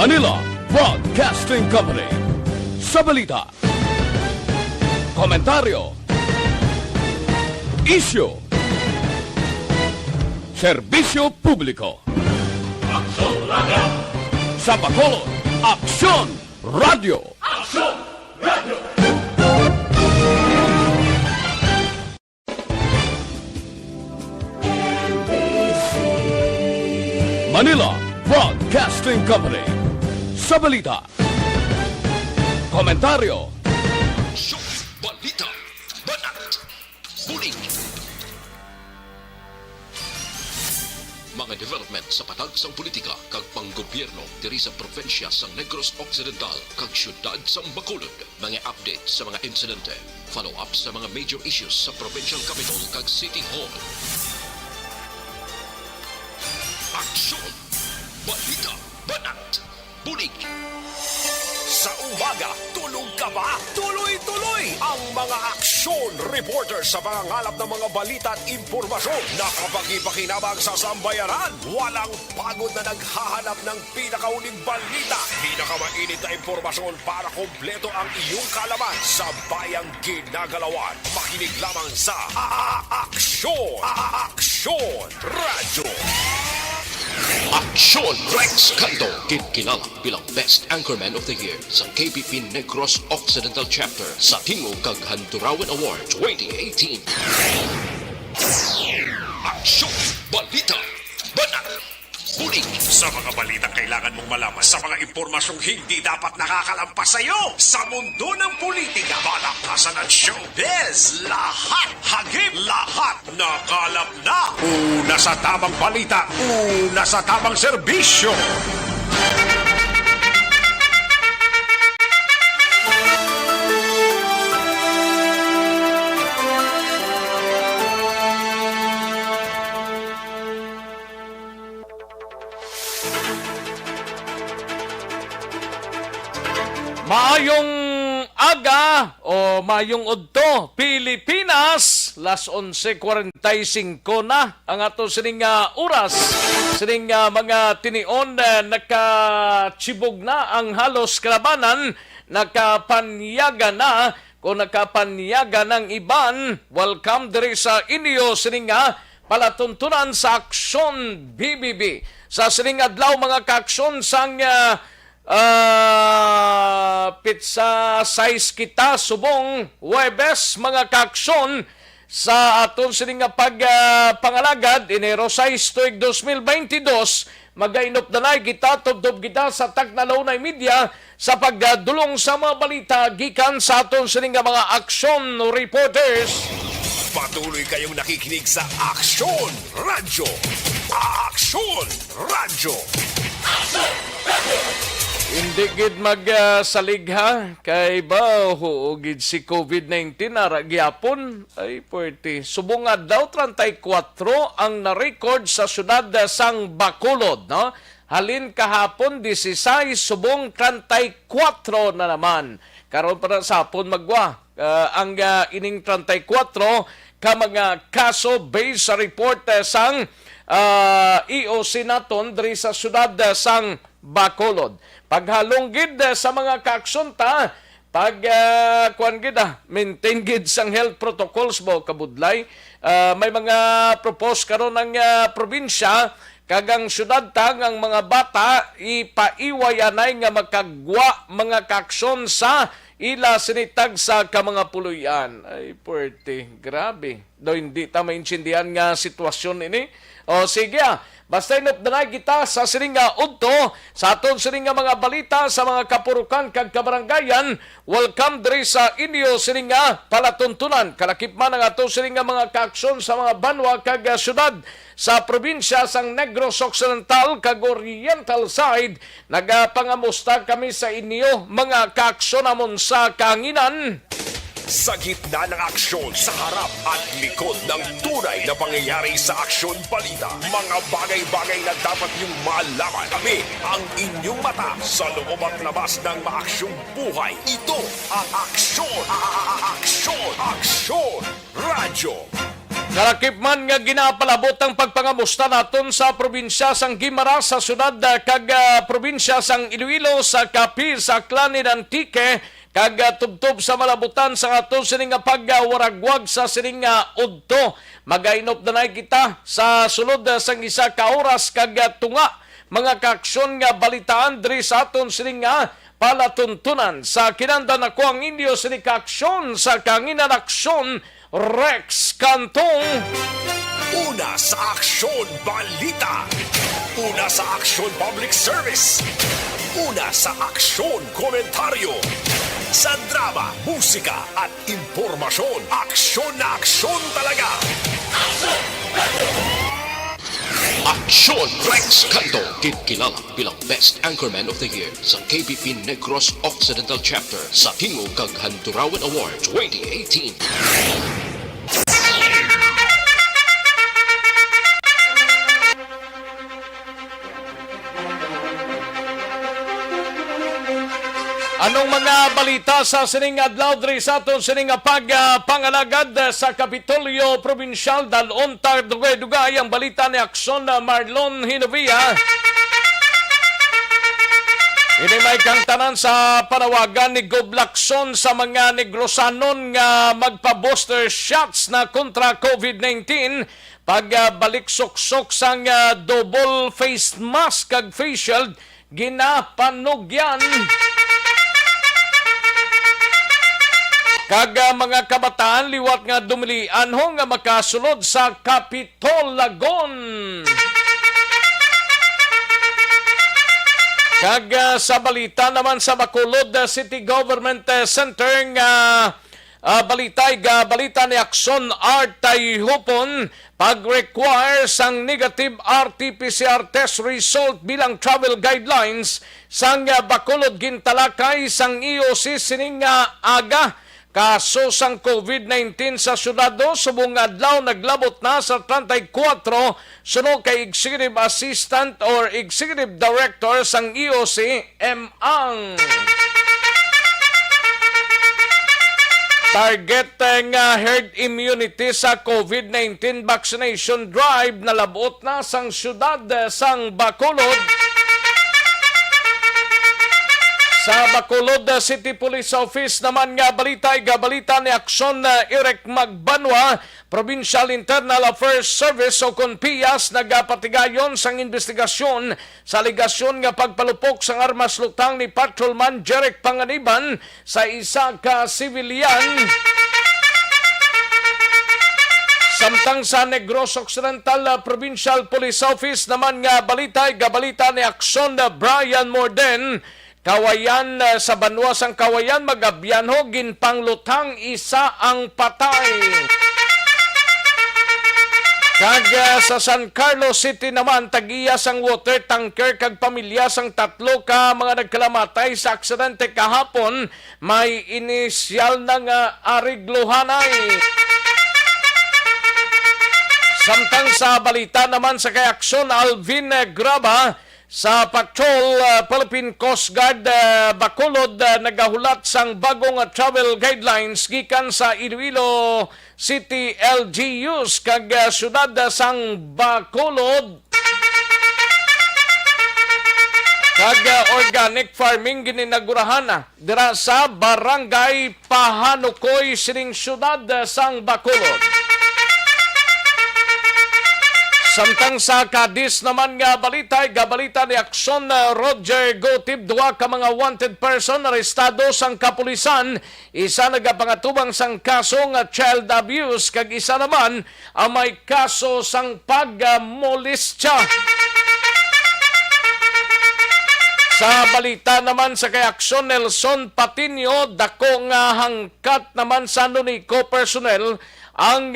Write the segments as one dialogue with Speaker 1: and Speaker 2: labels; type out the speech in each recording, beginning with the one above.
Speaker 1: Manila Broadcasting Company. Sa balita, komentaryo, isyu, serbisyo publiko. Aksyon Radio! Sa Bacolod, Aksyon Radio! Aksyon Radio! Manila Broadcasting Company. Sa balita, komentaryo,
Speaker 2: Aksyon, Balita, Banat, Bulig. Mga development sa patag sang politika kag panggobyerno diri sa probinsya sang Negros Occidental kag syudad sang Bacolod. Mga update sa mga insidente, follow up sa mga major issues sa provincial capital kag city hall. Aksyon, Balita, Banat, Bulig.
Speaker 3: Sa umaga, tulog ka ba? Tuloy-tuloy ang mga aksyon reporter sa mga ngalap ng mga balita at impormasyon na kapag-ipakinabang sa sambayanan. Walang pagod na naghahanap ng pinakauling balita. Pinakamainit na impormasyon para kompleto ang iyong kalaman sa bayang ginagalawan. Makinig lamang sa Aksyon! Aksyon Radyo!
Speaker 2: Aksyon Rex Cantong kinakilala bilang Best Anchorman of the Year sa KPP Negros Occidental Chapter sa Tingog kag Handurawan Award 2018. Aksyon, Balita, Banat, Bulig.
Speaker 3: Sa mga balitang kailangan mong malaman, sa mga impormasyong hindi dapat nakakalampas sa iyo, sa mundo ng politika, balakasan at showbiz, lahat hagip, lahat nakalap na. Una sa tamang balita, una sa tamang serbisyo.
Speaker 1: maayong aga o maayong udto, Pilipinas, las 11:45 na ang ato sining oras. Sining mga tinion nakachibog na ang halos kalabanan, nakapanyaga na kung nakapanyaga ng iban. Welcome diri sa inyo sining palatuntunan sa Aksyon BBB. Sa sining adlaw mga kaaksyon sang pizza size kita subong Huwebes mga kaaksyon sa aton sining pagpangalagad Enero 6 tuig 2022 magainop na kita tubdob kita sa Tagnalaw na media sa pagdulong sa mga balita gikan sa aton sining mga aksyon reporters.
Speaker 3: Patuloy kayong nakikinig sa Aksyon Radyo. Aksyon Radyo. Aksyon Radyo.
Speaker 1: Hindi gid magsaligha kay ba huugid si COVID-19 ara gyapon ay puwerte. Subong adlaw 34 ang na-record sa syudad sang Bacolod, no? Halin kahapon 16 subong 34 na naman. Karon para sa hapon magwa ang ining 34 ka mga kaso based sa report sang EOC naton diri sa syudad sang Bacolod. Paghalong gid sa mga kaaksyon ta, kuan gid maintain gid sang health protocols mo kabudlay. May mga propose karon ng probinsya kagang syudad ta ang mga bata ipaiwayanay nga makagwa mga kaaksyon sa ila sinitag sa ka mga puluyan. Ay puwerte, grabe. Do hindi ta maintindihan nga sitwasyon ini. O sige basta inupdanay kita sa sininga udto, sa aton sininga mga balita sa mga kapurukan kag kabaranggayan. Welcome diri sa inyo sininga palatuntunan. Kalakip man ang aton sininga mga kaaksyon sa mga banwa kag syudad sa probinsya sang Negros Occidental kag Oriental side. Nagapangamusta kami sa inyo mga kaaksyon amon sa kanginan.
Speaker 3: Sa gitna ng aksyon, sa harap at likod ng tunay na pangyayari sa Aksyon Balita. Mga bagay-bagay na dapat niyong malaman. Kami ang inyong mata sa loob at labas ng maaksyong buhay. Ito ang Aksyon! Aksyon! Aksyon! Radyo!
Speaker 1: Narakip man nga ginapalabot ang pagpangamusta naton sa probinsya sang Guimaras sa sunod kag probinsya sang Iloilo sa Capiz sa Klanin Antique kag tubtob sa malabutan sa aton sining nga pagwaragwag sa sining nga udto. Magainop na kita sa sulod sang isa ka oras kag tunga mga kaaksyon nga balitaan diri sa aton sining nga palatuntunan sa kinandan ako ang inyo sining kaaksyon sa kanginan aksyon Rex Cantong.
Speaker 3: Una sa Aksyon Balita. Una sa Aksyon Public Service. Una sa Aksyon Komentaryo. Sa drama, musika at impormasyon. Aksyon na aksyon talaga.
Speaker 2: Aksyon Rex Cantong, kilala bilang Best Anchorman of the Year sa KBP Negros Occidental Chapter sa Tingog kag Handurawan Award 2018.
Speaker 1: Anong mga balita sa sining adlaw diri sa aton sining pagpangalagad sa Kapitolyo Provincial dalon dugay-dugay ang balita ni Aksyon Marlon Hinovia. Ini may kang tanan sa panawagan ni Goblakson sa mga Negrosanon nga magpa-booster shots na kontra COVID-19 pagbalik suksok sang double face mask kag face shield ginapanugyan. Kag mga kabataan liwat nga dumilian ho nga makasulod sa Capitol Lagon. Kag sa balita naman sa Bacolod City Government Center nga balita ni Aksyon Artay Hupon pag-require sang negative RT-PCR test result bilang travel guidelines sang Bacolod gintalakay sang IOC sining aga. Kaso sang COVID-19 sa syudado subong adlaw naglabot na sa 34 suno kay Executive Assistant or Executive Director sang IOC Ang. Target nga herd immunity sa COVID-19 vaccination drive na labot na sang syudad sang Bacolod. Sa Bacolod City Police Office naman nga balita ni Aksyon Eric Magbanwa, Provincial Internal Affairs Service o KONPIAS nagapatigayon sang investigasyon sa aligasyon nga pagpalupok sang armas lutang ni Patrolman Jeric Panganiban sa isa ka sibilyan. Samtang sa Negros Occidental Provincial Police Office naman nga balita ni Aksyon Brian Morden, Kawayan sa Banwa sang Kawayan magabyanho ginpanglutang isa ang patay. Kag sa San Carlos City naman tagiya sang water tanker kag pamilya sang tatlo ka mga nagkalamatay sa aksidente kahapon may inisyal na nga ariglohanay. Samtang sa balita naman sa kay Aksyon Alvin Graba sa Patrol Philippine Coast Guard Bacolod nagahulat sang bagong travel guidelines gikan sa Iloilo City LGUs kag syudad sang Bacolod. Kag organic farming gininagurahan dira sa Barangay Pahanukoy sining syudad sang Bacolod. Samtang sa Cadiz naman nga balita ni Aksyon Roger Gotib, duwa ka mga wanted person arestado sang kapulisan, isa nagapangatubang sang kaso nga child abuse, kag isa naman ang may kaso sang pagmolestya. Sa balita naman sa kay Aksyon Nelson Patinio, dako nga hangkat naman sa Nunico personnel ang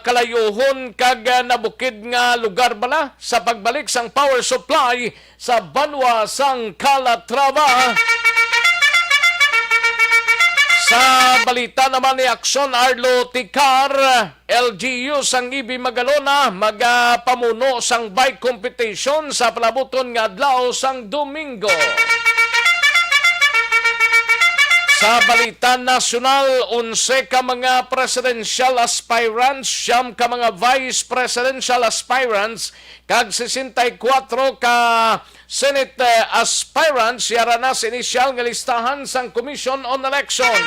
Speaker 1: kalayuhon kag nabukid nga lugar bala sa pagbalik sang power supply sa Banwa sang Calatrava. Sa balita naman ni Aksyon Arlo Ticar, LGU sang Ibi Magalona magapamuno sang bike competition sa palabuton nga adlaw sang Domingo. Sa balita nasyonal, 11 ka mga presidential aspirants, 9 ka mga vice presidential aspirants, kag 64 ka Senate aspirants yara na sa inisyal nga listahan sang Commission on Election.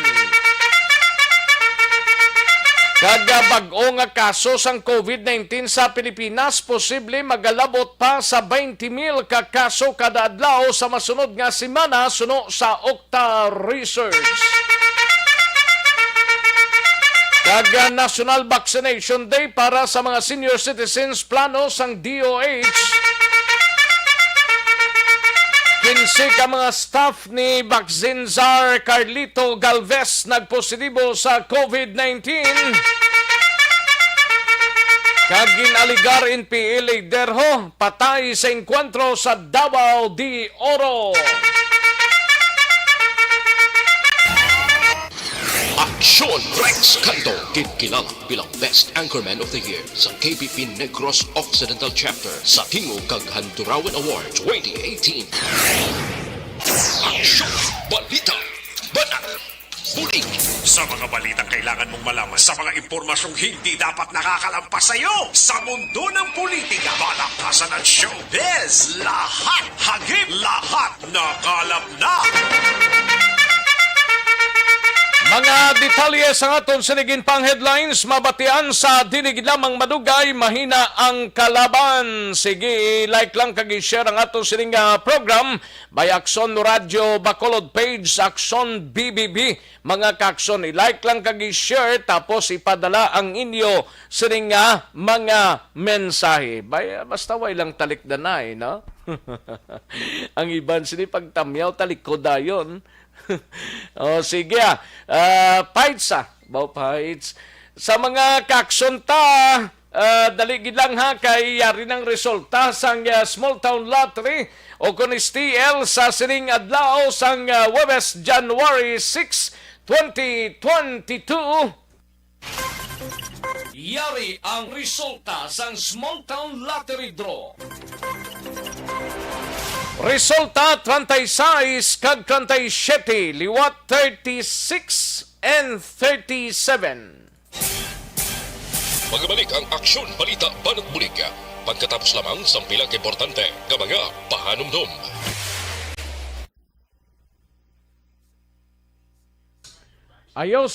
Speaker 1: Kag bag-o nga kaso sang COVID-19 sa Pilipinas, posible magalabot pa sa 20,000 ka kaso kada adlaw sa masunod nga semana suno sa Okta Research. Kag National Vaccination Day para sa mga senior citizens plano sang DOH. 15 ka mga staff ni Vaccine Czar Carlito Galvez nagpositibo sa COVID-19. Kag ginaligar NPA leader ho, patay sa enkwentro sa Davao de Oro.
Speaker 2: Aksyon Rex Cantong, kilala bilang Best Anchorman of the Year sa KBP Negros Occidental Chapter sa Tingog kag Handurawan Award 2018. Aksyon, Balita, Banat, Bulig.
Speaker 3: Sa mga balitang kailangan mong malaman, sa mga impormasyong hindi dapat nakakalampas sa iyo, sa mundo ng politika, balakasan at showbiz, lahat hagip, lahat nakalap na.
Speaker 1: Mga detalye sa aton sinigin pang headlines, mabatian sa dinig lamang madugay, mahina ang kalaban. Sige, like lang kag i-share ang aton sining program by Aksyon Radio Bacolod page, Aksyon BBB. Mga kaksyon, i-like lang kag i-share tapos ipadala ang inyo sining mga mensahe. Basta way lang talikdanay, no? Ang iban sini pagtamyaw talikodayon. Sige fights fights sa mga kaksyon ta, daligid lang ha kay yari ng resulta sang small town lottery o kung STL sa sining adlaw sang Webes January 6, 2022. Yari ang resulta sang small town lottery draw. Resulta 36 kag 37, liwat 36 and 37.
Speaker 2: Magbalik ang Aksyon Balita Banat Bulig. Pagkatapos lamang sa pilang importante nga mga pahanumdum.
Speaker 1: Ayos,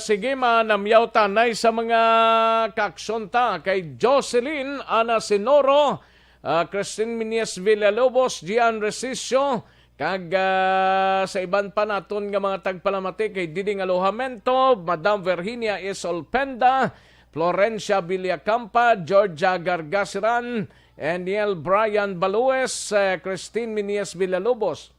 Speaker 1: sige manamyaw tanay sa mga kaksyon ta kay Jocelyn Ana Sinoro, Christine Minies Villalobos, Gian Resisio, kag sa iban pa naton nga mga tagpalamati kay Diding Alojamento, Madam Virginia S. Olpenda, Florencia Villacampa, Georgia Gargasiran, Aniel Brian Balues, Christine Minies Villalobos.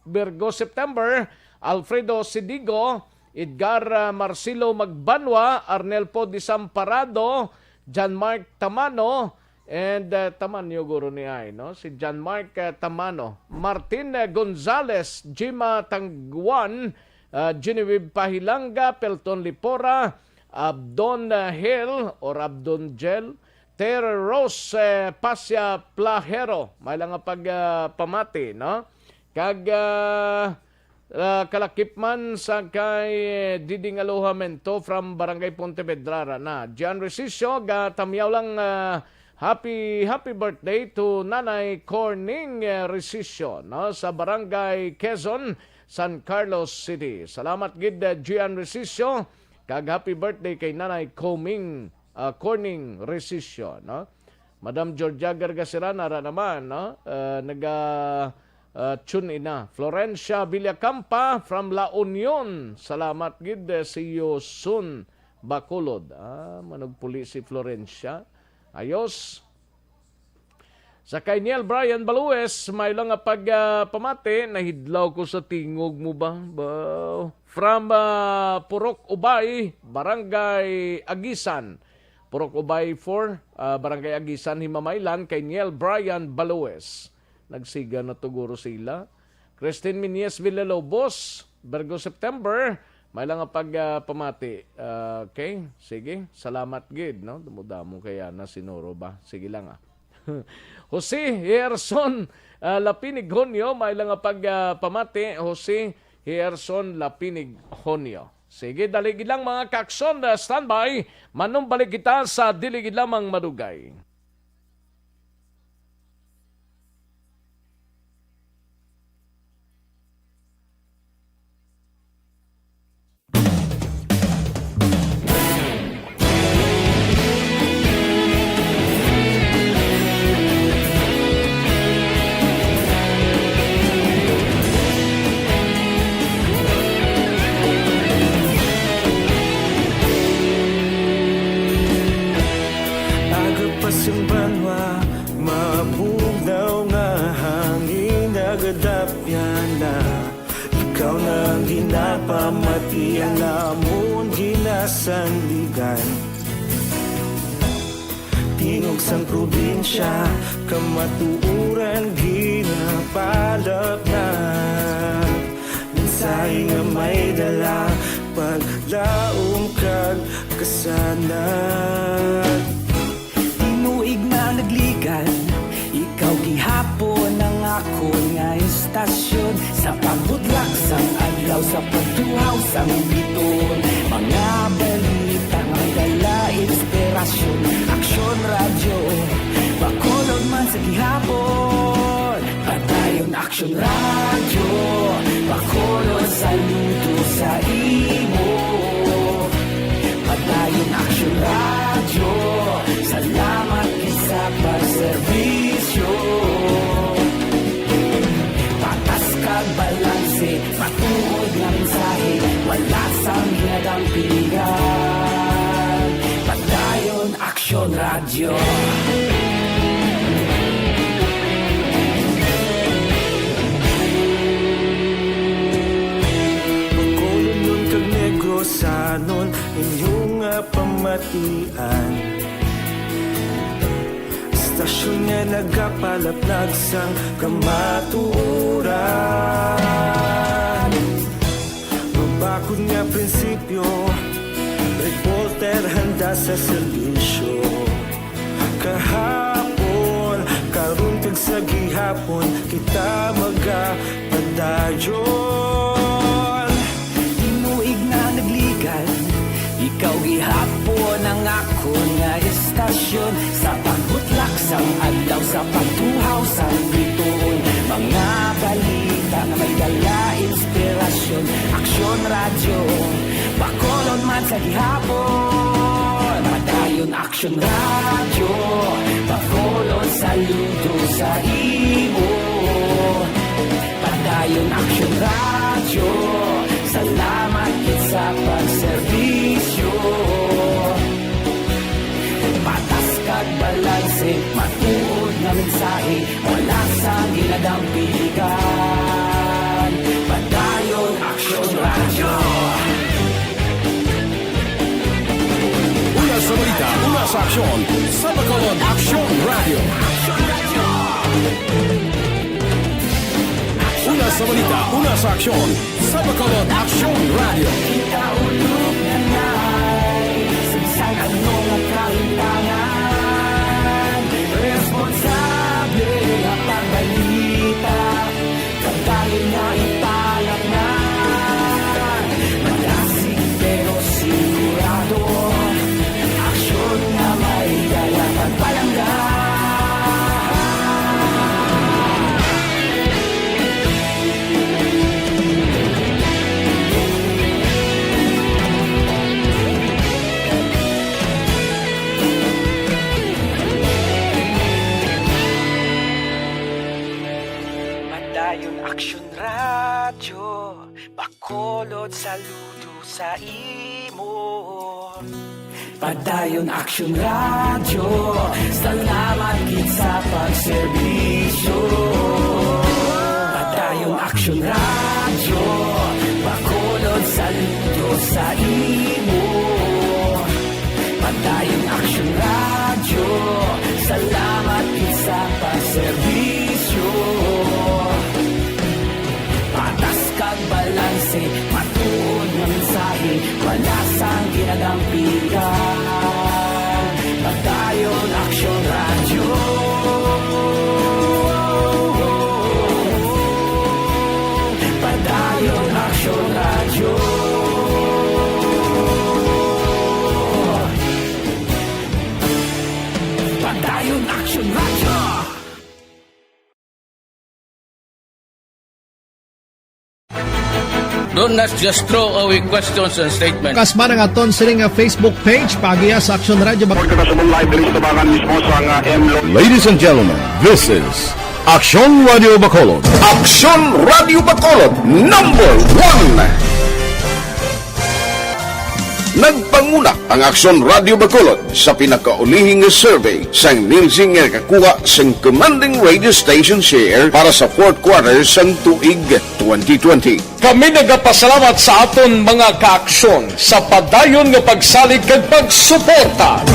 Speaker 1: Virgo September, Alfredo Sidigo, Edgar Marcelo Magbanwa, Arnel Po Disamparado, John Mark Tamano, and Tamanyo guro ni ay, no? Si John Mark Tamano, Martin Gonzales, Jima Tangguan, Genevieve Pahilanga, Pelton Lipora, Abdon Hill or Abdon Gel, Terra Rose Pasya Plahero, may lang pagpamati, no? Kag kalakipman sa kay Diding Alojamento from Barangay Pontevedrara na. Gian Resisio, tamyaw lang happy birthday to Nanay Corning Resisio, no? Sa Barangay Quezon, San Carlos City. Salamat gid Gian Resisio, kag happy birthday kay Nanay Corning Resisio, no? Madam Georgia Gargasiran ara naman, no? Tune ina. Florencia Villacampa from La Union. Salamat gid, see you soon. Bacolod. Manugpuli si Florencia. Ayos. Sa kay Neil Brian Balues, may lang pagpamati, nahidlaw ko sa tingog mo ba? From Purok Ubay, Barangay Agisan. Purok Ubay 4, Barangay Agisan, Himamaylan, kay Neil Brian Balues. Nagsiga na tuguro sila. Christine Minies Villalobos, Virgo September, may lang pagpamati. Okay, sige. Salamat gid, no? Dumudamo kaya na sinuro ba? Sige lang Jose Gerson Lapinig Honyo, may lang pagpamati. Jose Hierson Lapinig Honyo. Sige, daligid lang mga kaksyon na standby. Manong balik kita sa diligid lamang madugay.
Speaker 4: Agapasang banwa, mabugnaw nga hangin nagadapyan na. Ikaw na ang ginapamatian namon ginasandigan. Tingog sang probinsya, kamatuuran ginapalap na. Minsay nga may dala, paglaom kag kasanan.
Speaker 5: Tinuig na nagligan, ikaw gihapon ang ako nga istasyon. Sa pagbudlak sang adlaw, sa pagtuhaw sang biton. Mga balita nga dala inspirasyon. Aksyon radyo, bakolod man sa gihapon. Padayon aksyon radyo, bakolod saludo sa imo. Padayon aksyon radyo, salamat sa pagserbisyo. Patas kag balanse, matuod nga mensahe, wala sang hinagang pilihan. Padayon aksyon radyo.
Speaker 4: Bakolod nun kag Negrosanon, inyong pamatian. Istasyon nga nagapalaplag sang kamaturan. Mabakod nga prinsipyo, reporter handa sa serbisyo. Kahapon, karon kag sa gihapon, kita magapadayon.
Speaker 5: Tinuig na nagligan, ikaw gihapon ang ako nga istasyon. Sa pagbutlak sang adlaw, sa pagtuhaw sang biton. Mga balita na may dala inspirasyon. Aksyon radyo, bakolod man sa gihapon. Padayon aksyon radyo, bakolod saludo sa imo. Padayon aksyon radyo, salamat kit sa pagserbisyo. Patas kag balanse, matuod nga mensahe, wala sa ginagang piligan. Padayon aksyon radyo.
Speaker 3: Una sa balita, una sa aksyon, sa Bacolod Aksyon Radio. Una sa balita, una sa aksyon, sa Bacolod Aksyon Radio.
Speaker 5: Ikaulog na na'y sagsang anong ang kahintangan. Responsable ang pagbalita, kagaya na ipalat na. Malasig pero sigurado, aksyon na may dalang pagpalanggan. Padayon aksyon radyo, bakolod saludo sa imo. Padayon aksyon radyo, salamat kit sa pagserbisyo. Padayon aksyon radyo, bakolod saludo sa imo. Padayon aksyon radyo, salamat kit sa pagserbisyo. Patas kag balanse, matuod nga mensahe, wala sang ginagang pilihan. Padayon aksyon radyo. Padayon aksyon Aksyon Radio.
Speaker 6: Do not just throw away questions and statements.
Speaker 7: Kasma ng aton sining nga Facebook page pagiya sa Aksyon Radio.
Speaker 8: Ladies and gentlemen, this is Aksyon Radio Bacolod.
Speaker 3: Aksyon Radio Bacolod #1. Nagpanguna ang Aksyon Radio Bacolod sa pinakaulihing survey sa nilsing nga kakuha sa commanding radio station share para sa fourth quarter sa tuig 2020.
Speaker 1: Kami nagapasalamat sa aton mga kaaksyon sa padayon nga pagsalig kag pagsuporta.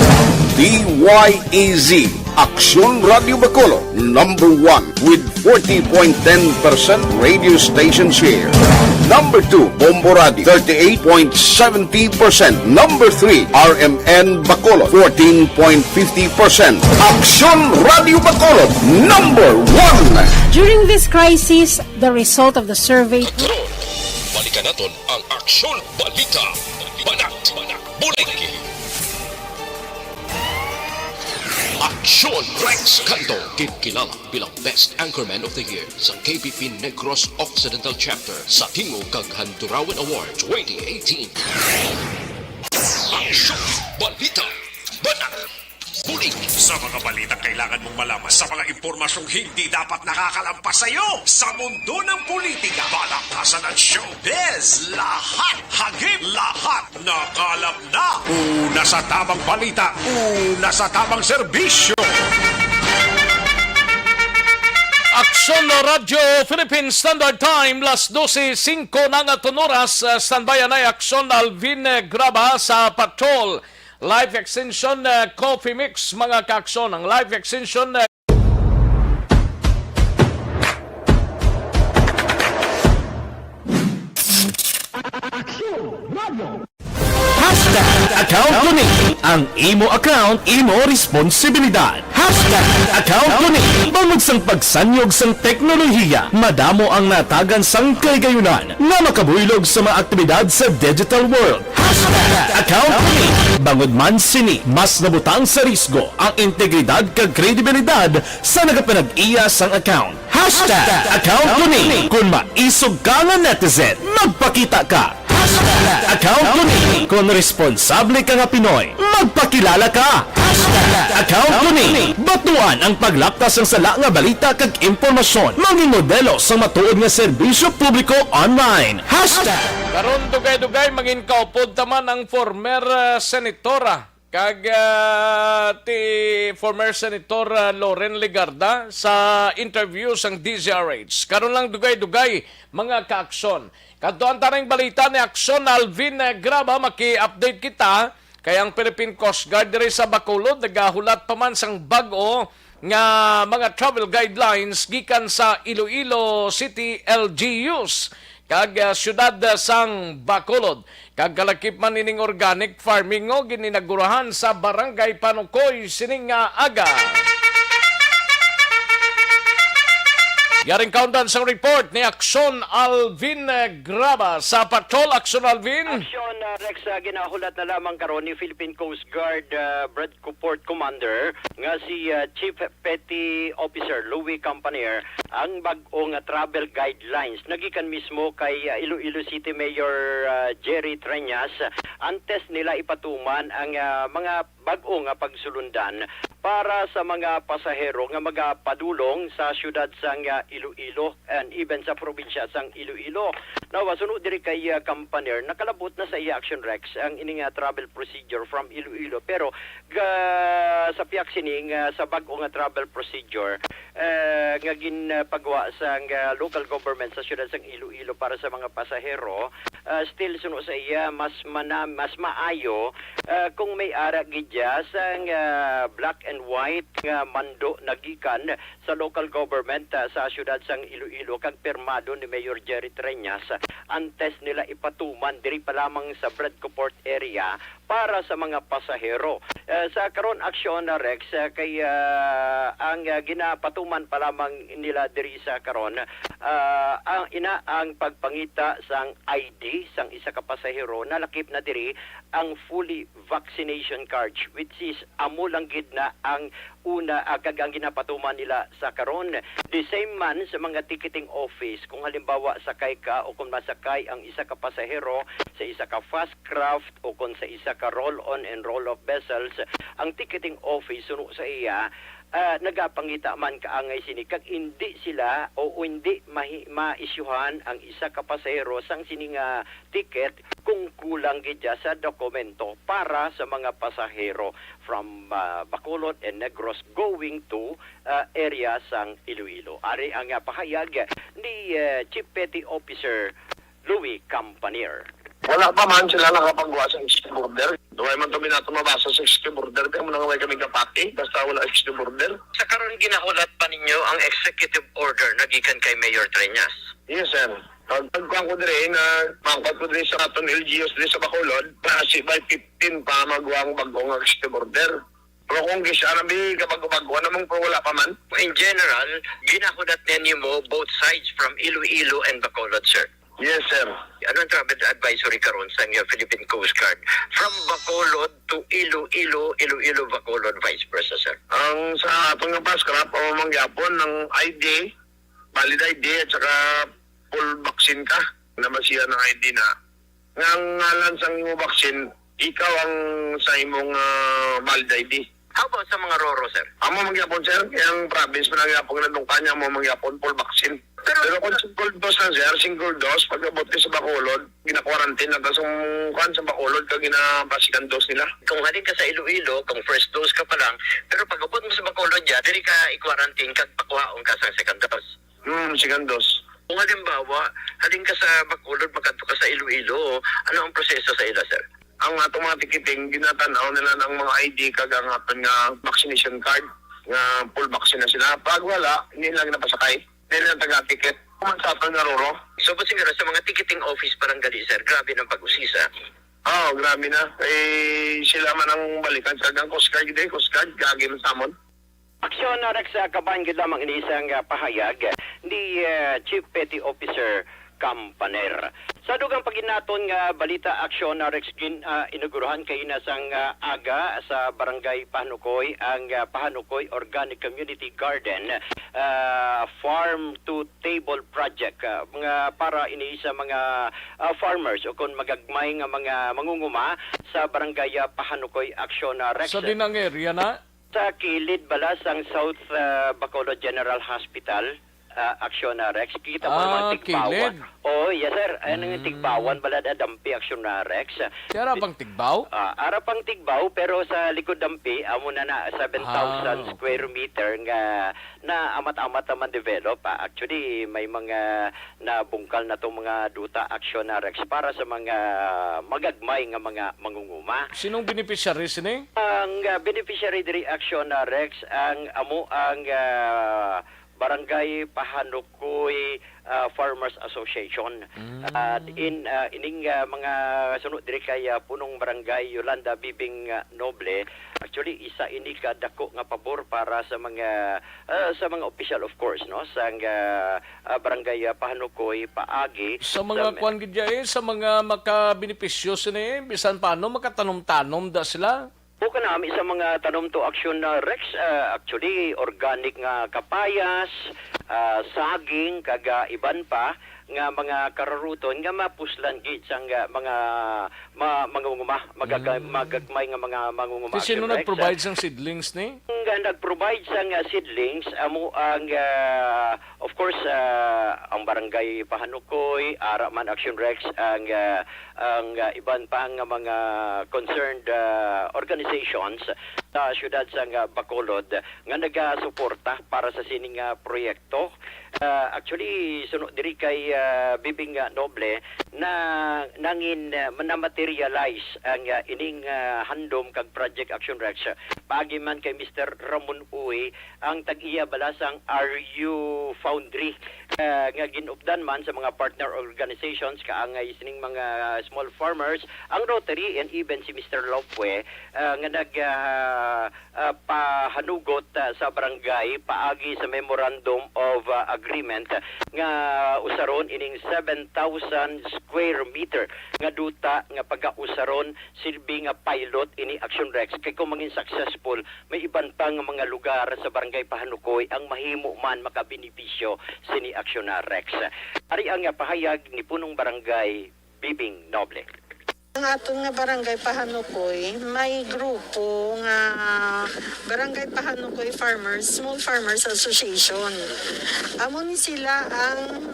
Speaker 3: DYEZ Aksyon Radio Bacolod #1 with 40.10% radio station share. Number 2, Bombo Radio 38.70%. Number 3, RMN Bacolod 14.50%. Aksyon Radio Bacolod #1.
Speaker 9: During this crisis, the result of the survey
Speaker 2: Karon, balikan naton ang Aksyon Balita. Banat, Bulig. Aksyon Rex Cantong, kilala bilang Best Anchorman of the Year sa KBP Negros Occidental Chapter sa Tingog kag Handurawan Award 2018. Aksyon Balita. Banat, Bulig.
Speaker 3: Sa mga balitang kailangan mong malaman, sa mga impormasyong hindi dapat nakakalampas sa iyo, sa mundo ng politika, balakasan at showbiz, lahat, hagip, lahat, nakalap na. Una sa tamang balita, una sa tamang serbisyo.
Speaker 1: Aksyon Radio Philippine Standard Time, las 12:05 na nga oras. Standby na Aksyon Alvin Graba sa patrol. Live extension coffee mix mga kaaksyon. Ang live extension
Speaker 8: Hashtag account ko ni ang imo account, imo responsibilidad. Hashtag account ko ni bangod sang pagsanyog sang teknolohiya, madamo ang natagan sang kaygayunan nga makabuylog sa mga aktibidad sa digital world. Hashtag account ko ni bangod man sini mas nabutang sa risgo ang integridad kag kredibilidad sa nagapanag-iya sang account. Hashtag account ko ni kung maisog ka nga netizen, magpakita ka. Hashtag account ko ni kung responsable ka nga Pinoy, magpakilala ka. Hashtag account ko ni batuan ang paglaptas ng sala nga balita kag impormasyon, maging modelo sa matuod nga serbisyo publiko online. Hashtag
Speaker 1: karon dugay-dugay maging kaupod taman ang former senatora kag ti former senator Loren Legarda sa interview sang DZRH. Karon lang dugay-dugay mga kaaksyon. Kadto ang tanang balita ni Aksyon Alvin Graba, maki-update kita kay ang Philippine Coast Guard diri sa Bacolod nagahulat pa man sang bag-o nga mga travel guidelines gikan sa Iloilo City LGUs kag syudad sang Bacolod. Kag kalakip man ining organic farming o gininagurahan sa Barangay Panukoy sining aga. Yaring countdown sa report ni Aksyon Alvin Graba sa Patrol. Aksyon Alvin.
Speaker 10: Aksyon Rex, ginahulat na lamang karon ni Philippine Coast Guard Port Commander nga si Chief Petty Officer Louis Campanier ang bag-ong travel guidelines nagikan mismo kay Iloilo City Mayor Jerry Treñas antes nila ipatuman ang mga bag-ong pagsulundan para sa mga pasahero nga magapadulong sa syudad sang Iloilo and even sa probinsya sang Iloilo. Now, sunod diri kay Campanier, nakalabot na sa iya Action Rex ang ining travel procedure from Iloilo. Pero sa piyak sining sa bag-o nga travel procedure nga ginpagawa sa local government sa syudad sang Iloilo para sa mga pasahero, still sunod sa iya mas maayo kung may ara gidya sang black and white nga mando nagikan sa local government sa syudad sang Iloilo kag pirmado ni Mayor Jerry Treñas antes nila ipatuman diri pa lamang sa Port area para sa mga pasahero. Sa karon aksyon na Rex kay ang ginapatuman pa lamang nila diri sa karon ang pagpangita sang ID sang isa ka pasahero nalakip na diri ang fully vaccination card page which is amo lang gid na ang una kag ang ginapatuman nila sa karon. The same man sa mga ticketing office, kung halimbawa sakay ka o kung masakay ang isa ka pasahero sa isa ka fast craft o kung sa isa ka roll-on and roll-off vessels, ang ticketing office suno sa iya nagapangita man kaangay sini kag hindi sila o hindi maisyuhan ang isa ka pasahero sang sininga ticket kung kulang gidya sa dokumento para sa mga pasahero from Bacolod and Negros going to area sang Iloilo. Ari ang pahayag ni Chief Petty Officer Louis Campanier.
Speaker 11: Wala pa man sila nakapagawa sa executive order. Duway man kami nato mabasa sa executive order, kaya mo nang may kami kapati, basta wala executive order.
Speaker 10: Sa karon ginahulat pa ninyo ang executive order na gikan kay Mayor Treñas.
Speaker 11: Yes, sir. Pagkuhan ko dire na mangkot ko dire sa aton LGUs dire sa Bacolod, kasi by 15 pa magawa ang bagong executive order. Pero kung gisarabi kapag gumagawa namang po wala pa man.
Speaker 10: In general, ginahulat ninyo mo both sides from Iloilo and Bacolod, sir.
Speaker 11: Yes, sir.
Speaker 10: Anong travel advisory karon sa Philippine Coast Guard from Bacolod to Iloilo, Bacolod, vice versa, sir?
Speaker 11: Ang sa atong nga paskrap o mangyapon ng ID, valid ID at saka full vaccine ka na masiya ng ID na. Ngang ngalan sa imong vaccine, ikaw ang sa imong valid ID.
Speaker 10: How about sa mga Roro, sir?
Speaker 11: Amo mangyapon, sir, kayang province mo nangyapon na nung kanya mo mangyapon full vaccine. Pero kung single dose lang, sir, single dose, pag abot sa Bacolod, gina-quarantine na sa kan sa Bacolod, kag ginabasikan dose nila.
Speaker 10: Kung halin ka sa Iloilo, kung first dose ka pa lang, pero pag abot mo sa Bacolod dyan, dili ka i-quarantine kag pakwaon ka sa second dose.
Speaker 11: Second dose.
Speaker 10: Kung halimbawa, halin ka sa Bacolod, magkanto ka sa Iloilo, ano ang proseso sa ila, sir?
Speaker 11: Ang automatic ticketing, ginatanaw nila ng mga ID kag ang aton nga vaccination card, nga full vaccine na sila. Pag wala, hindi lang napasakay. Hindi lang taga-ticket. Kuman sa aton nga Roro.
Speaker 10: So, siguro sa mga ticketing office parang gali, sir, grabe ng pag-usisa.
Speaker 11: Grabe na. Sila man ang balikan sa gang Coast Guard, gagi man sa amon.
Speaker 10: Aksyon na sa kabahan gid lamang ini isang pahayag ni Chief Petty Officer Campaner. Sa dugang paginaton nga balita aksyon na Rex inauguruhan kay nasang aga sa Barangay Pahanukoy ang Pahanukoy Organic Community Garden Farm to Table Project mga para ini sa mga farmers o kung magagmay nga mga mangunguma sa Barangay Pahanukoy Aksyon na Rex.
Speaker 1: Sa dinang area na?
Speaker 10: Sa kilid balas ang South Bacolod General Hospital. Aksyon na Rex. Kita mo naman tigbawan.
Speaker 1: Kilid.
Speaker 10: Oh, yes sir. Anong tigbawan bala na dampi aksyon na Rex.
Speaker 1: Kaya pang tigbaw?
Speaker 10: Arapang tigbaw pero sa likod dampi amo na 7,000 square meter nga na amat-amat naman develop. Actually may mga nabungkal na tong mga duta aksyon na Rex para sa mga magagmay nga mga mangunguma.
Speaker 1: Sinong beneficiary sini?
Speaker 10: Ang beneficiary diri aksyon na Rex ang amo ang Barangay Pahanukoy Farmers Association. Ining mga sunod diri kay punong barangay Yolanda Bibing Noble. Actually isa ini ka dako nga pabor para sa mga official of course no sa barangay Pahanukoy paagi
Speaker 1: sa mga kwan gid sa mga makabenepisyo sini bisan paano makatanom-tanom da sila.
Speaker 10: Bukan namin sa mga tanom to aksyon na Rex, actually organic nga kapayas, saging, kaga iban pa nga mga kararuton nga mapuslan gid sang mga mangunguma, magagmay nga mga mangunguma.
Speaker 1: Sino nag-provide sang seedlings ni?
Speaker 10: Nga nag-provide sang seedlings amo ang of course ang barangay Pahanukoy, Araman Action Rex ang iban pa nga mga concerned organizations sa syudad sang Bacolod nga nagasuporta para sa sining proyekto. Actually sunod diri kay Bibing Noble na nangin na-materialize ang ining handom kag Project Action Rex. Paagi man kay Mr. Ramon Uy ang tag-iya balasang RU Foundry nga ginupdan man sa mga partner organizations kaangay sining mga small farmers ang Rotary and even si Mr. Lopwe nga pahanugot sa barangay paagi sa Memorandum of Agreement nga usaron ining 7,000 square meter nga duta nga pagausaron silbi nga pilot ini Aksyon Rex kay kung maging successful may iban pang mga lugar sa barangay Pahanukoy ang mahimo man makabenepisyo sini Aksyon Rex. Ari ang pahayag ni punong barangay Bibing Noble.
Speaker 12: Ang atong nga barangay Pahanukoy, may grupo nga Barangay Pahanukoy Small Farmers Association. Amo ni sila ang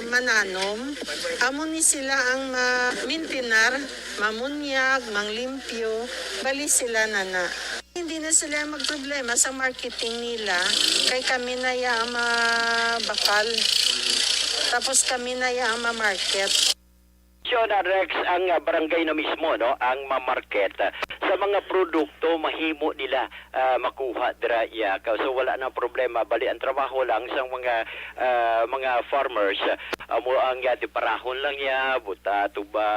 Speaker 12: mananom, amo ni sila ang mintinar, mamunyag, manglimpyo, bali sila nana. Hindi na sila magproblema sa marketing nila, kay kami na yung bakal, tapos kami na yung market.
Speaker 10: Rex, ang barangay na mismo no ang mamarket sa mga produkto mahimo nila makuha dira ya. So wala na problema, bali ang trabaho lang sa mga farmers amo ang diparahon lang ya buta tuba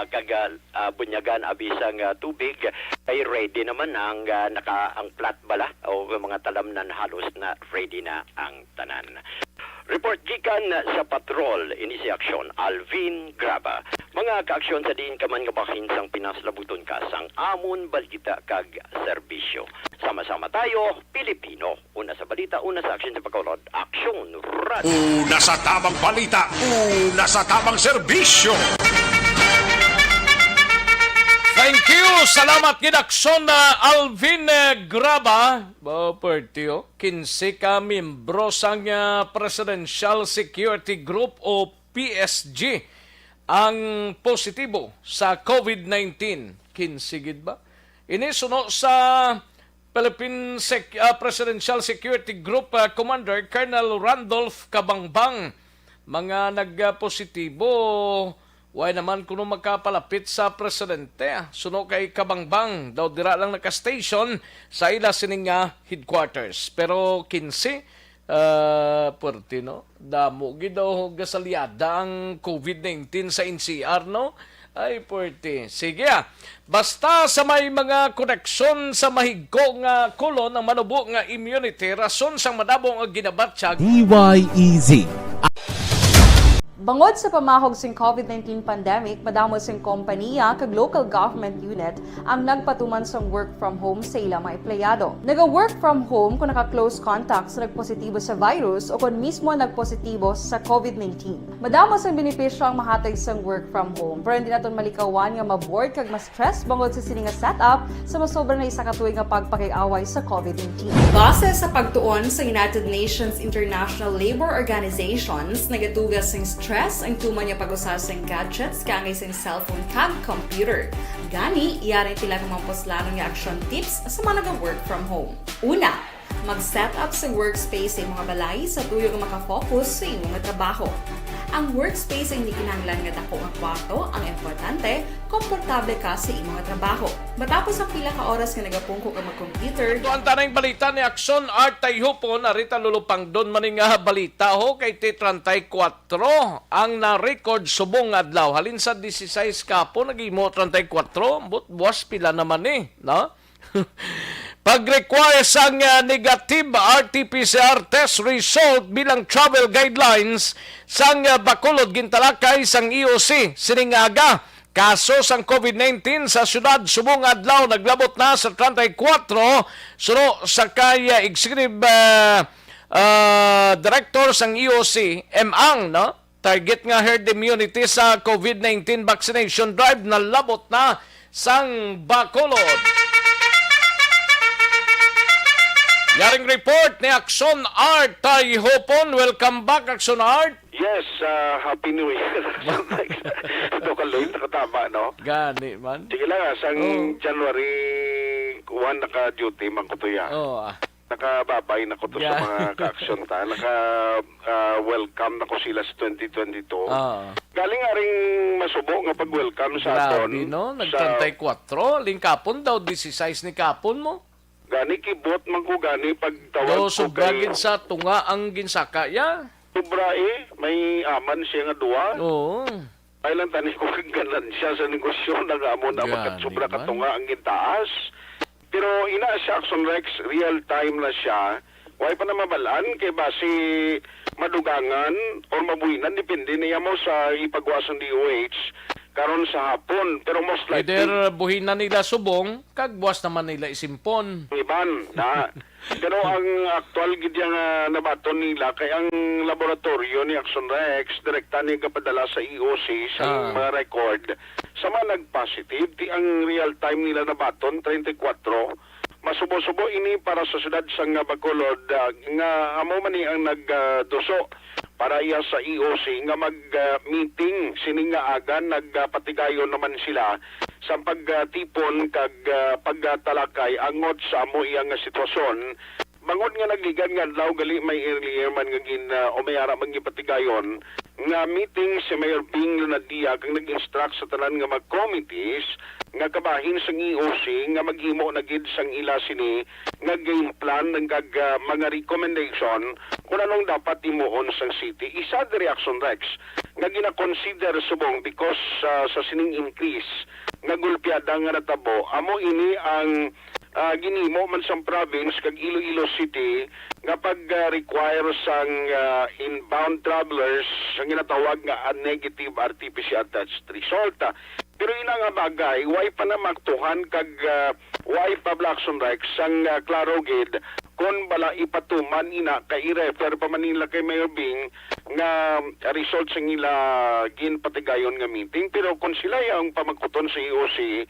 Speaker 10: kagal bunyagan abisang tubig ay ready naman ang ang plat bala o mga talamnan halos na ready na ang tanan. Report gikan sa patrol ini si Aksyon Alvin Graba. Mga kaaksyon sa diin ka man nga bahin sang pinaslabuton ka sang amon balita kag serbisyo. Sama-sama tayo, Pilipino. Una sa balita, una sa aksyon sa pagkaulod. Aksyon Radio.
Speaker 3: Una sa tamang balita, una sa tamang serbisyo.
Speaker 1: Thank you! Salamat Aksyon na Alvin Graba. Pertio, 15 ka membro sang Presidential Security Group o PSG ang positibo sa COVID-19. 15 gid ba? Ini suno sa Philippine Presidential Security Group Commander Colonel Randolph Kabangbang. Mga nagpositibo way naman kuno magkapalapit sa presidente. Suno kay Kabangbang, daw dira lang naka-station sa ila sining headquarters. Pero 15, puerti no? Damo gid daw gasaliada ang COVID-19 sa NCR, no? Ay, puerti. Sige basta sa may mga koneksyon sa mahigko nga kulon ang manubo nga immunity, rason sang madabong ang ginabatsyag.
Speaker 13: DYEZ.
Speaker 14: Bangod sa pamahog sing COVID-19 pandemic, madamo sing kompanya kag local government unit ang nagpatuman sang work from home sa ilang mga empleyado. Naga-work from home kung naka-close contact sa nagpositibo sa virus o kung mismo nagpositibo sa COVID-19. Madamo sang benepisyo ang mahatag sang work from home, pero hindi naton malikawan nga ma-bored kag ma-stress bangod sa sining setup sa masobra na isa ka tuig nga pagpakiaway sa COVID-19. Base sa pagtuon sa United Nations International Labor Organizations, nagatugas sing stress ang tuman niya pag-usas ng gadgets kangay sa cellphone kag computer. Gani, iyarin tila ng mga poslanong nga action tips sa mga nag-work from home. Una, mag-set up sa workspace sa mga balay sa tuyo nga makafocus sa imong trabaho. Ang workspace ay hindi kinahanglan nga dako nga kwarto, ang importante, komportable ka sa imong trabaho. Matapos ang pila ka oras nga nagapungko ka mag-computer.
Speaker 1: Ito ang tanang balita ni Aksyon Art Tayhupon, narita lulupang doon maning balita ho kay T34 ang na-record subong adlaw. Halin sa 16 kapo, nagimo 34, but buwas pila naman no? Pag-require sang negative RT-PCR test result bilang travel guidelines sang Bacolod gintalakay sang EOC siningaga. Kaso sang COVID-19 sa syudad subong adlaw naglabot na sa 34 suno sa kay executive director sang EOC Ang no target nga herd immunity sa COVID-19 vaccination drive na labot na sang Bacolod. Yaring report ni Aksyon Art Tayhupon. Welcome back, Aksyon Art.
Speaker 11: Yes, Happy New Year. Ito kaloy, nakatama, no?
Speaker 1: Gani man.
Speaker 11: Sige lang, sang January 1 naka-duty, mangkutuya. Nakababay na ko to sa mga ka-aksyon ta. Naka-welcome na ko sila sa 2022. Galing nga rin masubo nga pag-welcome sa aton.
Speaker 1: Grabe, no? Nag-34. Lingkapon daw, 16 ni kapon mo.
Speaker 11: Gani kibot man ko gani pagtawag ko
Speaker 1: sobragin sa tunga ang ginsaka ya.
Speaker 11: Sobra may aman siya nga duwa.
Speaker 1: Oo.
Speaker 11: Ay lang tani ko kaganan siya sa negosyo nagamo na magkatsobra ka tunga ang gintaas. Pero ina sa Aksyon Rex, real time na siya. Way pa na mabalaan kay base madugangan o mabuhinan, depende niya mo sa ipagwasan DOH karon sa hapon. Pero most likely,
Speaker 1: Either buhin na nila subong, kagbuwas naman nila isimpon.
Speaker 11: iban na. Pero ang actual gid nga nabaton nila kay ang laboratorio ni Aksyon Rex direkta ni kapadala sa EOC sa mga record sa mga nag-positive ti ang real time nila nabaton 34. Masubo-subo ini para sa siyudad sang Bacolod nga amo man ni ang nagduso para iya sa EOC nga mag-meeting sini nga aga nagpatigayon naman sila sa pagtipon kag pagtalakay angot sa amo iya nga sitwasyon. Bangod nga nagligan nga daw gali may earlier man nga umayara magipatigayon nga meeting si Mayor Bing Lunadia kang nag-instruct sa tanan nga mag-committees nga kabahin sang EOC nga maghimo na gid sang ila sini nga game plan ng kag mga recommendation kung anong dapat imuon sang city. Isa di Aksyon Rex nga gina-consider subong because sa sining increase nga gulpiada nga natabo amo ini ang ginimo man sa province kag Iloilo City nga pag-require sang inbound travelers sang ginatawag nga negative RT-PCR test result. Pero ina nga bagay, way pa na magtuhan kag way pa Aksyon Rex sang klaro gid kung bala ipatuman ina kay i-refer pa Manila kay Mayor Bing nga result sang ila ginpatigayon nga meeting. Pero kung sila yung pamagkuton sa EOC,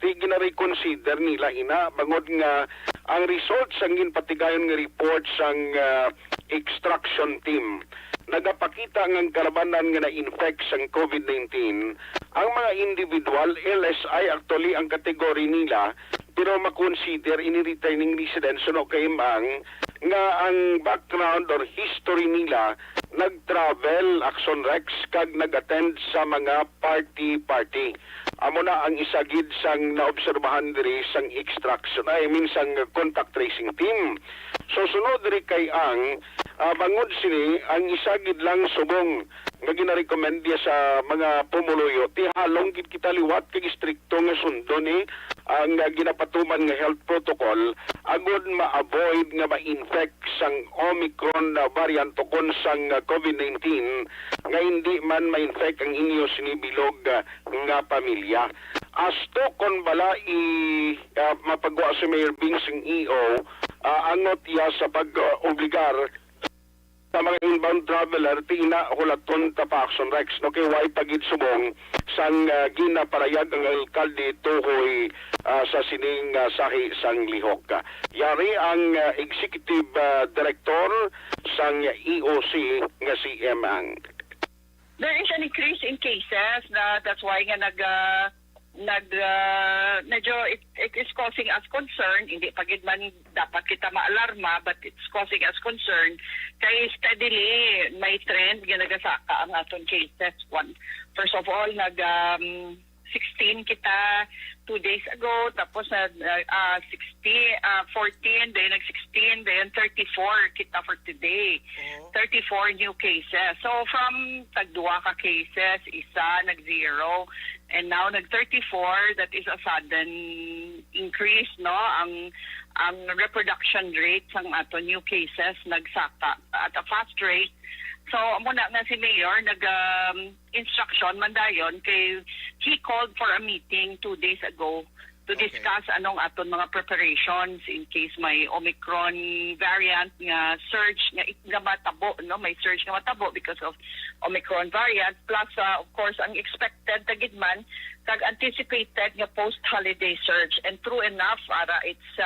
Speaker 11: di gina-reconsider nila ina bangod nga ang result sang ginpatigayon nga report sang extraction team nagapakita ng karabanan nga na-infect sang COVID-19 ang mga individual LSI actually ang kategory nila pero makonsider ini returning residents no kay mang nga ang background or history nila nag-travel Aksyon Rex kag nag-attend sa mga party. Amo na ang isagid sang naobserbahan diri sang extraction sang contact tracing team. So sunod diri kay ang bangod sini ang isagid lang subong nga gina-recommend dia sa mga pumuluyo ti halong gid kita liwat kay strikto nga sundo ni ang ginapatuman nga health protocol agud ma-avoid nga ma-infect sang Omicron variant tukon sang COVID-19 nga hindi man ma-infect ang inyo sinibilog nga pamilya. Asto kon bala mapagwa si Mayor Bing sing EO angot iya sa pag-obligar sa mga inbound traveler tina hulaton ta pa Aksyon Rex no kay way pagid subong sang ginaparayag ang alkalde tuhoy sa sining sahi sang lihok. Yari ang executive director sang EOC nga si Emang.
Speaker 13: There is an increase in cases that's why nga medyo it is causing us concern. Hindi pagid man dapat kita maalarma but it's causing us concern kay steadily may trend ginagasaka ang aton cases. First of all 16 kita 2 days ago, tapos 14, then nag-16, then 34 kita for today. 34 new cases. So from tagduwa ka cases, isa nag-0, and now nag-34, that is a sudden increase, no? Ang reproduction rate ng ato new cases nagsaka at a fast rate. So, muna nga si Mayor, nag-instruction man dayon kay he called for a meeting 2 days ago to discuss anong aton mga preparations in case may Omicron variant nga surge nga matabo, no? May surge nga matabo because of Omicron variant. Plus, of course, ang expected tagidman kag anticipated nga post-holiday surge. And true enough, it's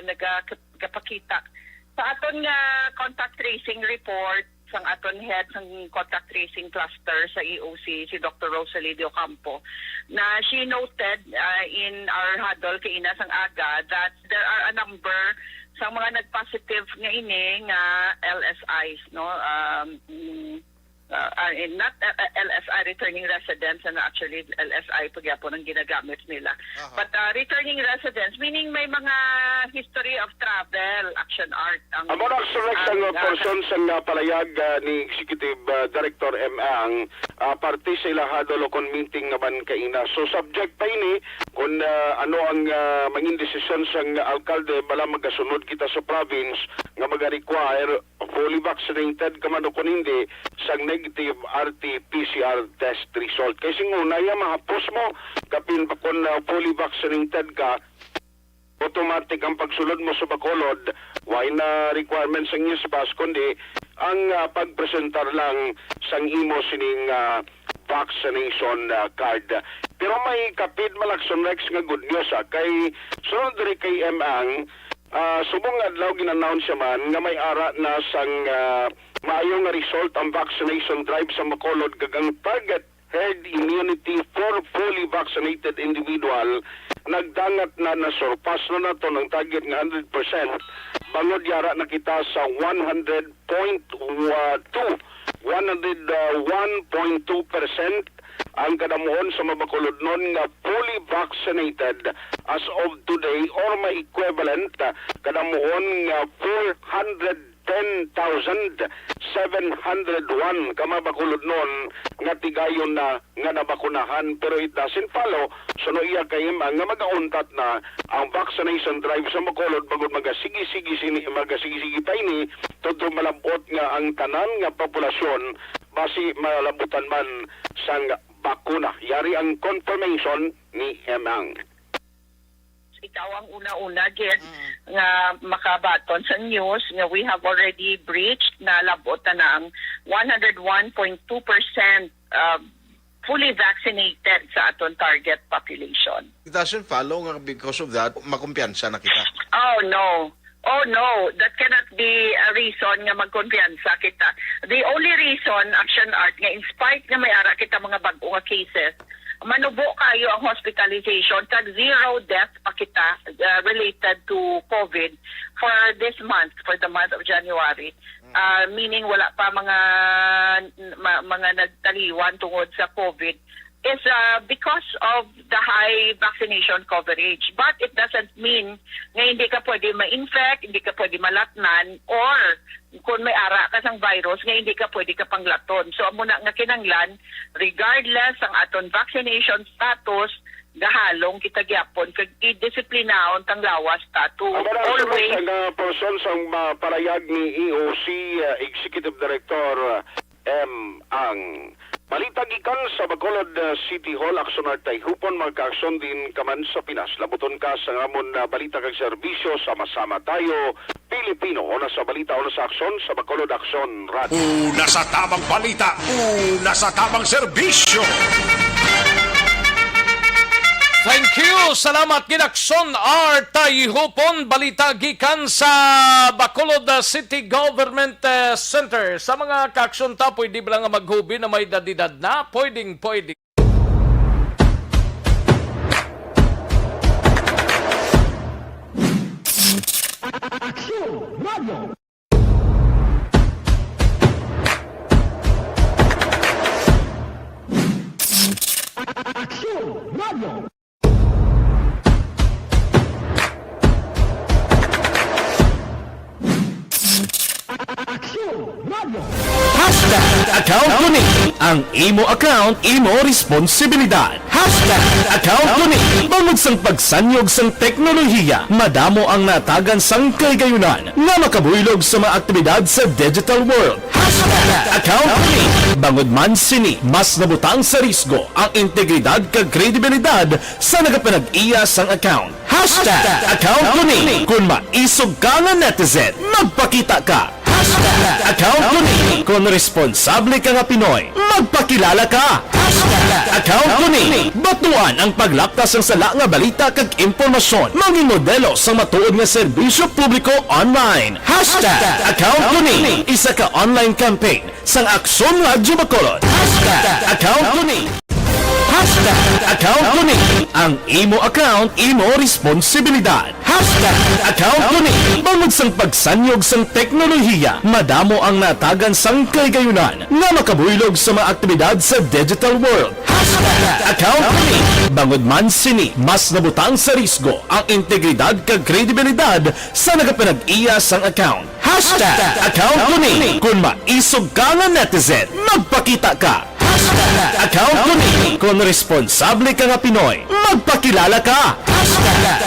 Speaker 13: nagapakita. Sa aton nga contact tracing report, sang aton head sang contact tracing cluster sa EOC, si Dr. Rosalie de Ocampo, na she noted in our huddle kay ina sang aga that there are a number sang mga nagpositive nga ini nga LSIs, no? not LSI returning residents, and actually LSI pagyapon ang ginagamit nila. But returning residents, meaning may mga history of travel, action art.
Speaker 11: Amo na ang person sa palayag ni Executive Director ang parte sa ilahado kon meeting naman kaina. So subject pa ini kung ano ang manging desisyon sa alkalde bala magasunod kita sa province nga mag-require fully vaccinated ka man o kung hindi sa negative RT-PCR test result. Kasi una mahapos mo kapin pa kung fully vaccinated ka, automatic ang pagsulod mo sa Bacolod, why na requirements ang ispas, kundi ang pagpresentar lang sang imo sining vaccination card. Pero may kapid malakson Rex nga good news kay sunod diri kay ang subong adlaw gin-announce man nga may ara na sang maayong nga result ang vaccination drive sa Bacolod gagang target herd immunity for fully vaccinated individual nagdangat na surpass na nato ng target nga 100%. Bangod yara na kita sa 101.2% ang kadamuon sa mabakulod nun nga fully vaccinated as of today or may equivalent kadamuon nga 410,701 kamabakulod nun nga tigayon na nga nabakunahan, pero it doesn't follow suno iya kayim nga magauntat na ang vaccination drive sa Bacolod bagod magasigi-sige pa ini todo malabot nga ang tanan nga populasyon basi malabutan man sang bakuna. Yari ang confirmation ni Emang.
Speaker 13: Ikaw ang una-una, Ged, nga makabaton sa news nga we have already breached na labot na ang 101.2% fully vaccinated sa aton target population.
Speaker 15: It doesn't follow nga because of that, makumpiyansa na kita.
Speaker 13: Oh, no. Oh, no. That cannot be a reason nga magkumpiyansa kita. The only reason, Action Art, nga in spite nga may ara kita mga bago nga cases, manubo kayo ang hospitalization kag zero death pa kita related to COVID for this month, for the month of January. Meaning wala pa mga nagtaliwan tungod sa COVID is because of the high vaccination coverage. But it doesn't mean nga hindi ka pwede ma-infect, hindi ka pwede malatnan, or kung may ara ka sang virus, nga hindi ka pwede ka panglaton. So, muna nga kinanglan, regardless ang aton vaccination status, gahalong kita gyapon kag i-disiplinaon tang lawas status. Always
Speaker 11: ang person sang parayag ni EOC Executive Director ang Balita gikan sa Bacolod City Hall, Aksyon Art hupon magka-aksyon din kaman sa Pinas. Labuton ka sa ngamon balita kag serbisyo, sama-sama tayo, Pilipino. Una sa balita, una sa aksyon, sa Bacolod Aksyon Radio.
Speaker 3: Una sa tamang balita, una sa tamang serbisyo.
Speaker 1: Thank you. Salamat Ginakson R. Tayhupon. Balita gikan sa Bacolod City Government Center. Sa mga kaaksyon ta, pwede ba lang maghubi na may dadidad na? Pwedeng.
Speaker 5: Aksyon Radio. Aksyon Radio.
Speaker 8: Hashtag account ko ni ang imo account, imo responsibilidad. Hashtag account ko ni bangod sang pagsanyog sang teknolohiya, madamo ang natagan sang kaygayunan nga makabuylog sa mga aktibidad sa digital world. Hashtag account ko ni bangod man sini mas nabutang sa risgo ang integridad kag kredibilidad sa nagapanag-iya sang account. Hashtag account ko ni kung maisog ka nga netizen, magpakita ka. Hashtag account ko ni kung responsable ka nga Pinoy, magpakilala ka. Hashtag account ko ni batuan ang paglaptas ng sala nga balita kag impormasyon, manging modelo sa matuod nga serbisyo publiko online. Hashtag account ko ni isa ka online campaign sang Aksyon Radio Bacolod. Hashtag account ko ni Account ko ni ang imo account, imo responsibilidad. Account ko ni bangod sang pagsanyog sang teknolohiya, madamo ang natagan sang kaygayunan nga makabuylog sa mga aktibidad sa digital world. Account ko ni bangod man sini mas nabutang sa risgo ang integridad kag kredibilidad sa nagapanag-iya sang account. Account ko ni kung maisog ka nga netizen, magpakita ka. Account ko ni kung responsable ka nga Pinoy, magpakilala ka.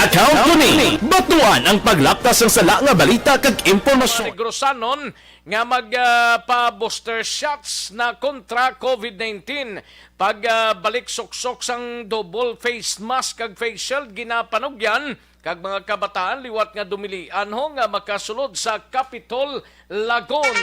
Speaker 8: Account ko ni batuan ang paglaptas ng sala nga balita kag impormasyon.
Speaker 1: Negrosanon nga magpa-booster shots na kontra COVID-19. Pagbalik suksok sang double face mask kag face shield ginapanugyan kag mga kabataan liwat nga dumilian ho nga makasulod sa Capitol, Lagon.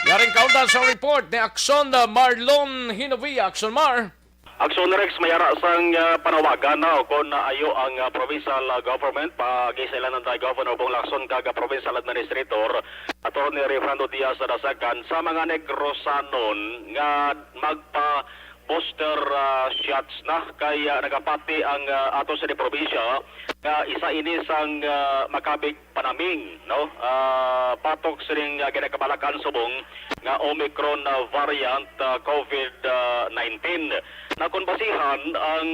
Speaker 1: Yaring kaundan sa report ni Aksyon Marlon Hinovia. Aksyon Mar.
Speaker 16: Aksyon Rex, mayara sang panawagan na kung ayo ang provincial government pag-isailan ng Governor Bong Lacson kag provincial administrator Atty. Refrando Diaz Dasagan sa mga Negrosanon nga magpa booster shots na kay nagapati ang ato sa probinsya nga isa ini sang makabig panaming no patok sining ginakabalakan subong nga Omicron variant COVID-19 na kung basihan ang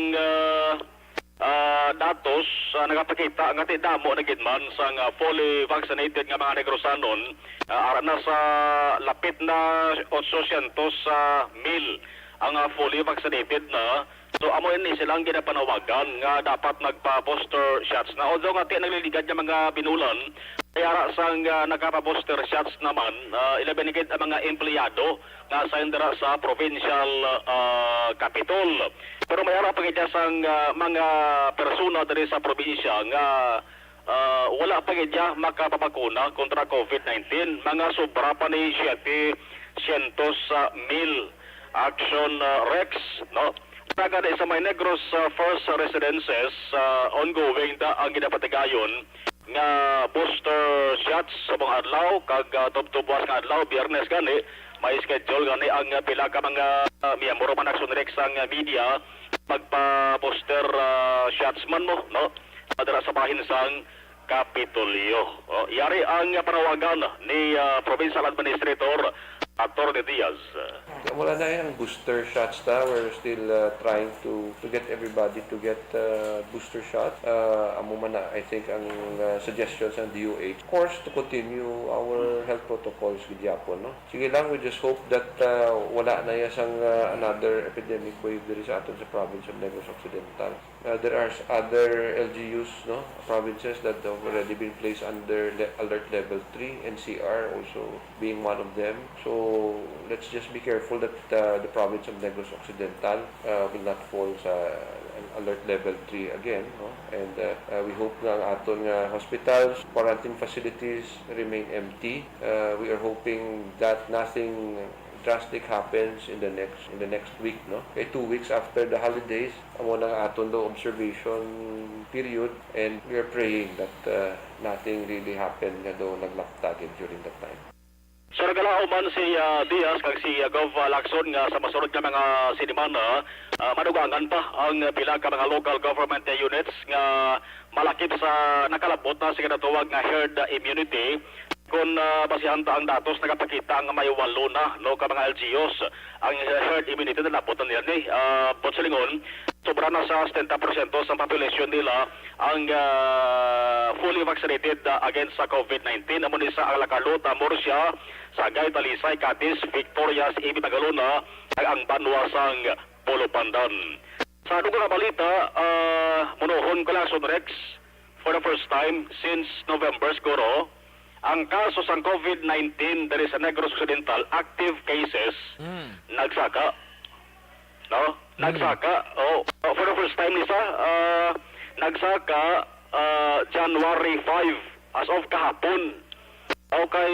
Speaker 16: datos nagapakita nga tidamo na gidman sang fully vaccinated nga mga Negrosanon ara na sa lapit na 800,000 ang fully vaccinated na. So amo ini silang ginapanawagan nga dapat nagpa-booster shots na. Although nga nagliligad ng mga binulan, kaya sang nagpa-booster shots naman, ilabenigid ang mga empleyado nga sa sa provincial capital. Pero mayara pa kita sang mga persona diri sa probinsya nga wala pa kita makapapakuna kontra COVID-19. Mga sobra pa ni 700,000 Aksyon Rex, no? Taga sa may Negros First Residences, ongoing ang ginapatigayon nga booster shots sa mga adlaw, kag tubtubuas nga adlaw, Biyernes gani, may schedule gani ang pila ka mga miyembro man Aksyon Rex ang media, magpa-booster shots man mo, no? Padara sa bahin sang Kapitolyo. Yari ang panawagan ni Provincial Administrator Atty. Diaz.
Speaker 17: Wala na yung booster shots na. We're still trying to get everybody to get booster shot. Amo man na, I think, ang suggestions ng DOH. Of course, to continue our health protocols with Japon. No? Sige lang, we just hope that wala na yung another epidemic wave diri sa aton sa province of Negros Occidental. There are other LGUs, no, provinces that have already been placed under alert level 3, NCR also being one of them. So let's just be careful that the province of Negros Occidental will not fall sa alert level 3 again, no? And we hope nga ang aton hospitals, quarantine facilities remain empty. We are hoping that nothing drastic happens in the next week, no? Kay 2 weeks after the holidays, amo nang aton do observation period, and we are praying that nothing really happen nga do naglaptagin during that time.
Speaker 16: So nagalao man si Diaz kag si Gov Lacson nga sa masunod nga mga sinimana, madugangan pa ang pila ka mga local government units nga malakip sa nakalabot na sa kinatuwag nga herd immunity. Kung basihan ta ang datos nagapakita ang may 8 na no ka mga LGUs ang herd immunity na nabutan nila ni Potsalingon sobra na sa 70% sa population nila ang fully vaccinated against sa COVID-19. Amo ni sa Alacarlot, Murcia, Sagay, Talisay, Catis, Victorias, Ibi, Tagalona ang Banwasang Polopandan. Sa dugang balita, munuhon ko lang Rex for the first time since November siguro. Ang kaso sa COVID-19 dari sa Negros Occidental, active cases, nagsaka. No? Nagsaka. For the first time nisa, nagsaka January 5 as of kahapon. Okay,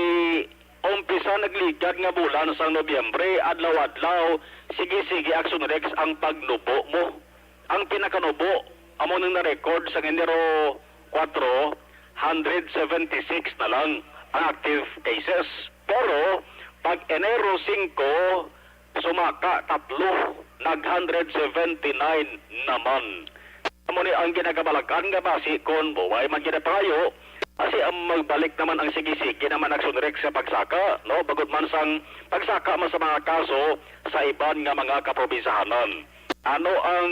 Speaker 16: umpisa nagligad nga bulan sa Nobyembre, adlaw-adlaw, sige-sige Aksyon Rex ang pagnubo mo. Ang pinakanubo, amo nang na-record sa Enero 4, 176 na lang ang active cases. Pero, pag Enero 5, sumaka 3, nag-179 naman. Amo ni ang ginagabalakan nga basi kon buway man ginapayo kasi ang magbalik naman ang sige-sige naman nagsunrek sa pagsaka, no? Bagod man sang pagsaka man sa mga kaso sa iban nga mga kaprobinsahanan. Ano ang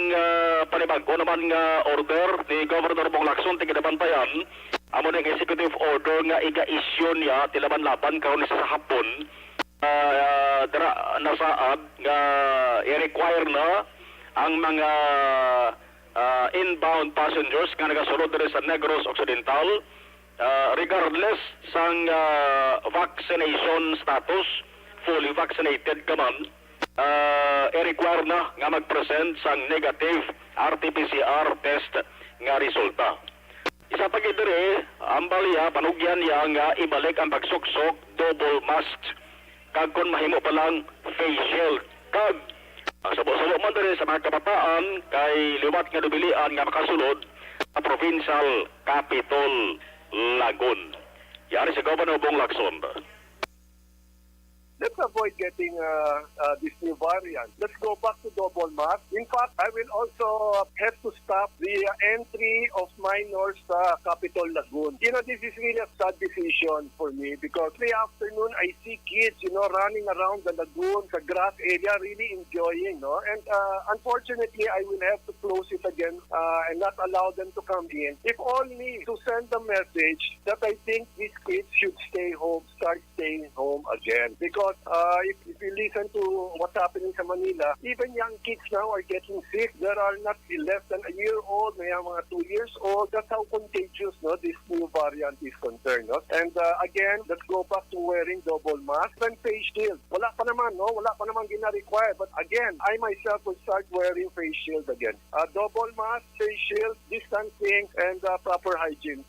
Speaker 16: panibago naman nga order ni Governor Bong Lacson tiginabantayan? Amo ning executive order nga iga-issue niya tilaban-laban karon sa hapon. Nasaad nga i-require na ang mga inbound passengers nga nagasulod diri sa Negros Occidental regardless sang vaccination status, fully vaccinated ka man, i-require na nga mag-present sang negative RT-PCR test nga resulta. Isa pa gid diri, ang baliya panugyan niya nga ibalik ang pagsuksok double mask kag kon mahimo pa lang face shield kag ang sabo-sabo man diri sa mga kabataan kay liwat nga dubilian nga makasulod sa provincial capital Lagun. Yari si Governor Bong Lacson.
Speaker 18: Let's avoid getting this new variant. Let's go back to double mask. In fact, I will also have to stop the entry of minors sa Capitol Lagoon. You know, this is really a sad decision for me because the afternoon I see kids, running around the lagoon, the grass area, really enjoying, no? And unfortunately, I will have to close it again and not allow them to come in. If only to send a message that I think these kids should stay home, start staying home again. Because if you listen to what's happening sa Manila, even young kids now are getting sick. There are not less than a year old, may mga 2 years old. That's how contagious this new variant is concerned. No? And again, let's go back to wearing double mask and face shield. Wala pa naman gina-require. But again, I myself will start wearing face shield again. Double mask, face shield, distancing, and proper hygiene.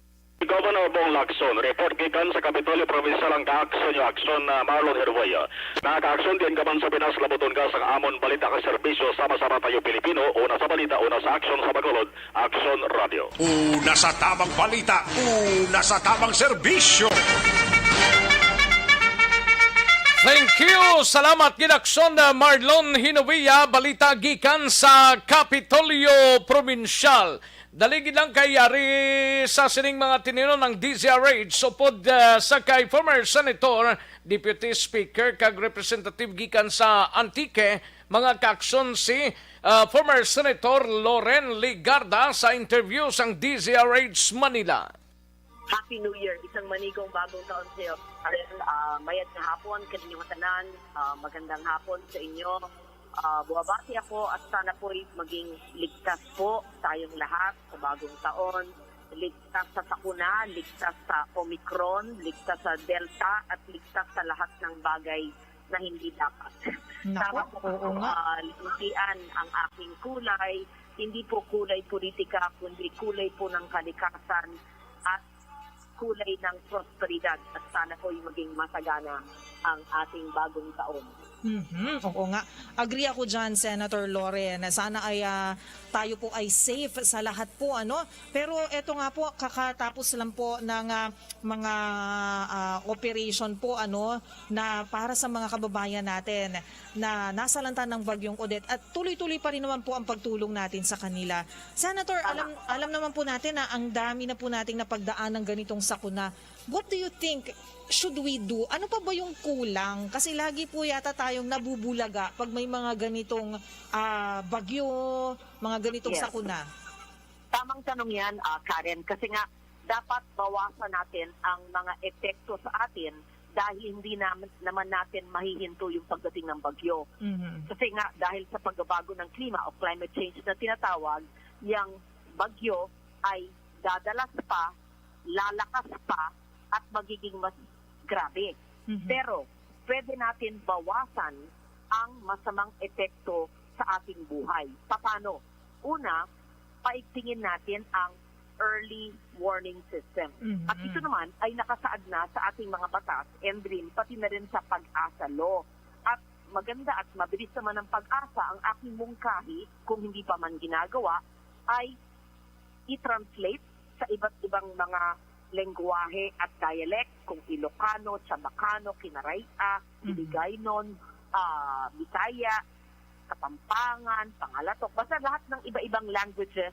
Speaker 16: Governor Bong Lacson, report gikan sa Kapitolyo Provincial ang ka-aksyon yung aksyon na Marlon Herwaya. Nakaka-aksyon din kaman sa Pinas, labuton ka sa amon balita ka serbisyo sama-sama tayo Pilipino, una sa balita, una sa aksyon sa Bacolod, Aksyon Radio.
Speaker 3: Una sa tamang balita, una sa tamang serbisyo.
Speaker 1: Thank you. Salamat ginaksyon na Marlon Hinovia, balita gikan sa Kapitolyo Provincial. Daligid lang kay yari sa sining mga tinino ng DZRH supod sa kay former Senator, Deputy Speaker, kag Representative gikan sa Antique, mga kaaksyon si former Senator Loren Ligarda sa interview sang DZRH Manila.
Speaker 19: Happy New Year. Isang manigong bagong taon sa iyo. Mayad na hapon, kaninyong tanan. Magandang hapon sa inyo. Buwabati ako at sana po'y maging ligtas po tayong lahat sa bagong taon. Ligtas sa sakuna, ligtas sa Omicron, ligtas sa Delta, at ligtas sa lahat ng bagay na hindi dapat. Sana po lutian ang aking kulay. Hindi po kulay politika, kundi kulay po ng kalikasan at kulay ng prosperidad. At sana po'y maging masagana ang ating bagong taon.
Speaker 20: Oo nga. Agree ako dyan, Senator Loren. Sana ay tayo po ay safe sa lahat po. Pero eto nga po, kakatapos lang po ng mga operation po na para sa mga kababayan natin na nasa lanta ng bagyong Odette. At tuloy-tuloy pa rin naman po ang pagtulong natin sa kanila. Senator, alam naman po natin na ang dami na po nating napagdaan ng ganitong sakuna. What do you think should we do? Ano pa ba yung kulang? Kasi lagi po yata tayong nabubulaga pag may mga ganitong bagyo, mga ganitong sakuna.
Speaker 19: Tamang tanong yan, Karen, kasi nga dapat bawasan natin ang mga epekto sa atin dahil hindi naman natin mahihinto yung pagdating ng bagyo. Kasi nga dahil sa pagbabago ng klima o climate change na tinatawag, yung bagyo ay dadalas pa, lalakas pa, at magiging mas grabe. Pero pwede natin bawasan ang masamang epekto sa ating buhay. Paano? Una, paigtingin natin ang early warning system. At ito naman ay nakasaad na sa ating mga batas and rin pati na rin sa Pag-asa Law. At maganda at mabilis naman ang Pag-asa, ang aking mungkahi, kung hindi pa man ginagawa, ay i-translate sa iba't ibang mga lengguwahe at dialect, kung Ilocano, Chabacano, Kinaraya, Iligaynon, Bisaya, Kapampangan, Pangalatok, basta lahat ng iba-ibang languages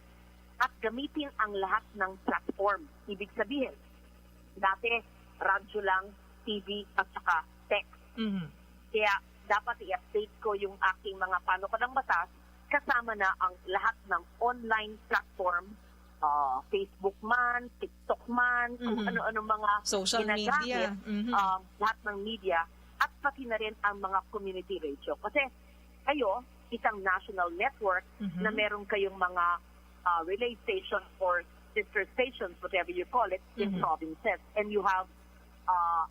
Speaker 19: at gamitin ang lahat ng platform. Ibig sabihin, dati radyo lang, TV at saka text. Kaya dapat i-update ko yung aking mga panukalang batas kasama na ang lahat ng online platform, Facebook man, TikTok man, kung ano-ano mga
Speaker 20: social media,
Speaker 19: lahat ng media, at pati na rin ang mga community radio. Kasi kayo, isang national network na meron kayong mga relay stations or sister stations, whatever you call it, in provinces. And you have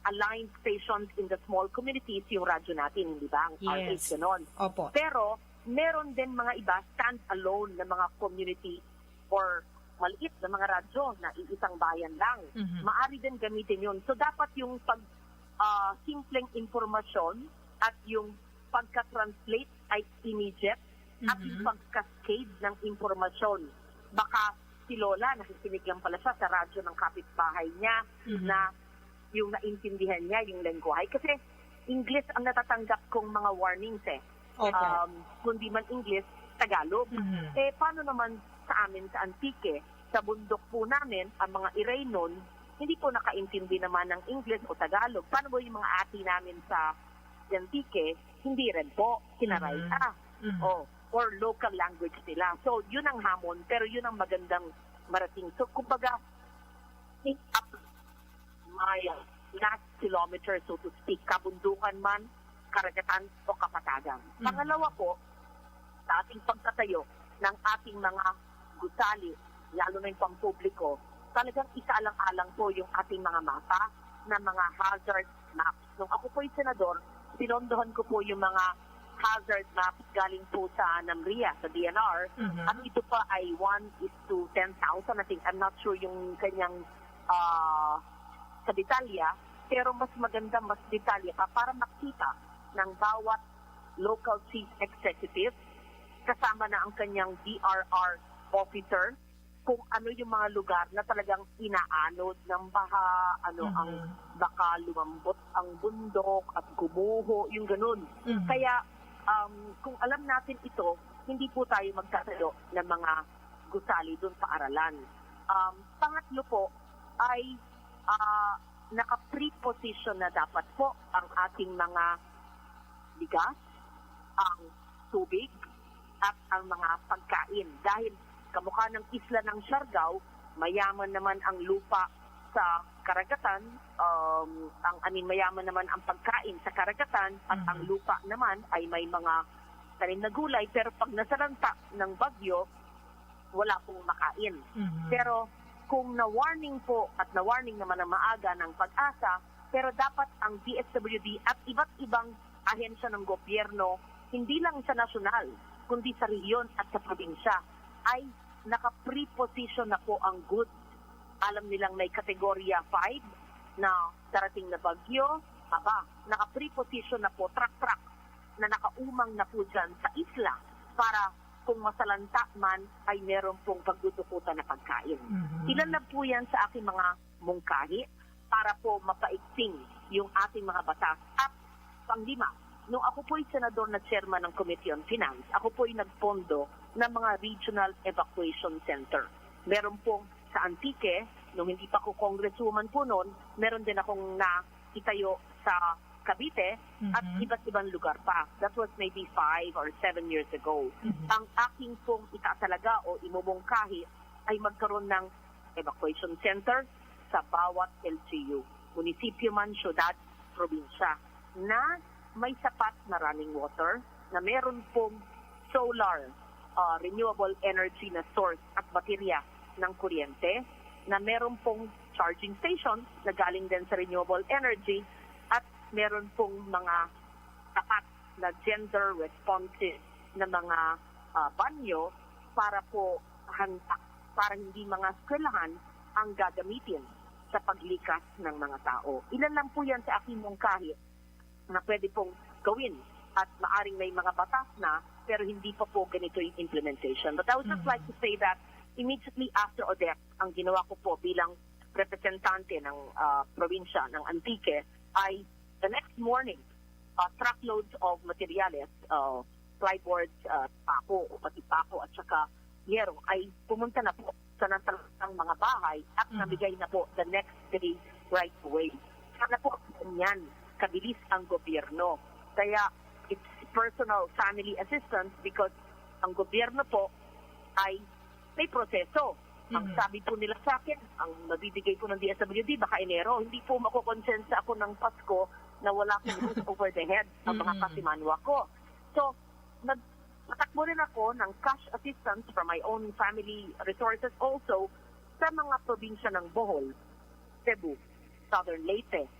Speaker 19: aligned stations in the small communities, yung radyo natin, hindi ba? Ang RH, ganon.
Speaker 20: Opo.
Speaker 19: Pero, meron din mga iba stand-alone na mga community or maliit na mga radyo na iisang bayan lang. Maari din gamitin yun. So, dapat yung simpleng informasyon at yung pagka-translate ay immediate at yung pag-cascade ng informasyon. Baka si Lola, nakikinig lang pala siya sa radyo ng kapitbahay niya na yung naintindihan niya yung lengguwahe. Kasi English ang natatanggap kong mga warnings kundi man English, Tagalog. Paano naman sa amin sa Antique, sa bundok po namin, ang mga Iray nun, hindi po nakaintindi naman ng English o Tagalog. Paano po yung mga ati namin sa Antique, hindi rin po, kinaray or local language nila. So, yun ang hamon, pero yun ang magandang marating. So, kumbaga, think up my last kilometer, so to speak, kabundukan man, karagatan o kapatagan. Pangalawa po, sa ating pagtatayo ng ating mga gusali, lalo na yung pampubliko, talagang isaalang-alang po yung ating mga mapa na mga hazard maps. Nung ako po yung senador, sinondohan ko po yung mga hazard maps galing po sa NAMRIA, sa DNR. At ito pa ay 1:10,000. I think, I'm not sure yung kanyang sa detalya, pero mas maganda, mas detalya pa para makita ng bawat local chief executive kasama na ang kanyang DRR officer kung ano yung mga lugar na talagang inaanod ng baha, ang baka lumambot ang bundok at gumuho, yung ganun. Kaya kung alam natin ito, hindi po tayo magtatayo ng mga gusali doon sa aralan. Pangatlo po ay naka-pre-position na dapat po ang ating mga bigas, ang tubig, at ang mga pagkain. Dahil kamukha ng isla ng Siargao, mayaman naman ang lupa sa karagatan, mayaman naman ang pagkain sa karagatan, at ang lupa naman ay may mga tanim na gulay, pero pag nasalanta ng bagyo, wala pong makain. Pero kung na-warning po at na-warning naman ang maaga ng Pag-asa, pero dapat ang DSWD at iba't ibang ahensya ng gobyerno, hindi lang sa nasyonal, kundi sa rehiyon at sa probinsya, ay naka-pre-position na po ang goods. Alam nilang may kategorya 5 na darating na bagyo, naka-pre-position na po truck na nakaumang na po dyan sa isla para kung masalanta man ay meron pong pagdudukutan na pagkain. Ilan na po yan sa aking mga mungkahi para po mapaigting yung ating mga batas. At panglima, nung ako po'y senador na chairman ng Committee on Finance, ako po'y nagpondo ng mga Regional Evacuation Center. Meron pong sa Antique, nung hindi pa ko congresswoman po noon, meron din akong naitayo sa Cavite at iba't ibang lugar pa. That was maybe 5 or 7 years ago. Ang aking pong itatalaga o imumungkahi ay magkaroon ng evacuation center sa bawat LGU, munisipyo man, syudad, probinsya, na may sapat na running water, na meron pong solar, renewable energy na source at baterya ng kuryente, na meron pong charging station na galing din sa renewable energy, at meron pong mga tapat na gender responsive na mga banyo para po para hindi mga eskwelahan ang gagamitin sa paglikas ng mga tao. Ilan lang po yan sa aking mungkahi na pwede pong gawin at maaring may mga batas na pero hindi pa po ganito yung implementation. But I would just like to say that immediately after Odette, ang ginawa ko po bilang representante ng probinsya ng Antique ay the next morning, truckloads of materials, plyboards, pako, pati pako at saka yero ay pumunta na po sa nasalang mga bahay at nabigay na po the next day right away. Sana po ganyan kabilis ang gobyerno. Kaya it's personal family assistance because ang gobyerno po ay may proseso. Ang sabi po nila sa akin, ang mabibigay po ng DSWD baka Enero, hindi po makukonsensa ako ng Pasko na wala akong roof over the head ang mga kasimanwa ko. So, natakbo rin ako ng cash assistance from my own family resources also sa mga probinsya ng Bohol, Cebu, Southern Leyte,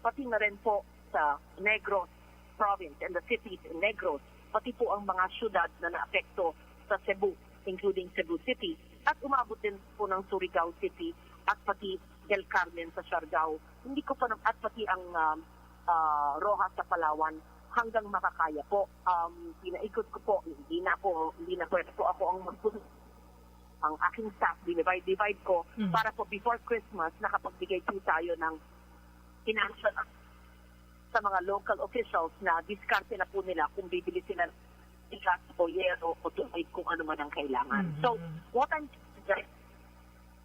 Speaker 19: pati na rin po sa Negros province and the cities in Negros, pati po ang mga syudad na naapekto sa Cebu, including Cebu City, at umabot din po ng Surigao City at pati Del Carmen sa Siargao. Hindi ko pa at pati ang Rojas sa Palawan hanggang makakaya po. Pinaikot ko po, hindi na po ako ang ang aking staff, divide ko para po before Christmas nakapagbigay po tayo ng financial sa mga local officials na diskarte na po nila kung bibili sila ikat o yero o tuloy kung ano man ang kailangan. So, what I'm saying,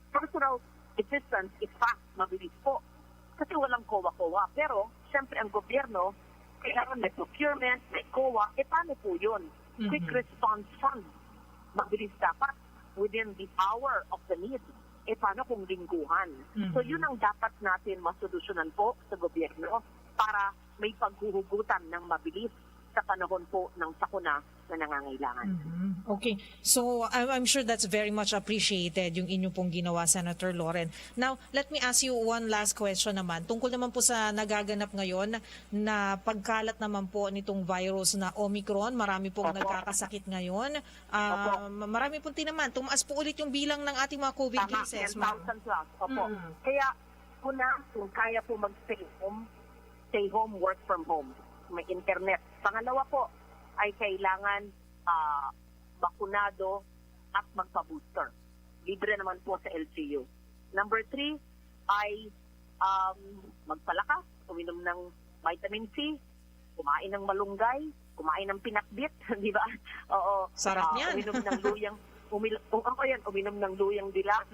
Speaker 19: personal assistance is fast, mabilis po. Kasi walang kowa-kowa. Pero, syempre ang gobyerno, kailangan may procurement, may kowa, paano po yun? Quick response fund. Mabilis dapat within the hour of the need. Paano kung lingguhan? So, yun ang dapat natin masolusyonan po sa gobyerno para may paghuhugutan ng mabilis sa panahon po ng sakuna na nangangailangan.
Speaker 20: Okay. So, I'm sure that's very much appreciated yung inyo pong ginawa, Senator Loren. Now, let me ask you one last question naman. Tungkol naman po sa nagaganap ngayon na pagkalat naman po nitong virus na Omicron, marami pong nagkakasakit ngayon. Marami pong tinaman. Tumaas po ulit yung bilang ng ating mga COVID cases.
Speaker 19: 10,000 plus. Opo. Kaya, una, kung kaya po mag-stay home, work from home. May internet. Pangalawa po ay kailangan bakunado at magpa-booster. Libre naman po sa LGU. Number 3 ay magpalakas, uminom ng vitamin C, kumain ng malunggay, kumain ng pinakbit, di ba? Oo.
Speaker 20: Sarap niyan.
Speaker 19: Uminom ng luyang dilaw.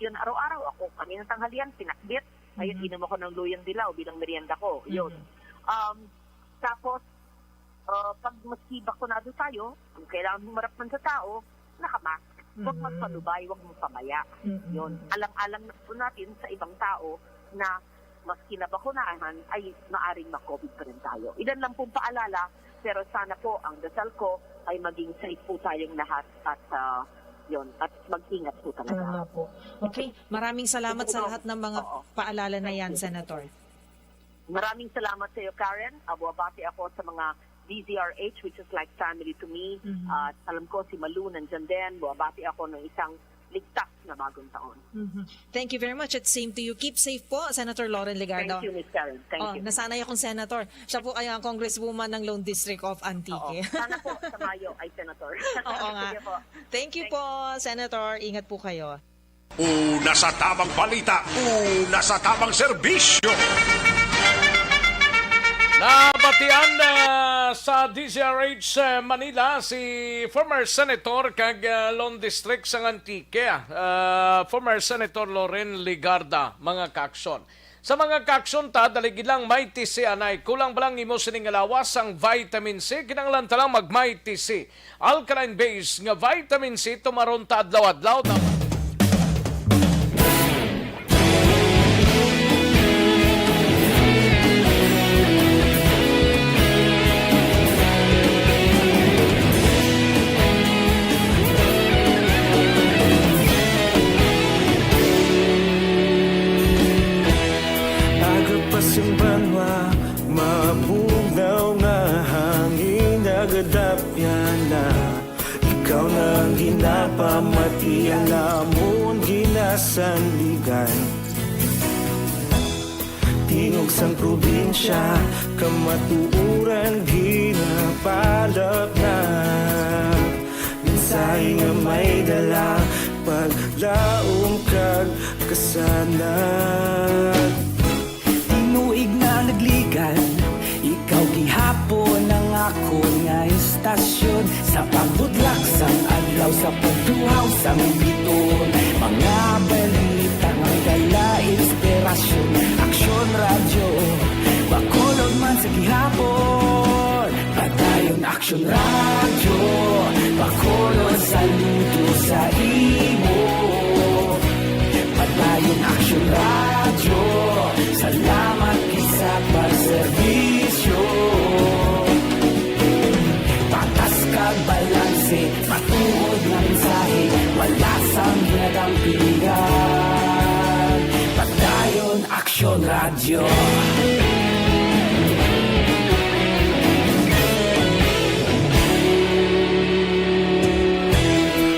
Speaker 19: Yun, araw-araw ako, kaninang tanghalian, pinakbit. Ayun, inom ako ng luyang dilaw bilang merienda ko. Yun. Tapos, pag maski bakunado tayo, kung kailangan humarap man sa tao, nakamask. Huwag magpalubay, huwag magpamaya. Yun. Alang-alang na po natin sa ibang tao na maski na bakunahan ay maaring ma-COVID pa rin tayo. Ilan lang pong paalala, pero sana po ang dasal ko ay maging safe po tayong lahat at at mag-ingat po talaga.
Speaker 20: Okay, maraming salamat sa lahat ng mga paalala na yan, Senator.
Speaker 19: Maraming salamat sa iyo, Karen. Buwabati ako sa mga DZRH, which is like family to me. At alam ko si Malu nandyan din. Buwabati ako ng isang ligtas na bagong taon.
Speaker 20: Thank you very much at same to you. Keep safe po, Senator Loren Legardo.
Speaker 19: Thank you, Ms. Karen. Thank you.
Speaker 20: Nasanay akong senator. Siya po ay ang congresswoman ng Lone District of Antique.
Speaker 19: Sana po sa Mayo ay senator.
Speaker 20: Oo nga. Thank you po, Senator. Ingat po kayo.
Speaker 3: Una sa tamang balita, una sa tamang serbisyo.
Speaker 1: Nabatian sa DZRH Manila si former Senator kag Lone District sang Antique, former Senator Loren Legarda, mga kaksyon. Sa mga kaksyon ta, dalig lang may TC anay. Kulang balang imo siningalawas ang vitamin C, kinanglan talang mag may TC. Alkaline base nga vitamin C tumaron ta adlaw-adlaw na
Speaker 4: Yung banwa, mabugaw nga hangin nagadapyan na ikaw nang ginapamati ang lamon ginasanligan. Tingog sang probinsya, kamatuuran ginapalap na mensahe nga may dala, paglaom kag kasanat.
Speaker 5: Tinuig na nagligan, ikaw giha adlaw sa pagtuhaw sa biton. Mga balita nga dala inspirasyon. Aksyon radyo, bakulog man sa gihapon. Padayon Aksyon radyo, bakulog saludo sa imo. Padayon Aksyon radyo, salamat sa pagserbisyo. Patas kag balanse, matuod na mensahe, wala sang hinadang pilihan. Pagdayon Aksyon radyo.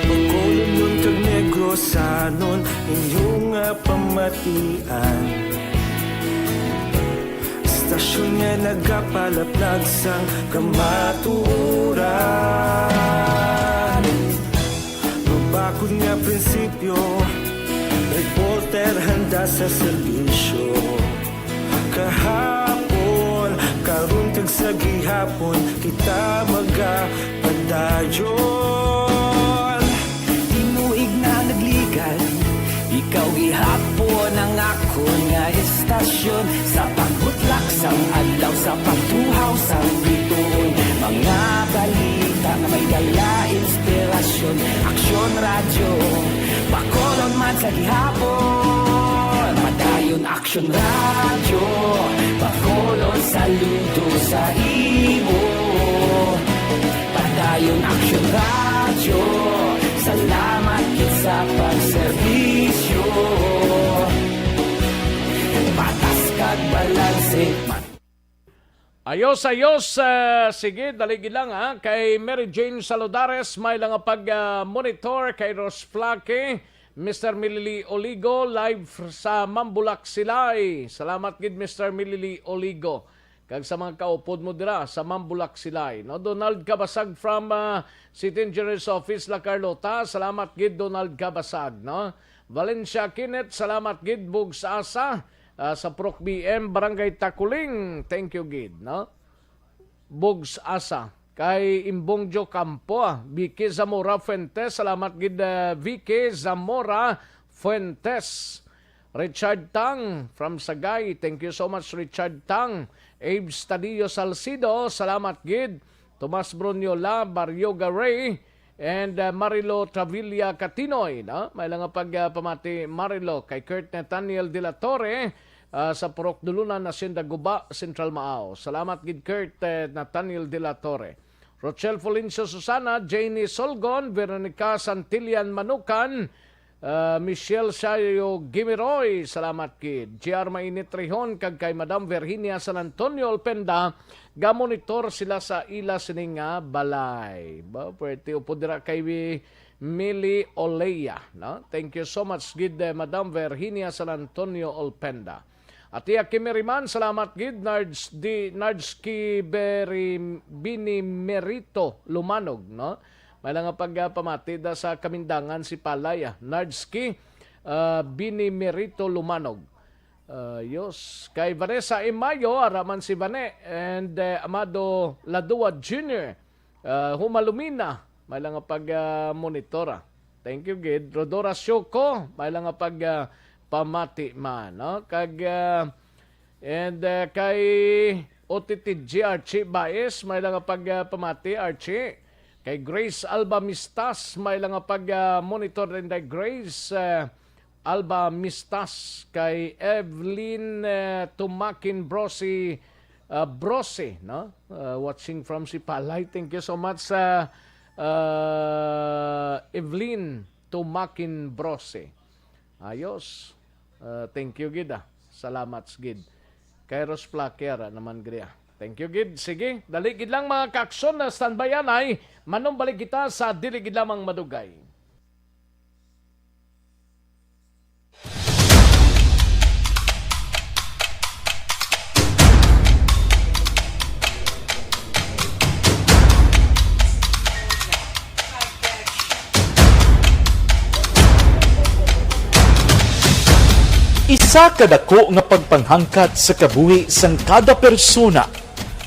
Speaker 4: Bakulong yung tag negrosanon, inyong pamatian. Stasyon nga nagapalaplag sang kamaturan. Mabakod nga prinsipyo, reporter handa sa serbisyo. Kahapon, karun kag sa gihapon, kita magapadayon.
Speaker 5: Tinuig na nagligan, ikaw gihapon ang ako nga estasyon. Sa pagbutlak sang adlaw, sa pagtuhaw sang biton. Mga balita na may dala inspirasyon. Aksyon radyo, bakolon man sa gihapon. Padayon Aksyon radyo, bakolon saludo sa imo. Padayon Aksyon radyo, salamat kit sa pagserbisyo. Patas kag balanse.
Speaker 1: Ayos, sige, daligi lang ha. Kay Mary Jane Saludares, may lang pag-monitor. Kay Ros Flaque, Mr. Milili Oligo, live sa Mambulak Silay. Salamat gid Mr. Milili Oligo. Kag sa mga kaupod mo dira sa Mambulak Silay. No? Donald Cabasag from City Engineer's Office, La Carlota. Salamat gid Donald Cabasag. No? Valencia Kinet, salamat gid Bugs Asa. Sa Proc BM, Barangay Takuling. Thank you, Gid. No? Bugs Asa. Kay Imbongjo Campo, Vicky Zamora Fuentes. Salamat, Gid Vicky Zamora Fuentes. Richard Tang from Sagay. Thank you so much, Richard Tang. Abe Stadio Salcido. Salamat, Gid. Tomas Brunyola, Barrio Garay. And Marilo Travilla Catinoy, no? May lang pagpamati Marilo kay Kurt Nathaniel de la Torre sa Purok Dulunan, Hacienda Guba, Central Maao. Salamat gid Kurt Nathaniel de la Torre. Rochelle Folincio Susana, Janie Solgon, Veronica Santillan Manukan, Michelle Sayo Gimiroy, salamat gid. GR Mainit Rihon kag kay Madam Virginia San Antonio Alpenda, gamonitor sila sa ila sining balay. Ba, pwede upo dira kay Mili Oleya. No? Thank you so much, gid Madam Virginia San Antonio Alpenda. At iya Kimiriman, salamat gid Nardski Bini Merito Lumanog. No? May lang pagpamati da sa Kamindangan si Palaya. Nardski Bini Merito Lumanog. Yos. Kay Vanessa Imayo, araman si Vane, and Amado Ladua Jr. Humalumina, may lang pag-monitora. Thank you, Gid. Rodora Syoko, may lang pamati man. No? Kay OTTG Archie Baez, may lang pamati Archie. Kay Grace Alba Mistas, may lang pag-monitor din kay Grace Alba Mistas. Kay Evelyn Tumakin Brose, no? Watching from Sipalay. Thank you so much, Evelyn Tumakin Brose. Ayos. Thank you, Gid. Salamat, Gid. Kay Ros Plaquera naman, Gria. Thank you, Gid. Sige, dali gid lang mga kaksyon na standbyan ay manumbalik kita sa dili gid lamang madugay.
Speaker 8: Isa kadako nga pagpanghangkat sa kabuhi sang kada persona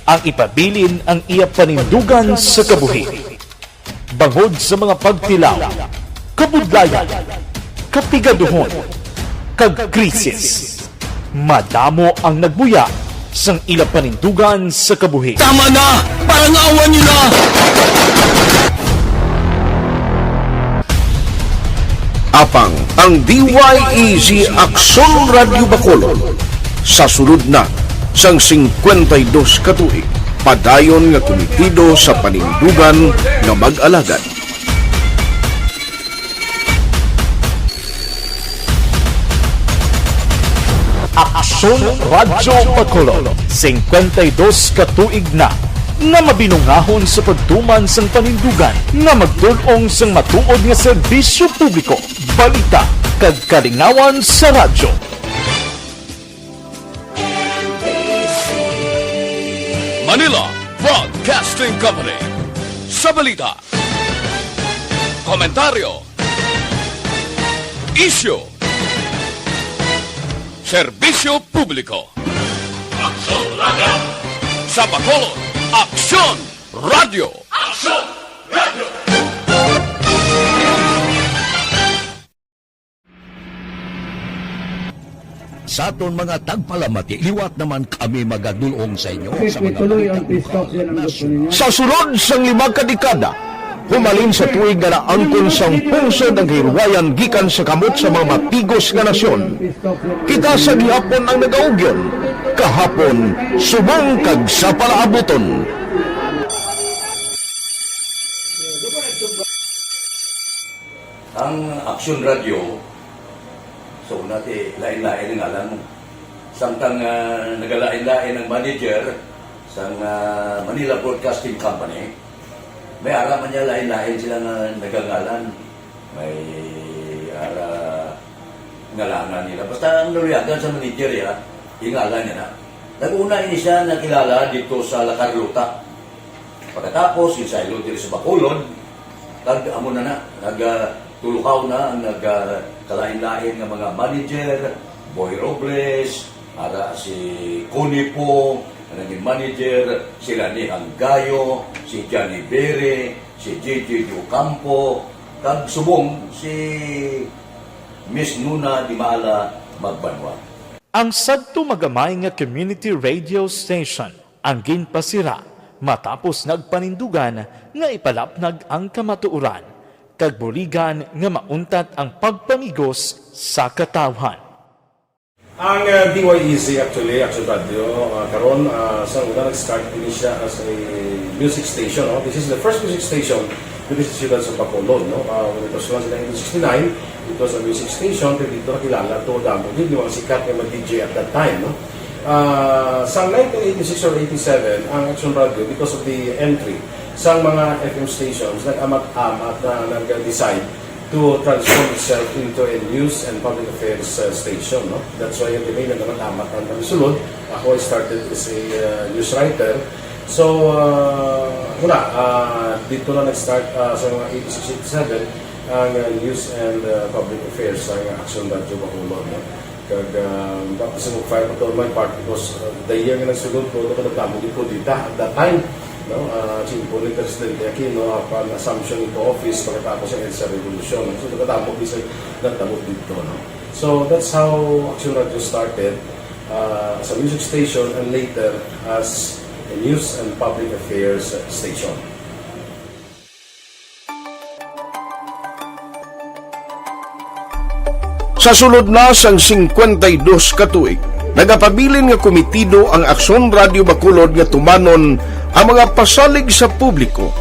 Speaker 8: ang ipabilin ang iya panindugan sa kabuhi. bangod sa mga pagtilaw, kabudlayan, kapigaduhon, kag krisis. Madamo ang nagbuya sang ilang panindugan sa kabuhi.
Speaker 3: Tama na! Parang awan niyo na! Apang ang DYEZ Aksyon Radio Bacolod sa sulod na sang 52 katuig padayon nga komitido sa panindugan nga mag-alagad.
Speaker 8: Aksyon Radio Bacolod 52 katuig na nga mabinungahon sa pagtuman sang panindugan nga magtulong sang matuod nga serbisyo publiko, balita kag kalingawan sa radyo.
Speaker 2: Manila Broadcasting Company sa balita, komentaryo, isyu, serbisyo publiko. Aksyon Radio sa Bacolod. Aksyon Radio! Aksyon Radio!
Speaker 3: Sa aton mga tagpalamati, liwat naman kami magadulong sa inyo sa mga
Speaker 7: Sa
Speaker 3: sulod sang 5 kadekada, humalin sa tuig nga naangkon sang pungsod ang hirwayan gikan sa kamot sa mga mapigos nga nasyon. Kita sa gihapon ang nagaugyon, kahapon subong kag sa palaabuton.
Speaker 21: Ang Aksyon Radio, so natin lain-lain ang alam mo. Samtang nagalain-lain ang manager sa Manila Broadcasting Company, may araman niya lain-lain sila nagangalan. May ngalangan nila. Basta ang naluyagan sa manager ya, ingalan niya na. Nag-una ini siya nakilala dito sa La Carlota. Pagkatapos, yung sa dito sa Bacolod, amo na nagtulukaw na ang nagkalain-lain ng mga manager, Boy Robles, ara si Cunipo, naging manager, sila ni Hanggayo, si Johnny Bere, si JJ Ducampo, kag subong si Miss Nuna Dimala Magbanwa.
Speaker 8: Ang sadto magamay nga community radio station ang ginpasira matapos nagpanindugan nga ipalapnag ang kamatuoran kag buligan nga mauntat ang pagpamigos sa katawhan.
Speaker 22: Ang DYEZ actually, Aksyon Radio, karon sa una nag-start din siya as a music station. No? This is the first music station dito sa siyudad sa Bacolod. No? When it was launched in 1969, it was a music station. Dito nakilala to damo. Hindi mga sikat na mag-DJ at that time. No? Sa 1986 or 87, ang Aksyon Radio, because of the entry sa mga FM stations, nag-amat-amat na nag-decide to transform itself into a news and public affairs station. No? That's why yung delay na amat ang sulod. Ako I started as a news writer. So, dito na nag-start sa mga 86-87 ang news and public affairs sa Aksyon Radio Bacolod. No? Kag tapos yung mag-fire ko my part because the year nga nagsulod ko, nagdamo din po dito at that time. No, simple ni Presidente Aquino upon assumption into office pagkatapos ng EDSA Revolution. So, nagdamo dito. No? So, that's how Aksyon Radio started as a music station and later as a news and public affairs station.
Speaker 3: Sa sulod na sang 52 katuig, nagapabilin nga komitido ang Aksyon Radio Bacolod nga tumanon ang mga pasalig sa publiko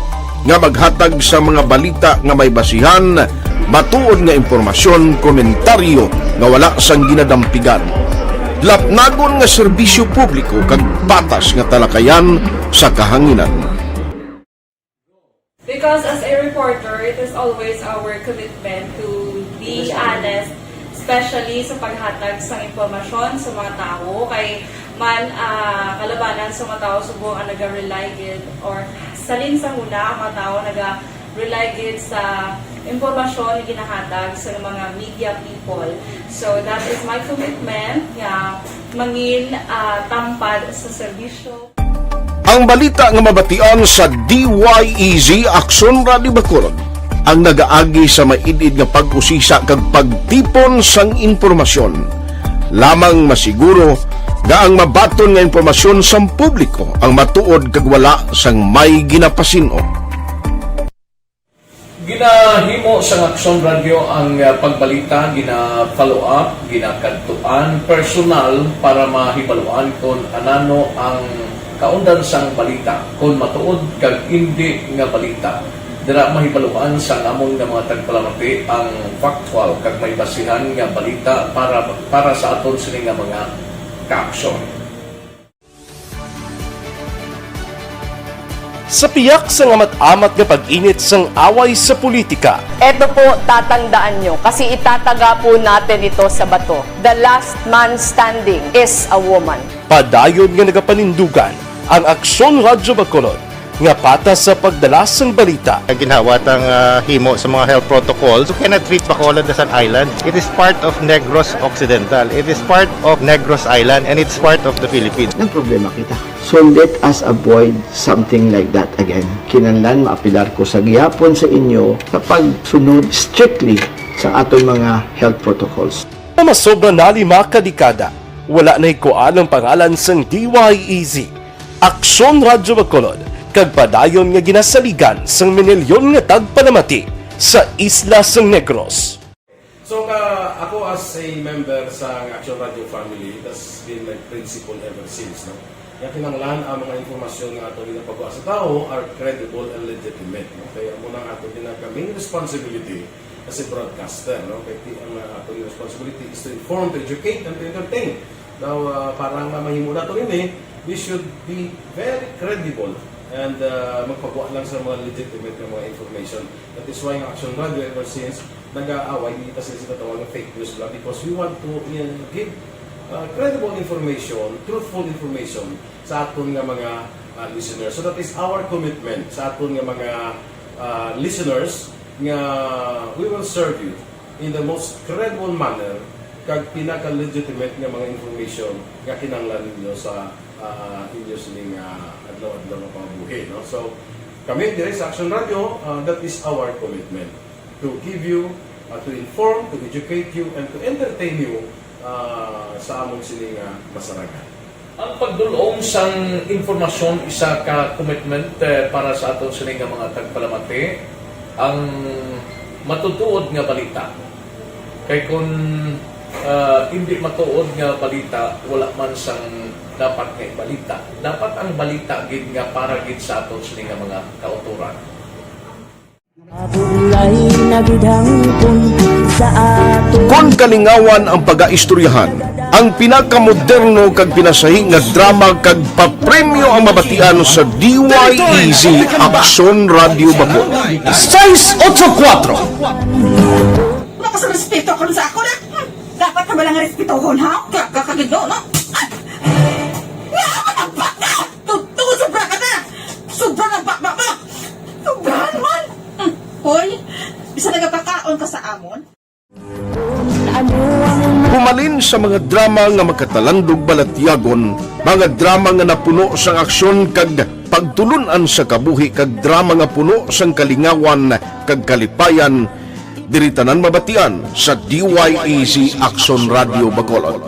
Speaker 3: nga maghatag sa mga balita nga may basihan, matuod nga impormasyon, komentaryo nga wala sang ginadampigan. Lapnagon nga serbisyo publiko kag patas nga talakayan sa kahanginan.
Speaker 23: Because as a reporter, it is always our commitment to be honest, especially sa paghatag sa impormasyon sa mga tao kay man kalabanan sa mga tao subong ang naga-rely gid or salin sa huna ang mga tao naga-rely gid sa impormasyon na ginahatag sa mga media people. So that is my commitment nga mangin tampad sa serbisyo.
Speaker 6: Ang balita nga mabatian sa DYEZ Aksyon Radio Bacolod ang nagaagi sa maidid nga pag-usisa kag pagtipon sang impormasyon. Lamang masiguro nga ang mabaton nga impormasyon sang publiko ang matuod kag wala sang may ginapasino.
Speaker 1: Ginahimo sa Aksyon Radio ang pagbalita, gina-follow up, ginakadtuan personal para mahibaluan kung anano ang kaundan sang balita, kung matuod kag hindi nga balita. Dira mahibaluan sa among nga mga tagpalamati ang factual kag may basihan nga balita para sa aton sini nga mga kaaksyon.
Speaker 8: Sa piyak sa ngamat-amat nga pag-init sang away sa politika.
Speaker 9: Ito po, tatandaan nyo, kasi itataga po natin ito sa bato. The last man standing is a woman.
Speaker 8: Padayon nga nagapanindugan ang Aksyon Radyo Bacolod nga patas sa pagdalas ng balita.
Speaker 12: Ginhawat ang himo sa mga health protocols. You cannot treat Bacolod as an island. It is part of Negros Occidental. It is part of Negros Island and it's part of the Philippines.
Speaker 24: Ang problema kita. So let us avoid something like that again. Kinahanglan maapilar ko sa gihapon sa inyo sa pagsunod strictly sa aton mga health protocols.
Speaker 8: Masobra na 5 kadekada, wala na ikuan ang pangalan sang DYEZ, Aksyon Radyo Bacolod, kag padayon nga ginasaligan sang minilyon nga tagpanamati sa isla sang Negros.
Speaker 22: So ako as a member sa Aksyon Radio family, that's been my principle ever since. No? Kaya kinanglan ang mga informasyon nga ato ginapagawa sa tao are credible and legitimate. No? Kaya muna ato ginagkaming responsibility as a broadcaster. No? Kaya ang ato responsibility is to inform, to educate, and to entertain. Now, parang mahimo na ito rin we should be very credible and magpagawa lang sa mga legitimate na mga information. That is why ang Aksyon Radio ever since nag-aaway, hindi kasi sila tawag ng fake news lang because we want to give credible information, truthful information sa aton nga mga listeners. So that is our commitment sa aton nga mga listeners nga we will serve you in the most credible manner kag pinaka-legitimate nga mga information nga kinahanglan ninyo sa inyo sining adlaw-adlaw nga pamumuhay. No? So kami dire sa Aksyon Radio, that is our commitment to give you, to inform, to educate you, and to entertain you sa among sining masaragan.
Speaker 1: Ang pagdulong sang informasyon isa ka commitment para sa aton sining mga tagpalamati ang matutuod nga balita. Kay kung hindi matuod nga balita, wala man sang dapat nga balita. Dapat ang balita gid nga para gid sa aton sining mga kauturan.
Speaker 6: Kon kalingawan ang pag-aistoryahan, ang pinakamoderno kag pinasahi nga drama kag papremyo ang mabatian sa DYEZ Aksyon Radio Bacolod. 684.
Speaker 25: Nakas respeto ko sa ako na. Dapat ka ba lang respetohon ha? Kakagino, no? Tungkol sobra ka na! Sobra ng bakbak mo! Sobrahan man! Hoy, bisa nagapakaon ka sa amon?
Speaker 6: Pumalin sa mga drama nga makatalandog balatyagon, mga drama nga napuno sang aksyon kag pagtulunan sa kabuhi kag drama nga puno sang kalingawan kag kalipayan, diritanan mabatian sa DYEZ Aksyon Radio Bacolod.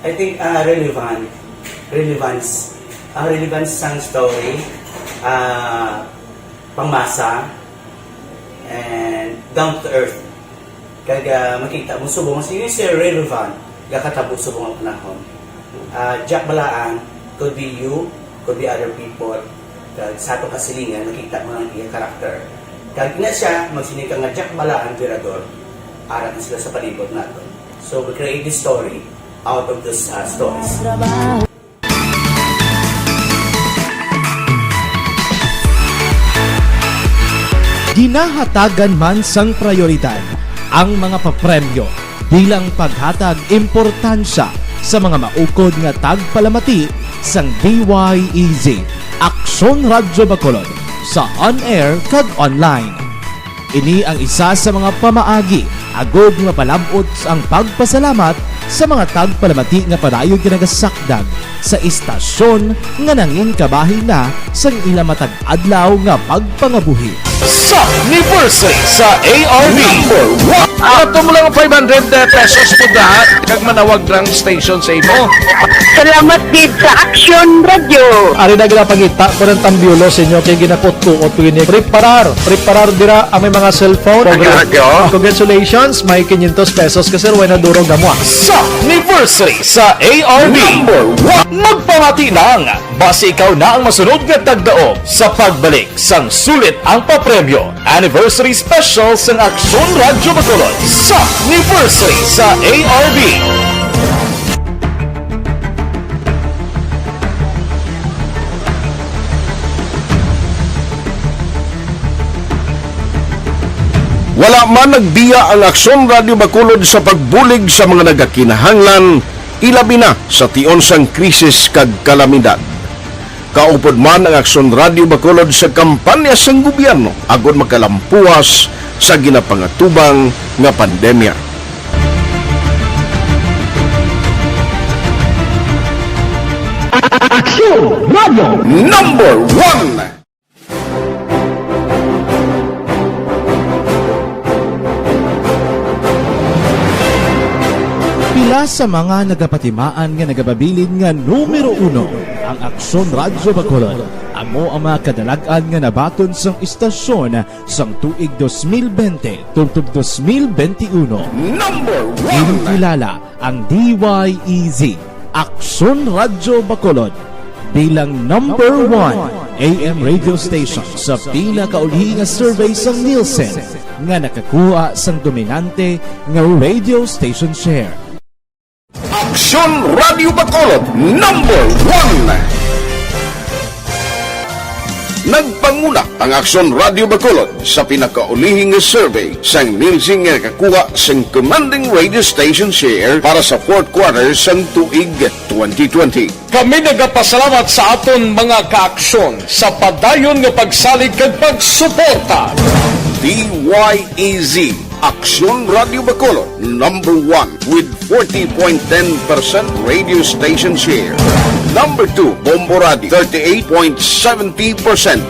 Speaker 26: I think relevance sang story, pangmasa, and down to earth. Kaya makita mo subong, sige sir, relevant, kakatabo subong ang panahon. Jack Balaan, could be you, could be other people. Sa ato kasilingan, makita mo ang iyang karakter. Kaya na siya, magsinika nga Jack Balaan, Virador, arat na sila sa palibot natin. So we create this story out of these stories.
Speaker 7: Ginahatagan man sang prioridad ang mga papremyo bilang paghatag importansya sa mga maukod nga tagpalamati sang DYEZ Aksyon Radyo Bacolod sa on-air kag online. Ini ang isa sa mga pamaagi agod nga palabot ang pagpasalamat sa mga tagpalamati nga padayon kinagasakdag sa istasyon nga nangin kabahin na sang ila matag adlaw nga pagpangabuhi.
Speaker 1: Sa anniversary sa ARV number 1. Ato mo lang 500 pesos po da kag manawag lang station sa imo.
Speaker 10: Salamat din sa Aksyon Radio.
Speaker 11: Ari na gina pangita ko ng tambiulo sa inyo kay ginakot ko o tuwini. Preparar dira ang may mga cellphone. Congratulations, may 500 pesos kasi ruway na durog na mo.
Speaker 8: Sa anniversary sa ARV number 1. Magpangati lang, base ikaw na ang masunod nga tagdaog sa pagbalik sang sulit ang papremyo. Anniversary special sang Aksyon Radio Bacolod sa anniversary sa ARV.
Speaker 6: Wala man nagbiya ang Aksyon Radio Bacolod sa pagbulig sa mga nagakinahanglan, ilabi na sa tion sang krisis kag kalamidad. Kaupod man ang Aksyon Radio Bacolod sa kampanya sang gobyerno agod makalampuas sa ginapangatubang nga pandemya.
Speaker 8: Aksyon Radio
Speaker 6: number 1.
Speaker 7: Pila sa mga nagapatimaan nga nagababilin nga numero 1 ang Aksyon Radio Bacolod. Amo ang mga kadalagan nga nabaton sang istasyon sang tuig 2020 tungtub 2021.
Speaker 6: Number 1.
Speaker 7: Inikilala ang DYEZ Aksyon Radio Bacolod bilang number 1 AM radio station sa pila kaulhi nga survey sang Nielsen nga nakakuha sang dominante nga radio station share.
Speaker 6: Aksyon Radio Bacolod number 1. Nagpanguna ang Aksyon Radio Bacolod sa pinakaulihing survey sang Nielsen nga nakakuha sang commanding radio station share para sa fourth quarter sang tuig 2020.
Speaker 1: Kami nagapasalamat sa aton mga kaaksyon sa padayon nga pagsalig kag pagsuporta.
Speaker 6: DYEZ Aksyon Radio Bacolod number 1 with 40.10% radio station share. Number 2, Bombo Radio 38.70%.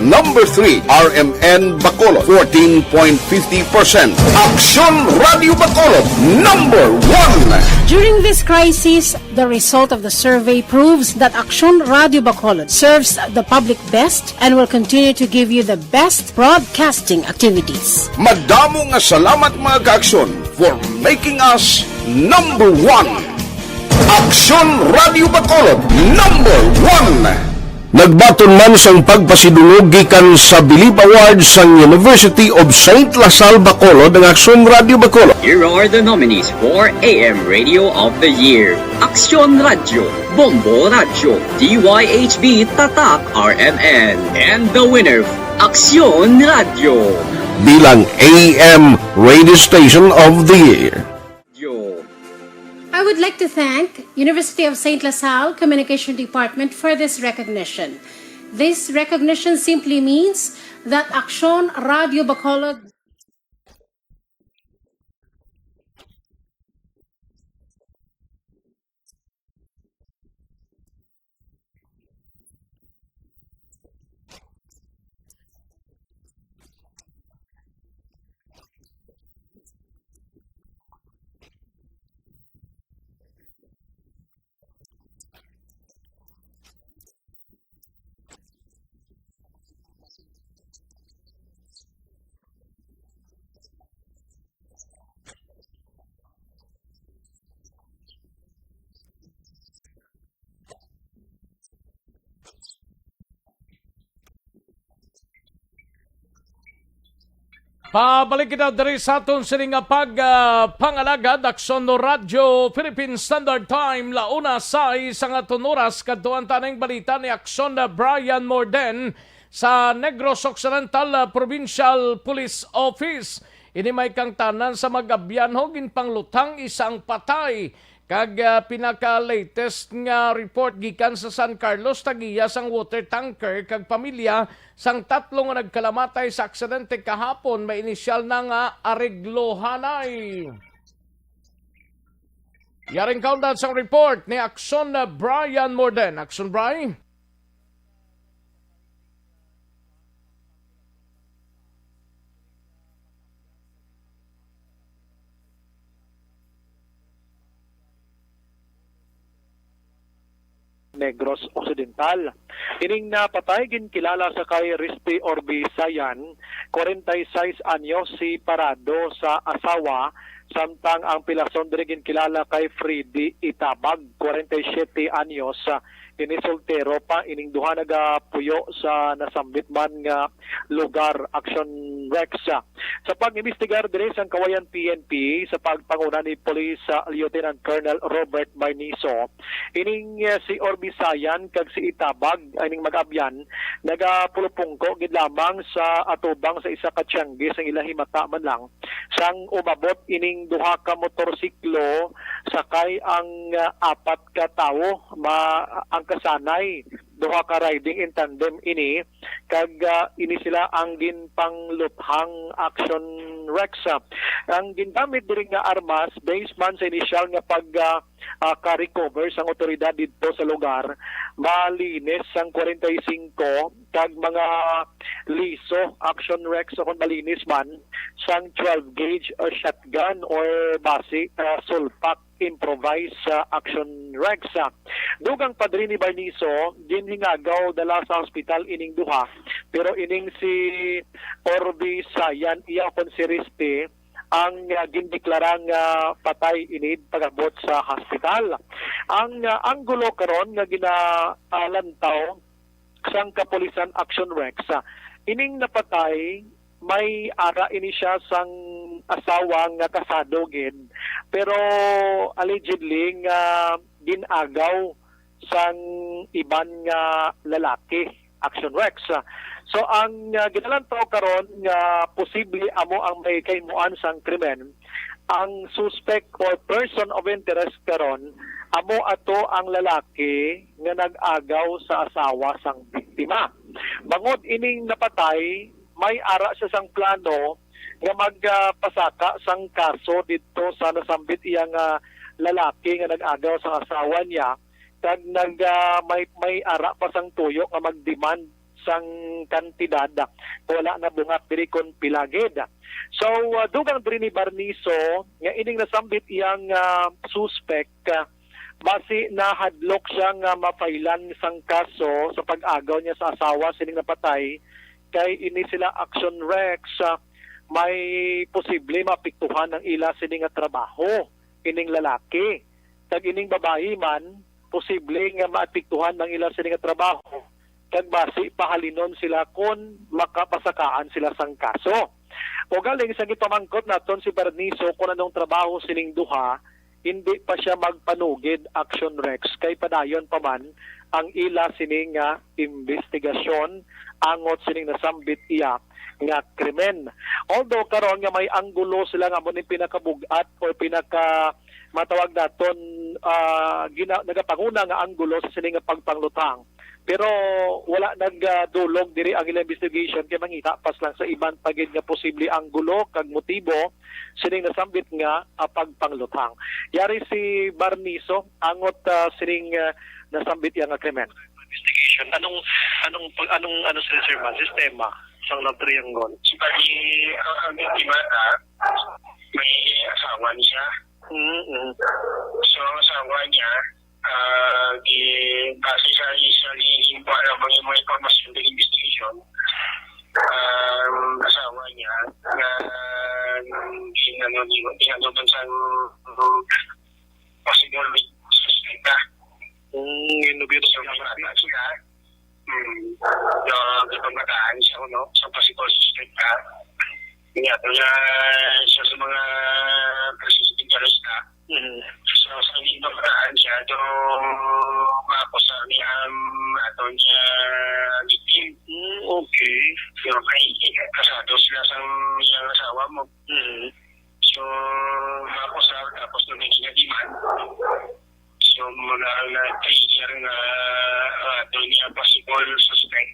Speaker 6: Number 3, RMN Bacolod 14.50%. Aksyon Radio Bacolod number 1.
Speaker 13: During this crisis, the result of the survey proves that Aksyon Radio Bacolod serves the public best and will continue to give you the best broadcasting activities.
Speaker 6: Madamo nga salamat mga kaaksyon for making us number 1. Aksyon Radio Bacolod number 1. Nagbaton man sang pagpasidungog gikan sa Bilib Awards sang University of St. Lasal Bacolod ang Aksyon Radio Bacolod.
Speaker 14: Here are the nominees for AM Radio of the Year. Aksyon Radio, Bombo Radio, DYHB Tatak RMN, and the winner, Aksyon Radio.
Speaker 6: Bilang AM Radio Station of the Year.
Speaker 13: I would like to thank University of St. Lasal Communication Department for this recognition. This recognition simply means that Aksyon Radio Bacolod
Speaker 1: Pabalik kita dari sa aton sining pangalagad Aksyon no Radio Philippine Standard Time launa sa isang aton oras kadtuan tanang balita ni Aksyon na Brian Morden sa Negros Occidental Provincial Police Office. Ini may kang tanan sa mag-abyanho ginpanglutang isang patay. Kag pinaka-latest nga report gikan sa San Carlos tagiya sang water tanker kag pamilya sang tatlo nga nagkalamatay sa aksidente kahapon may inisyal na nga areglohanay. Yaring kaundan sa report ni Aksyon na Brian Morden. Aksyon, Brian.
Speaker 15: Negros Occidental. Ining napatay ginkilala sa kay Rispi Orbisayan, 46 anyos si Parado sa asawa, samtang ang pilason diri ginkilala kay Freddy Itabag, 47 anyos. Ini soltero pa, ining duha nagapuyo sa nasambit man nga lugar, Aksyon Rex. Sa pag-imbestigar diri sa Kawayan PNP sa pagpanguna ni Police Lieutenant Colonel Robert Barniso, ining si Orbisayan kag si Itabag ining mag-abyan nagapulupungko gid lamang sa atubang sa isa ka tiyanggi sa ilahi mata man lang sang umabot ining duha ka motorsiklo sakay ang apat ka tawo ang kasanay duha ka riding in tandem ini kag ini sila ang ginpangluthang Action Rex. Ang gingamit diri nga armas based man sa initial nga pag ka-recover sang otoridad dito sa lugar, malinis sang 45 kag mga liso Action Rex kung malinis man sang 12 gauge shotgun or basic sulpak improvised Action Rex. Dugang padri ni Barniso ginhingagaw dala sa hospital ining duha, pero ining si Orbi Sayan iya kon si Rispe ang gindeklarang patay inid pagabot sa hospital. Ang anggulo karon nga ginalantaw sang kapulisan Action Rex, ining napatay may ara ini siya sang asawa nga kasado gid, pero allegedly nga ginagaw sang iban nga lalaki, Action Rex. So ang ginalantaw karon nga posible amo ang may kaymuan sang krimen, ang suspect or person of interest karon amo ato ang lalaki nga nag-agaw sa asawa sang biktima. Bangod ining napatay, may ara sa sang plano nga magpasaka sang kaso dito sa nasambit iyang lalaki nga nag-agaw sa asawa niya, kag may ara pa sang tuyo nga mag-demand sang kantidad wala na bungak diri kon pilagid. So dugang diri ni Barniso nga ining nasambit iyang suspect, basi nahadlok siya nga mapailan sang kaso sa pag-agaw niya sa asawa sining napatay, kay ini sila Action Rex may posible mapiktuhan ng ila sining nga trabaho ining lalaki, kag ining babae man posible nga maapiktuhan ng ila sining nga trabaho kag basi pahalinon sila kung makapasakaan sila sang kaso. O galing sa gipamangkot naton si Barniso kung anong trabaho sining duha, hindi pa siya magpanugid Action Rex, kay padayon pa man ang ila sining nga investigasyon angot sining nasambit iya nga krimen. Although karon nga may anggulo sila nga mo ni pinakabugat o pinaka matawag naton nagapanguna nga anggulo sa sining nga pagpanglutang, pero wala nagdulog diri ang ilang investigation kay mangita pas lang sa iban pagid nga posible anggulo kag motibo sining nasambit nga pagpanglutang. Yari si Barniso angot sining nasambit yang krimen. Investigation anong sir sistema sang love triangle.
Speaker 16: Bali ang biktima may asawa niya. So asawa niya base sa mga informasyon ng investigation, asawa niya na ginanoban sa possible suspecta.
Speaker 15: Inubito sa
Speaker 16: siya. Pagmataan siya sa possible suspecta. Kaya siya sa mga persistent interest na. So sa hindi pagmataan siya ito makusa niya ato niya victim.
Speaker 15: Okay.
Speaker 16: Pero kay kasado sila sa iyang asawa mo. So makusa tapos nung hindi demand. So mula na 3 year nga ato niya possible suspect.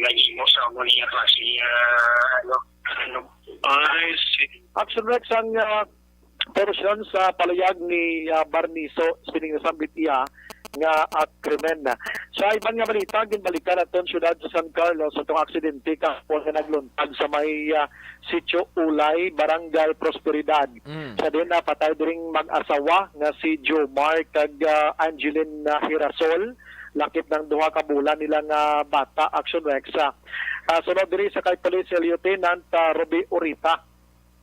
Speaker 16: Naging mo sa mo niya klase
Speaker 15: I see. Action Rex ang portion sa palayag ni Barniso sining nasambit iya nga krimen. Sa iban nga balita, ginbalikan naton syudad sa San Carlos atong aksidente kahapon nga nagluntag sa may Sitio Ulay, Barangay Prosperidad. Sa din patay diring mag-asawa nga si Jomar kag Angeline Hirasol, lakip ng duha ka bulan nila nga bata. Aksyon Rexa. Sunod diri sa kay Police Lieutenant Ruby Urita,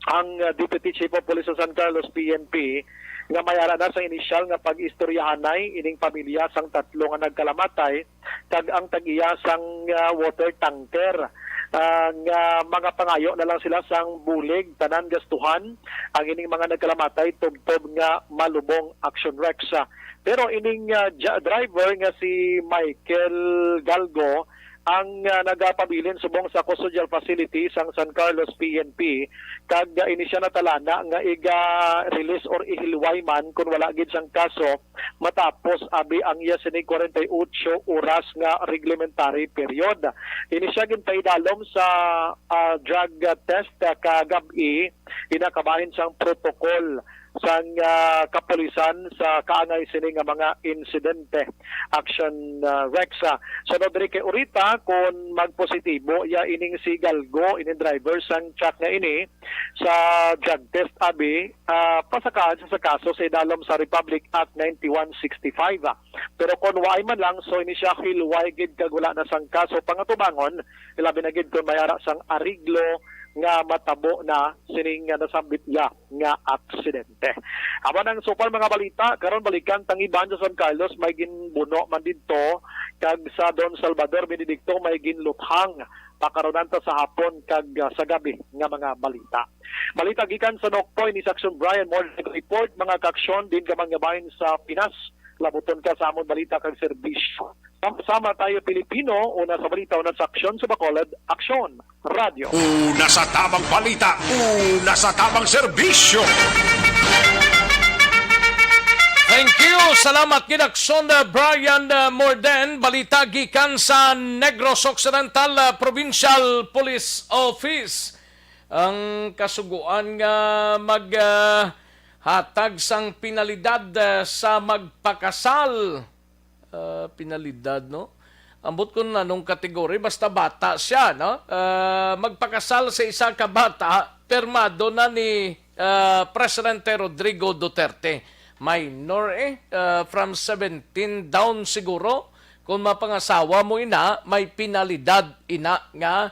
Speaker 15: ang Deputy Chief of Police sa San Carlos PNP, nga mayara na sa inisyal nga pag-istoryahanay ining pamilya sang tatlo nga nagkalamatay kag ang tag-iya sang water tanker. Nga mga pangayo na lang sila sang bulig, tanan gastuhan ang ining mga nagkalamatay tubtob nga malubong. Action Rexa. Pero ining driver nga si Michael Galgo ang nagapabilin subong sa custodial facility sang San Carlos PNP kag ini siya natalana nga iga-release or ihilway man kung wala gid sang kaso matapos abi ang iya sining 48 oras nga reglementary period. Ini siya ginpaidalom sa drug test kagabi, inakabahin sang protocol sang kapulisan sa kaangay sini nga mga insidente. Action Rexa. So diri kay Urita kung magpositibo ya ining si Galgo, ining driver sang truck nga ini sa drug test abi pasakaan sa kaso sa idalom sa Republic Act 9165. Pero kung waay man lang, so ini siya hilway gid kag wala na sang kaso pangatubangon, ilabi na gid kung mayara sang ariglo nga matabo na sining nasambit niya nga aksidente. Aman ang supal mga balita, karon balikan tangiban sa San Carlos, may ginbuno man dito, kag sa Don Salvador Benedicto may ginluthang pakaronan ta sa hapon kag sa gabi nga mga balita. Balita gikan sa Nokpoy ni Aksyon Brian Morning Report, mga kaksyon din gamang gabahin sa Pinas. Labuton ka sa amon balita kag serbisyo. Sama tayo Pilipino, una sa balita, una sa aksyon sa Bacolod, Aksyon Radio.
Speaker 3: Una sa tamang balita, una sa tamang serbisyo.
Speaker 1: Thank you. Salamat kid Aksyon Brian Morden. Balita gikan sa Negros Occidental Provincial Police Office. Ang kasuguan nga hatag sang pinalidad sa magpakasal. Pinalidad, no? Ambot ko na nung kategory, basta bata siya, no? Magpakasal sa isa ka bata, permado na ni Presidente Rodrigo Duterte. Minor from 17 down siguro. Kung mapangasawa mo ina, may pinalidad ina nga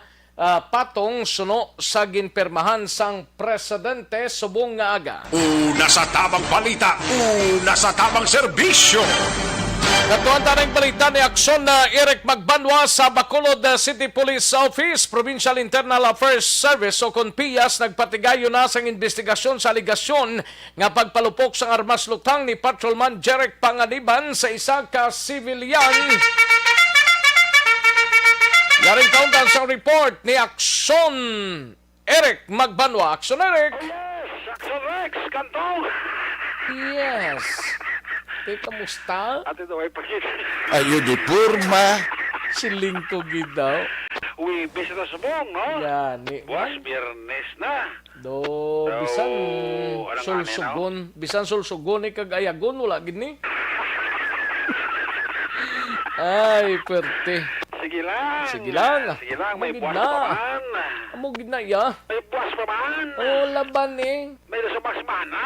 Speaker 1: patong suno sa ginpermahan sang presidente subong nga aga.
Speaker 3: Una sa tamang balita, una sa tamang serbisyo.
Speaker 1: Natuan tanang balita ni Aksyon na Eric Magbanwa sa Bacolod City Police Office, Provincial Internal Affairs Service o KONPIAS nagpatigayo na sang investigasyon sa aligasyon nga pagpalupok sang armas lutang ni Patrolman Jeric Panganiban sa isa ka civilian. Yaring kauntan sa report ni Aksyon Eric Magbanwa. Aksyon Eric.
Speaker 4: Yes, Aksyon Rex, Cantong.
Speaker 1: Yes. Kamusta?
Speaker 4: Ate daw ay pagkit.
Speaker 5: Ayo di purma.
Speaker 1: Siling ko gid daw.
Speaker 4: Uy, bis na subong, no?
Speaker 1: Yani.
Speaker 4: Buwas, Biyernes na.
Speaker 1: Bisan sulsugon. Bisan sulsugon kag ayagon, wala gid ni. Ay, perte.
Speaker 4: Sige lang.
Speaker 1: Sige lang.
Speaker 4: Sige lang, may buwas pa man.
Speaker 1: Amo gid na ya.
Speaker 4: May buwas pa man.
Speaker 1: Oh, laban eh.
Speaker 4: May nasabas mana.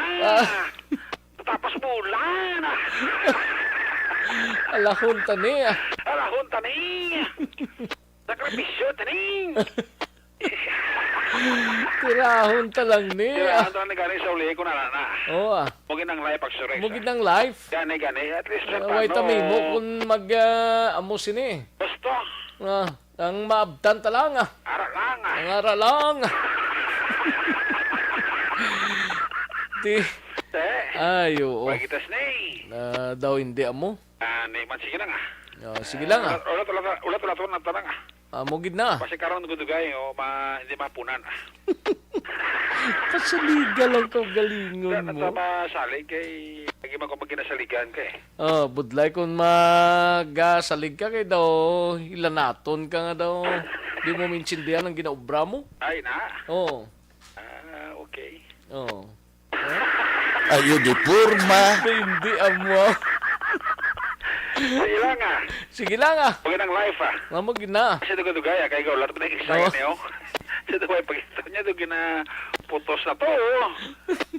Speaker 4: Tapos bulan.
Speaker 1: Alahon tani.
Speaker 4: Alahon tani. Sakripisyo tani.
Speaker 1: Tirahon ta lang ni.
Speaker 4: Tirahon ta lang ni gani sa uli ko na.
Speaker 1: Oo
Speaker 4: Mugin ang live Aksyon.
Speaker 1: Mugin ang live.
Speaker 4: Gani. At least sa
Speaker 1: Wait mo kung amo sini.
Speaker 4: Basta.
Speaker 1: Ang maabtan ta lang.
Speaker 4: Aralang.
Speaker 1: Ang aralang. Ay, oo.
Speaker 4: Pagitas na
Speaker 1: daw hindi amo.
Speaker 4: Man, sige lang
Speaker 1: sige lang
Speaker 4: Ulat na tanang
Speaker 1: Mugid na.
Speaker 4: Kasi karon gudugay hindi mapunan.
Speaker 1: Pasaliga lang ka galingon mo.
Speaker 4: Tama salig kay lagi man ko magkinasaligan kay.
Speaker 1: Budlay kung magasalig ka kay daw hilanaton ka nga daw. Di mo minsindihan ang ginaobra mo.
Speaker 4: Ay na.
Speaker 1: Oo.
Speaker 4: Okay.
Speaker 1: Oo.
Speaker 5: Ayo di porma.
Speaker 1: Hindi amo.
Speaker 4: Sige lang ah.
Speaker 1: Sige lang ah.
Speaker 4: Pagin ang live ah.
Speaker 1: Mamag na.
Speaker 4: Kasi dugay-dugay ah. Kaya ikaw, lahat pa na excited niyo. Kasi dugay pag-ito niya, dugay na putos na to.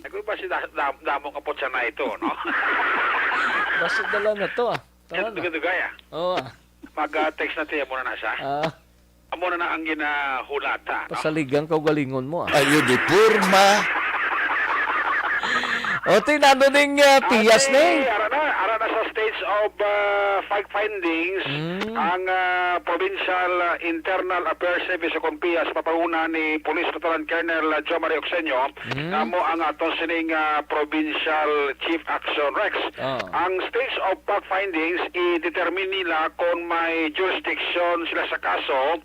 Speaker 4: Ako ba si damo ka po siya na ito, no?
Speaker 1: Basta dala na to ah.
Speaker 4: Kasi dugay-dugay ah.
Speaker 1: Oo ah.
Speaker 4: Mag-text na tiya muna na siya. Amo na ang ginahulata. No?
Speaker 1: Pasaligang kaugalingon mo ah.
Speaker 5: Ayo di porma.
Speaker 1: O, tinano ning piyas ni.
Speaker 4: Ara na sa stage of fact findings ang Provincial Internal Affairs Service o PIAS papanguna ni Police Lieutenant Colonel Jo Mario Aksyon namo ang aton sining Provincial Chief Aksyon Rex. Ang stage of fact findings i-determine nila kung may jurisdiction sila sa kaso.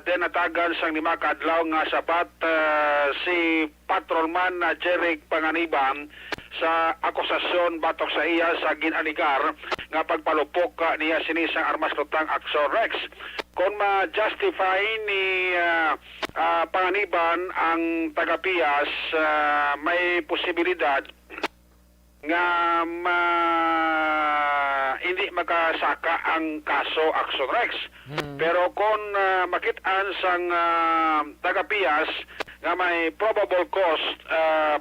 Speaker 4: Then natagan sang lima ka adlaw nga sabat si Patrolman Jeric Panganiban sa akusasyon batok sa iya sa ginaligar nga pagpalupok niya sinisang armas lutang Aksyon Rex. Kung ma-justify ni Panganiban ang taga-Pias, may posibilidad nga hindi makasaka ang kaso Aksyon Rex. Pero kung makitaan sang taga-Pias nga may probable cause,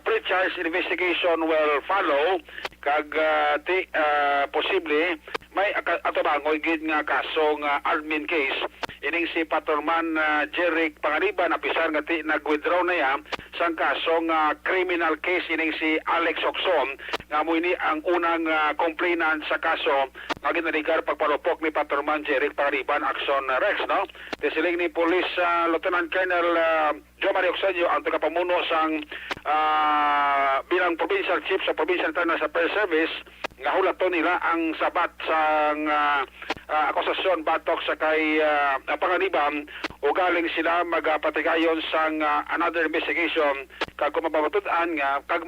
Speaker 4: pre-charge investigation will follow kag posible may atobangoy gid nga kaso nga admin case ining si Patrolman Jeric Panganiban apisar nga nag-withdraw na ya sang kaso nga criminal case ining si Alex Oxon nga mo ini ang unang complainant sa kaso nga ginaligar pagpalupok ni Patrolman Jeric Panganiban Aksyon Rex, no? Tesiling ni Police Lieutenant Colonel Jo Mario Aksyon ang tagapamuno sang bilang Provincial Chief sa Provincial Internal Affairs Service nga hulaton nila ang sabat sang akusasyon batok sa kay Panganiban o galing sila magpatigayon sang another investigation kag kung mababatud-an nga kag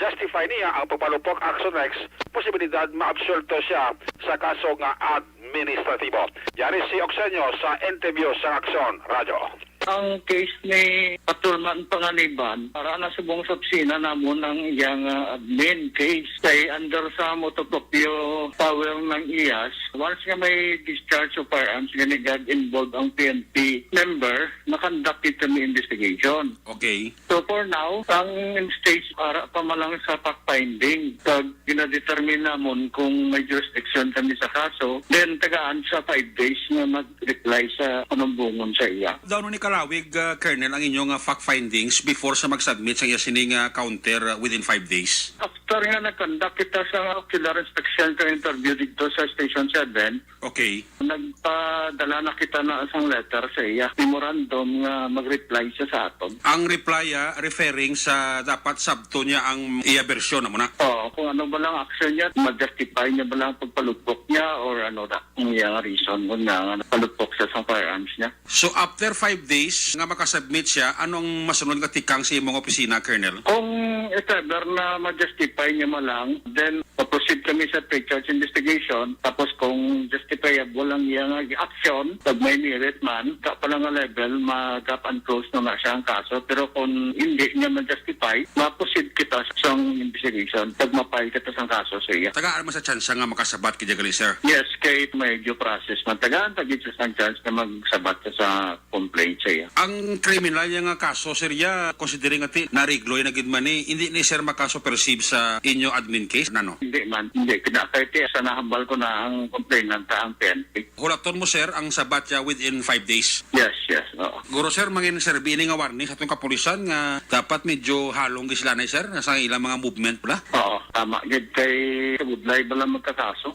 Speaker 4: justify niya ang pagpalupok Aksyon Rex, posibilidad ma-absuelto siya sa kaso nga administratibo. Yari si Oxenyo sa interview sa Aksyon Radio.
Speaker 2: Ang case ni Patrolman Panganiban para na subong sa opisina namon ang iyang admin case kay under sa motopropyo power ng IAS. Once nga may discharge of firearms ganigad involved ang PNP member, nakandak ito ni investigation.
Speaker 17: Okay.
Speaker 2: So for now, ang stage para pa malang sa fact-finding pag ginadetermine namon kung may jurisdiction kami sa kaso, then tagaan sa 5 days na mag-reply sa panumbungon sa iya.
Speaker 17: Daw ni Karawig, Colonel, ang inyong fact findings before sa mag-submit sa sining counter within 5 days?
Speaker 2: After nga nag-conduct kita sa ocular inspection ka interview dito sa Station 7,
Speaker 17: okay.
Speaker 2: Nagpadala na kita na isang letter sa iya, memorandum nga mag-reply siya sa aton.
Speaker 17: Ang reply referring sa dapat sabto niya ang iya bersyon mo na?
Speaker 2: Oo, kung ano ba lang action niya, mag-justify niya ba lang pagpalupok niya or ano na, ang iyang reason kung nga palupok siya sa firearms niya.
Speaker 17: So after 5 days nga makasubmit siya, anong masunod nga tikang sa imong opisina, Colonel?
Speaker 2: Kung if ever na ma-justify niya mo lang, then proceed kami sa pre-charge investigation. Tapos kung justifiable ang iyang action, pag may merit man, ka pa lang nga level, mag-up and close na siya ang kaso. Pero kung hindi niya ma-justify, ma-proceed kita sa investigation. Pag mapay kita sa kaso sa iya.
Speaker 17: Tagaan mo sa chance nga makasabat kaya gali, sir?
Speaker 2: Yes, kahit may due process man. Tagaan tagit sa chance na magsabat sa complaint sa iya.
Speaker 17: Ang criminal yung kaso, sir, considering nga narigloy na gidmani, hindi ni sir makaso perceive sa inyo admin case, nano?
Speaker 2: Hindi man. Hindi. Kinakaya sa nahambal ko na ang complainant ang PNP.
Speaker 17: Hulaton mo, sir, ang sabat niya within 5 days?
Speaker 2: Yes, yes. Oo.
Speaker 17: Guro, sir, mangin sir, bini nga warning sa itong kapulisan nga dapat medyo halong gislanay, sir, sa ilang mga movement pala?
Speaker 2: Oo, tama. Gid kay Budlig ba lang magkakaso?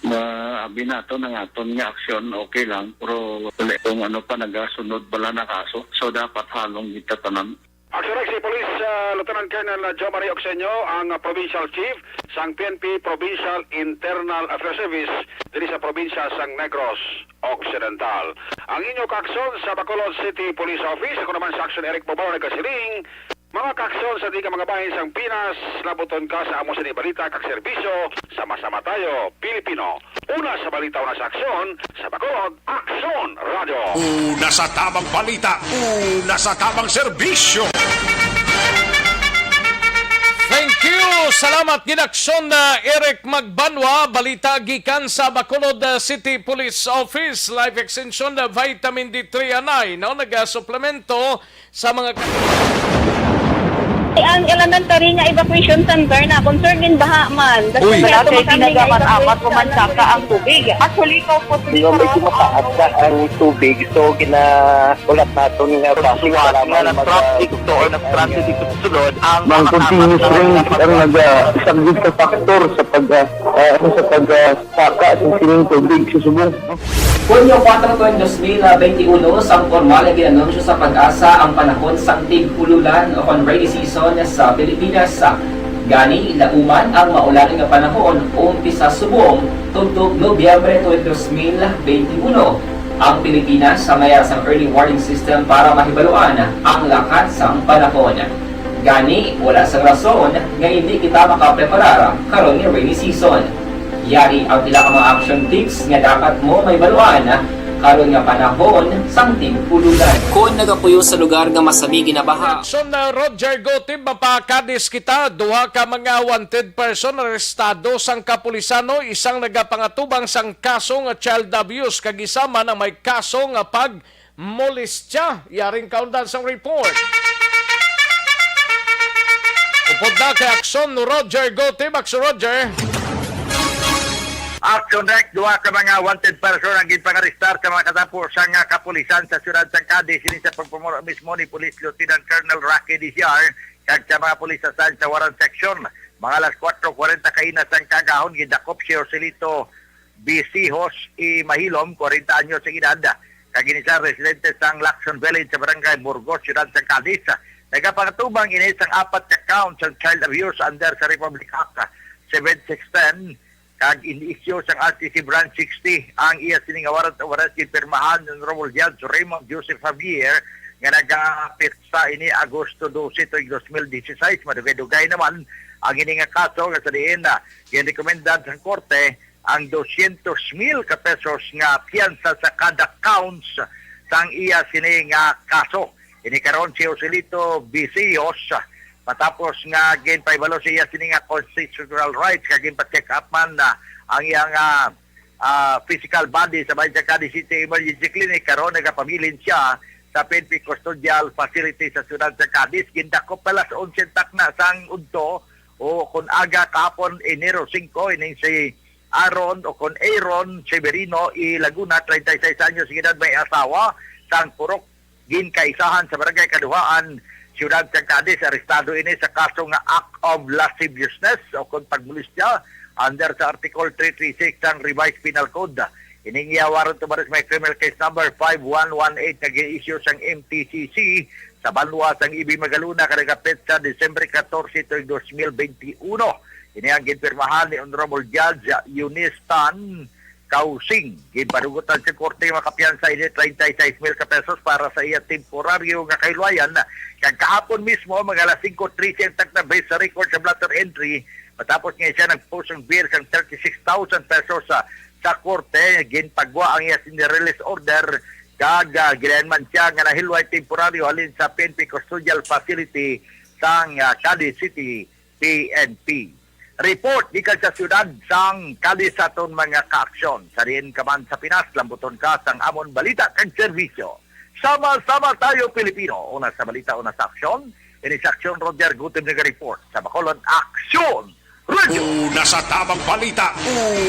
Speaker 2: Abi nato ng aton nga aksyon, okay lang. Pero kung ano pa nagasunod bala na kaso, so dapat halong kita tanan.
Speaker 4: Aksyon Rex, si Police Lieutenant Colonel Jo Mario Aksyon, ang Provincial Chief sang PNP Provincial Internal Affairs Service diri sa probinsya sang Negros Occidental. Ang inyo kaksyon sa Bacolod City Police Office, ako naman sa Aksyon Eric Bobaw nagkasiling, mga kaksyon sa di ka mga bahin sang Pinas, labuton ka sa amo sa Balita kag serbisyo, sama-sama tayo, Pilipino. Una sa balita, una sa aksyon, sa Bacolod, Aksyon Radio.
Speaker 3: Una sa tamang balita, una sa tamang serbisyo.
Speaker 1: Thank you. Salamat ginaksyon na Eric Magbanwa, balita gikan sa Bacolod City Police Office. Life extension na vitamin D3 anay, no? Nag-suplemento sa mga
Speaker 10: Ang elementary nga evacuation center na concern din baha man.
Speaker 9: Uy,
Speaker 10: Kasi
Speaker 9: apat kumansaka ang tubig. Actually, ikaw po medyo mataas na ang tubig. So, ulat nato nga pasiwala na traffic doon, traffic dito sunod. Ang continuous rain ang nag-isang sa factor sa pagsaka sa sining tubig sa subong.
Speaker 18: Hunyo 4, 2021, sang formal na ginanunsyo sa Pag-asa ang panahon sang tig-ululan o kon rainy season sa Pilipinas. Gani, lauman ang maulan nga panahon umpisa subong tugtog Nobyembre 2021. Ang Pilipinas sa mayroon sang early warning system para mahibaluan ang lakas sang panahon. Gani, wala sang rason nga hindi kita makapreparar karon nga rainy season. Yari ang tila ka mga action tips nga dapat mo may baluan karon nga panahon sang tig-ululan. Kung nagapuyo sa lugar nga masami ginabaha.
Speaker 1: So na Roger Gotib, mapakadis kita, duha ka mga wanted person arestado sang kapulisano, isang nagapangatubang sang kaso nga child abuse, kagisama na may kaso nga pag-molestya. Yaring kaundan sang report. Upod na kay Aksyon no Roger Gotib. Aksyon Roger.
Speaker 19: Action Rec, duha ka mga wanted person ang ginpangaristar sa mga katapos sang kapulisan sa siyudad sang Cadiz. Sini sa pagpumuro mismo ni Police Lieutenant Colonel Rocky DCR kag sa mga pulis sa Waran Section. Mga alas 4:40 kaina sang kagahon gidakop si Joselito Bisihos i Mahilom, 40 anyos sa edad. Kag ini sa residente sang Lacson Village sa barangay Burgos, siyudad sang Cadiz. Nagapangatubang ini sang 4 ka count sang child abuse under sa Republic Act 7610. Kag iniisyo sang RTC Branch 60 ang iya siningawaran sa waras kinpirmahan ng Honorable Judge Raymond Joseph Javier nga nagapirsa ini Agosto 12, 2016. Madugay-dugay naman ang ini nga kaso nga sa diin na girekomendad sa korte ang 200,000 ka pesos nga piyansa sa kada counts sang iya sini nga kaso. Ini karon si Joselito Bisiyos matapos nga ginpaibalo siya sini nga constitutional rights kag ginpa-check up man na ang iyang physical body sa Banat Cadiz City Emergency Clinic karon nagapabilin siya sa PNP Custodial Facility sa siyudad sa Cadiz. Gindakop pala sa 11 takna sang udto o kun aga kahapon Enero 5 ining si Aaron o kun Aaron Severino i Laguna, 36 anyos edad, may asawa sang purok ginkaisahan sa barangay Kaduhaan siyudad sa Cadiz. Arestado ini sa kaso nga act of lasciviousness o kung pagmulistya under sa Article 336 ng Revised Penal Code. Ining warrant to baris may criminal case number 5118 nag-i-issue sang MTCC sa Banwa sang Ibi Magaluna kadagapit sa Disyembre 14, 2021. Ini ang ginpirmahan ni Honorable Judge Eunice Tan Kausing. Ginpadugutan sa korte makapiyansa ini 36,000 ka pesos para sa iya temporaryo nga kailwayan. Kag kahapon mismo mga alas 5:30 na base sa record sa blatter entry matapos nga siya nag-post ng beer sang 36,000 pesos sa korte. Ginpagwa ang iya release order kag ginanman siya nga nahilway temporaryo halin sa PNP Custodial Facility sang Cadiz City PNP. Report gikan sa siyudad sang Cadiz aton mga kaaksyon. Sa rin ka man sa Pinas, lambuton ka sang amon balita kag serbisyo. Sama-sama tayo Pilipino. Una sa balita, una sa aksyon. Ini sa Aksyon Roger Gutim nag-report sa Bacolod Aksyon Radio.
Speaker 3: Una sa tamang balita,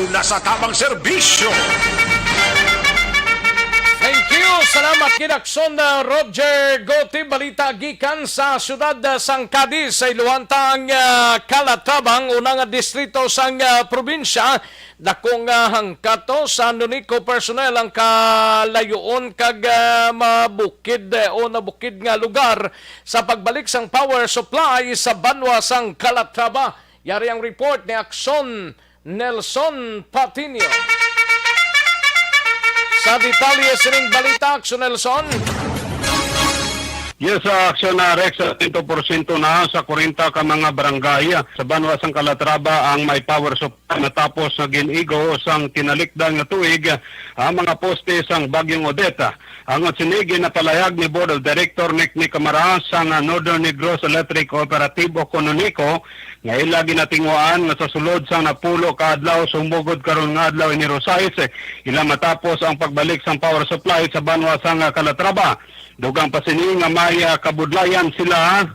Speaker 3: una sa tamang serbisyo.
Speaker 1: Thank you. Salamat kinakson na Roger Goti. Balita gikan sa siyudad sang Cadiz sa iluhantang Calatabang, unang distrito sang probinsya. Dakong hangkato sa nuniko personnel ang kalayoon kag mabukid o nabukid nga lugar sa pagbalik sang power supply sa Banwa sang Calatrava. Yari ang report ni Aksyon Nelson Patinio. Sa detalye sining balita, Aksyon Nelson.
Speaker 12: Yes, Aksyon na Rex, 100% na sa 40 ka mga barangay sa Banwa sang Calatrava ang may power supply natapos na ginigo sang tinalikdan nga tuig ang mga poste sang Bagyong Odette. Ang sinigi na palayag ni Board of Director ni Camara sang Northern Negros Electric Cooperative o Kononiko nga ila ginatinguan nga sa sulod sang napulo ka adlaw sumugod karon nga adlaw ni Rosales ila matapos ang pagbalik sang power supply sa Banwa sang Calatrava. Dugang pasini nga may kabudlayan sila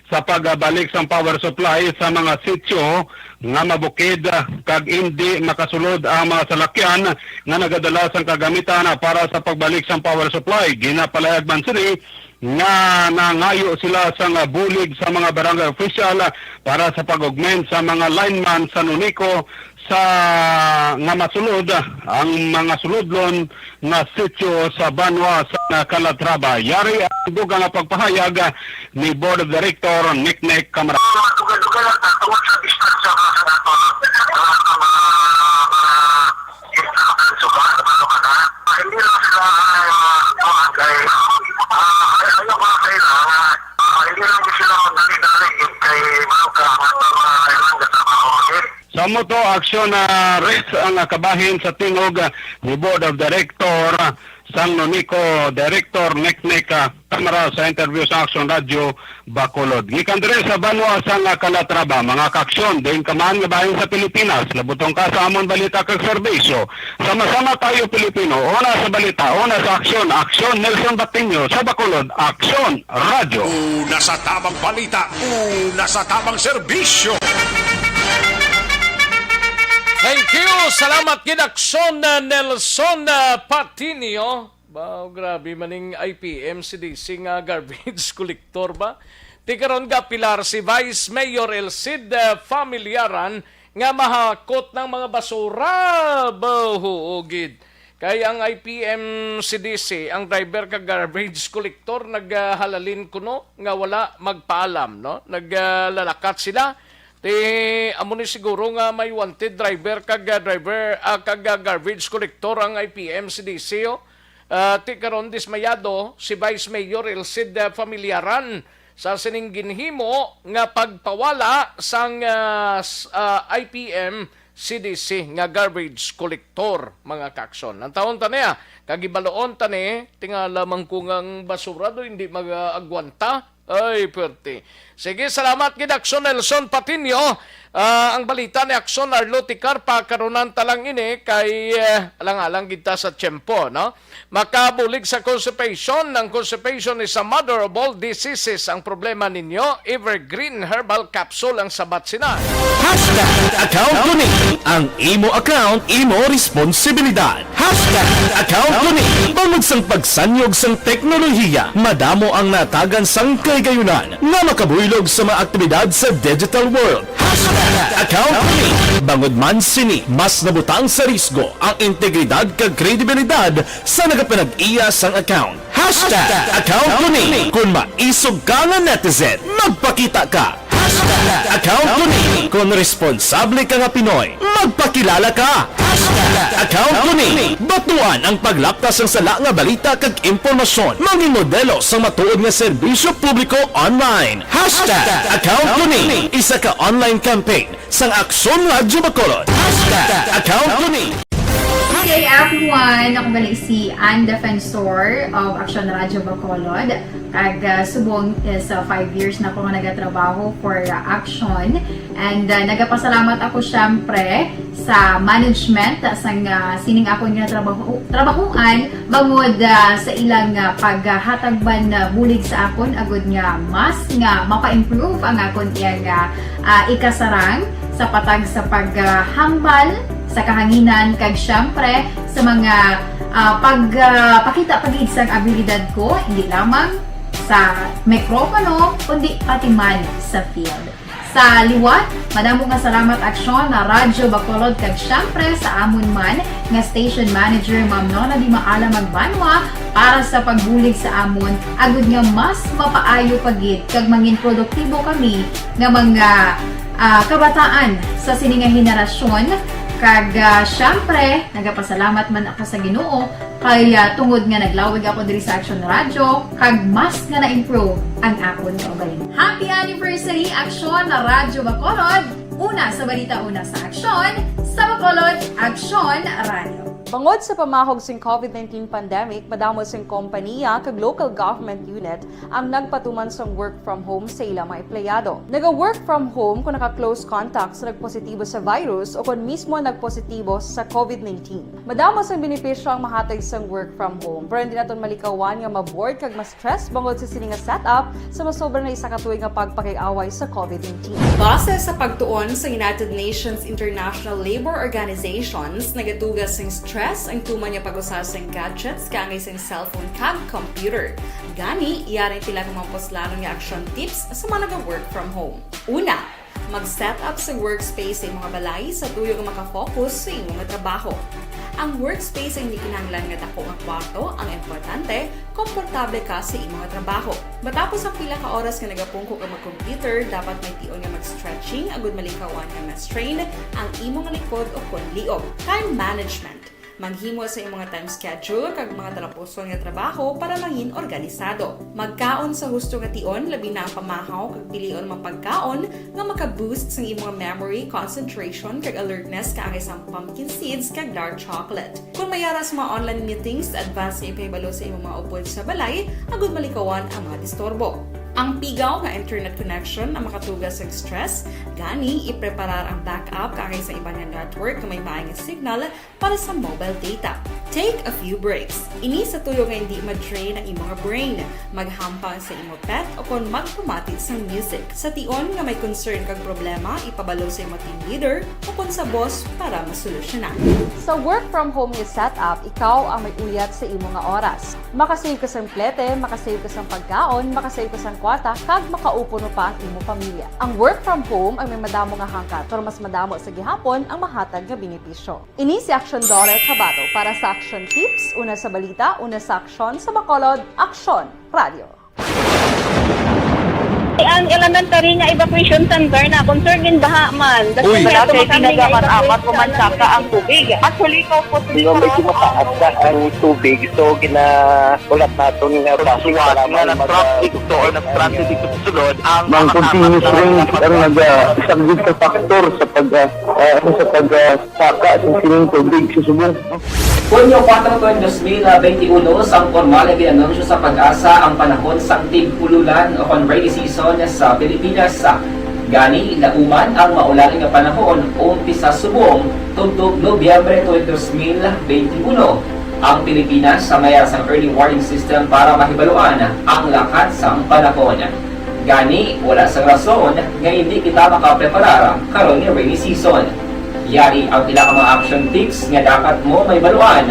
Speaker 12: sa pagbalik sa power supply sa mga sityo nga mabukid kag hindi makasulod ang mga salakyan nga nagadala sa kagamitan para sa pagbalik sa power supply. Ginapalayag man sila nga nangayo sila sa bulig sa mga barangay official para sa pag-augment sa mga lineman sa Nunico sa nga masulod ang mga sulodlon nga sityo sa Banwa sa Calatrava. Yari ang dugang nga pagpahayag ni Board of Director Nick Camara. Sa moto aksyon na Rex ang kabahin sa tingog ni Board of Director sang Nonico Director Nick Camara sa interview sa Aksyon Radio Bacolod. Gikan dire sa Banwa sang Calatrava, mga kaksyon din kaman nga bahin sa Pilipinas, labutong ka sa amon balita kag serbisyo. Sama-sama tayo Pilipino, una sa balita, una sa aksyon, Aksyon Nelson Batinyo sa Bacolod, Aksyon Radio.
Speaker 3: Una sa tamang balita, una sa tamang serbisyo.
Speaker 1: Thank you! Salamat Aksyon Nelson Patinio. Wow, grabe maning IPM CDC nga garbage collector ba? Tikaron ga pilar si Vice Mayor Elcid Familiaran nga mahakot ng mga basura. Bahuogid. Kaya ang IPM CDC, ang driver ka garbage collector, naghalalin kuno nga wala magpaalam, no? Naglalakat sila. Amo ni siguro nga may wanted driver kag garbage collector ang IPM CDC. Karon dismayado si Vice Mayor Elcid Familiaran sa sining ginhimo nga pagpawala sang IPM CDC nga garbage collector, mga kaksyon. Ang taon tani kagibaloon tani tingala man kung ang basura do hindi mag-agwanta. Ay, pwerte. Sige, salamat Aksyon Nelson Patinio. Ang balita ni Aksyon Arlo Ticarpa karunan talang ini kay alang-alang kita sa tiyempo, no? Makabulig sa constipation. Ang constipation is a mother of all diseases. Ang problema ninyo, Evergreen Herbal Capsule ang sabat sina.
Speaker 8: Account Kuning. Ang imo account, imo responsibilidad. Account Kuning. Bangod sang pagsanyog sang teknolohiya, madamo ang natagan sang kagayunan nga makabuylog sa mga aktibidad sa digital world. Account Kuning. Bangod man sini, mas nabutang sa risgo ang integridad kag kredibilidad sa nagapanag-iya sang account. Account Kuning. Kung maisog ka nga netizen, magpakita ka. Account Kuning. Kung responsable ka nga Pinoy, magpakilala ka. Account Kuning. Batuan ang paglaptas ng sala nga balita kag impormasyon. Maging modelo sa matuod nga serbisyo publiko online. Account Kuning. Isa ka online campaign sang Aksyon Radio Bacolod. Account Kuning.
Speaker 20: Hi everyone! Ako balik si Ann Defensor of Aksyon Radio Bacolod. Subong sa 5 years na ako nga nagatrabaho for Aksyon. And nagapasalamat ako syempre sa management sa sining ako nga trabahuan bangod sa ilang paghatagban bulig sa akon agud nga mas nga mapa-improve ang akon iyang ikasarang sa patag sa paghambal sa kahanginan kag syempre sa mga pagpakita pagid sang abilidad ko hindi lamang sa mikropono kundi pati man sa field. Sa liwat, madamo nga salamat Aksyon na Radyo Bacolod kag syempre sa amon man nga station manager Ma'am Nona Di Maala Magbanwa para sa pagbulig sa amon agud nga mas mapaayo pagid kag mangin produktibo kami nga mga kabataan sa sininga henerasyon. Kag syempre, nagapasalamat man ako sa Ginoo Kaya tungod nga naglawig ako diri sa Aksyon Radyo, kag mas nga na-improve ang akon kaugalingon. Happy anniversary Aksyon Radyo Bacolod! Una sa balita, una sa aksyon, sa Bacolod, Aksyon Radio.
Speaker 21: Bangod sa pamahog sing COVID-19 pandemic, madamo sing kompanya kag local government unit ang nagpatuman sang work from home sa ilang mga empleyado. Naga-work from home kung naka-close contact sa nagpositibo sa virus o kung mismo nagpositibo sa COVID-19. Madamo sang benepisyo ang mahatag sang work from home, pero hindi naton malikawan nga ma-bored kag ma-stress bangod sa sini nga setup sa masobra na isa ka tuig nga pagpakiaway sa COVID-19. Base sa pagtuon sa United Nations International Labour Organizations, nagatugas sing stress ang tuman niya pag-usar sa gadgets kangay sa cellphone kag computer. Gani, iyarin tila ng mga poslanong nga action tips sa mga nag-work from home. Una, mag-set up sa workspace sa mga balay sa tuyo nga makafocus sa inyong trabaho. Ang workspace ay hindi kinahanglan nga dako nga kwarto, ang importante, komportable ka sa imong trabaho. Matapos ang pila ka oras nga nagapungko ka mag-computer, dapat may tion nga mag-stretching agud malikawan nga ma-strain ang imong likod o konliog. Time management. Manghimo sa imong time schedule kag mga talapuson nga trabaho para mangin organisado. Magkaon sa husto nga tion, labi na ang pamahaw kag pilion mapagkaon nga maka-boost sa imong memory, concentration kag alertness kaangay sa pumpkin seeds kag dark chocolate. Kung mayaras mga online meetings, advance sa ipahibalo sa imong mga upod sa balay, agud malikawan ang mga disturbo. Ang pigaw nga internet connection ang makatugas sa stress, gani ipreparar ang backup kaangay sa ibang network na may maayong signal para sa mobile data. Take a few breaks. Ini sa tuyo nga hindi ma-drain ang imong brain, maghampang sa imong pet o kung magpumati sa music. Sa tion nga may concern kag problema, ipabalo sa imong team leader o kung sa boss para masolusyonan. Sa work from home nga setup, ikaw ang may uyat sa imong nga oras. Makasave ka sa plete, makasave ka sa pagkaon, makasave ka sa kwata, kag makaupo no pa ang imong pamilya. Ang work from home ay may madamo nga hangkat, pero mas madamo sa gihapon ang mahatag nga benepisyo. Ini si Aksyon Dollar Kabato para sa Action Tips, una sa balita, una sa aksyon, sa Bacolod, Aksyon Radio.
Speaker 10: Ang elementary nga evacuation center na concern din baha man.
Speaker 9: Uy,
Speaker 10: Kasi pinagamat-amat kumansaka ang tubig. Actually, ko po
Speaker 9: Yung medyo mataas na ang tubig, so ginaulat natin nga pasiwala nga nag-traffic to or nag-transit dito sa sulod ang mga continuous range ang nag-subject sa factor sa pagsaka sa sining tubig sa subong.
Speaker 18: Hunyo 4, 2021, sang formal na ginanunsyo sa pag-asa ang panahon sa tig-ululan o rainy season sa Pilipinas. Gani, lauman ang maulan nga panahon umpisa subong tugtog Nobyembre 2021. Ang Pilipinas sa mayas ang early warning system para mahibaluan ang lakat sa panahon. Gani, wala sa rason nga hindi kita makapreparar karon nga rainy season. Yari ang pila ka mga action tips nga dapat mo may baluan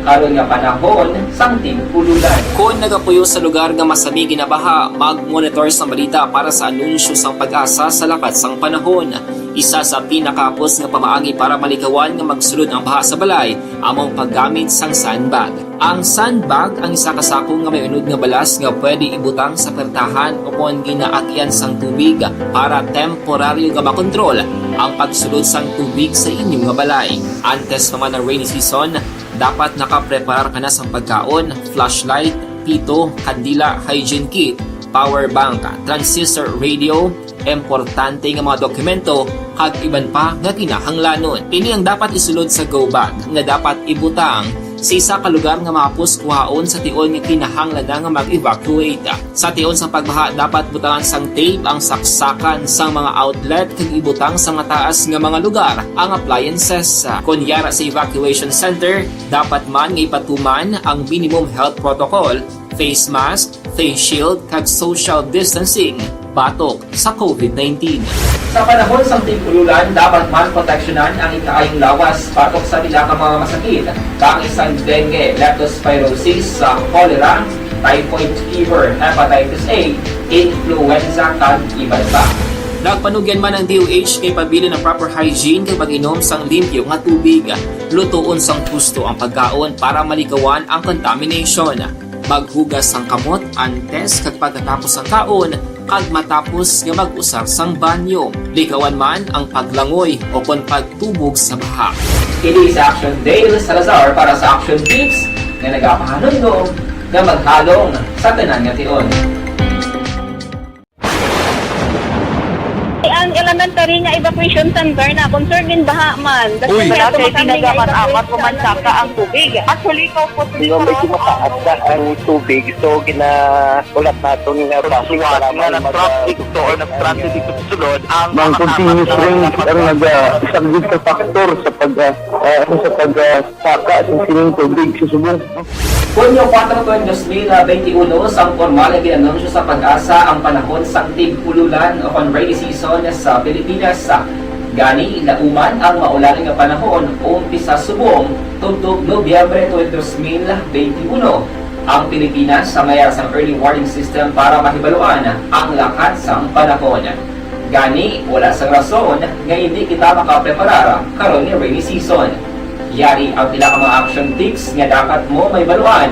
Speaker 18: karon nga panahon sang tig-ululan. Kung nagapuyo sa lugar nga masami ginabaha, mag-monitor sa balita para sa anunsyo sang pag-asa sa lakat sang panahon. Isa sa pinakapos nga pamaagi para malikawan nga magsulod ang baha sa balay, among paggamit sang sandbag. Ang sandbag ang isa ka sako nga may unod nga balas nga pwede ibutang sa pertahan o kung ginaakyan sang tubig para temporaryo nga makontrol ang pagsulod sang tubig sa inyong nga balay. Antes naman ng rainy season, dapat nakapreparar ka na sa pagkaon, flashlight, pito, kandila, hygiene kit, power bank, transistor radio, importante nga mga dokumento, kag iban pa nga kinahanglanon. Ini ang dapat isulod sa go bag nga dapat ibutang sa isa ka lugar nga mapus kuhaon sa tion nga kinahanglan nga mag-evacuate. Sa tion sa pagbaha, dapat butangan sang tape ang saksakan sa mga outlet kag ibutang sa mataas nga mga lugar ang appliances. Kunyara sa evacuation center, dapat man nga ipatuman ang minimum health protocol, face mask, face shield kag social distancing batok sa COVID-19. Sa panahon sa tig-ululan, dapat man proteksyonan ang ikaayong lawas batok sa pila ka mga masakit, kang isang dengue, leptospirosis, cholera, typhoid fever, hepatitis A, influenza, kag iban pa. Nagpanugyan man ang DOH kay pabili ng proper hygiene kay pag-inom sang limpyo nga tubig. Lutuon sang gusto ang pagkaon para malikawan ang contamination. Maghugas sang kamot antes kag pagkatapos ang kaon kag matapos nga mag-usar sang banyo. Likawan man ang paglangoy o kon pagtubog sa baha. Kini sa Action Dale Salazar para sa Action Tips, nga nagapahanundong nga maghalong sa tanan nga tion.
Speaker 10: Ang elementary nga evacuation center na concern din baha man.
Speaker 9: Uy, kasi tinagaman amat kumansaka ang tubig. Actually, ikaw po medyo mataas na ang tubig. So, ulat natin nga pasiwala nga nag-traffic to or nag-transit dito sa sulod. Ang continuous rain ang nag-isang sa factor sa pagsaka sa sining tubig sa subong.
Speaker 18: Hunyo 4, 2021, sang formal na ginanunsyo sa pag-asa ang panahon sang tig-ululan o rainy season sa Pilipinas. Gani, lauman ang maulan nga panahon umpisa subong tugtog Nobyembre 2021. Ang Pilipinas sa mayroon sang early warning system para mahibaluan ang lakat sang panahon. Gani, wala sang rason nga hindi kita makapreparar karon ni rainy season. Yari ang pila ka mga action tips nga dapat mo may baluan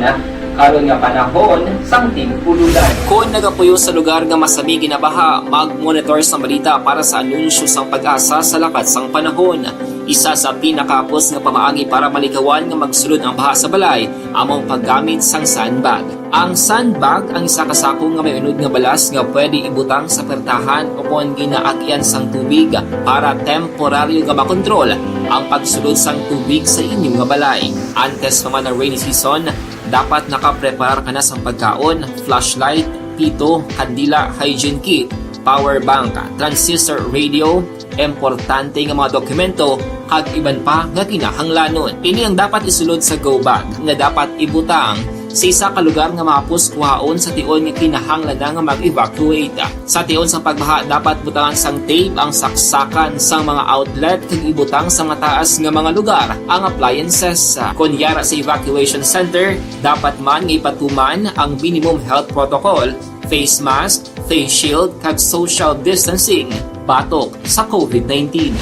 Speaker 18: karon nga panahon sang tig-ululan. Kung nagapuyo sa lugar nga masabi ginabaha, mag-monitor sa balita para sa anunsyo sang pag-asa sa lakat sang panahon. Isa sa pinakapos nga pamaagi para malikawan nga magsulod ang baha sa balay, among paggamit sang sandbag. Ang sandbag ang isa kasako nga may unod nga balas nga pwede ibutang sa pertahan upon ginaagyan sang tubig para temporaryo nga makontrol ang pagsulod sang tubig sa inyong nga balay. Antes naman ng rainy season, dapat nakapreparar ka na sa pagkaon, flashlight, pito, kandila, hygiene kit, power bank, transistor radio, importante nga mga dokumento, kag iban pa nga kinahanglanon. Ini ang dapat isulod sa go bag nga dapat ibutang sa isa ka lugar nga mapus kuhaon sa tion nga kinahanglan nga mag-evacuate. Sa tion sa pagbaha dapat butangan sang tape ang saksakan sang mga outlet kag ibutang sa mga taas nga mga lugar ang appliances. Kunyara sa evacuation center, dapat man nga ipatuman ang minimum health protocol, face mask, face shield kag social distancing batok sa COVID-19.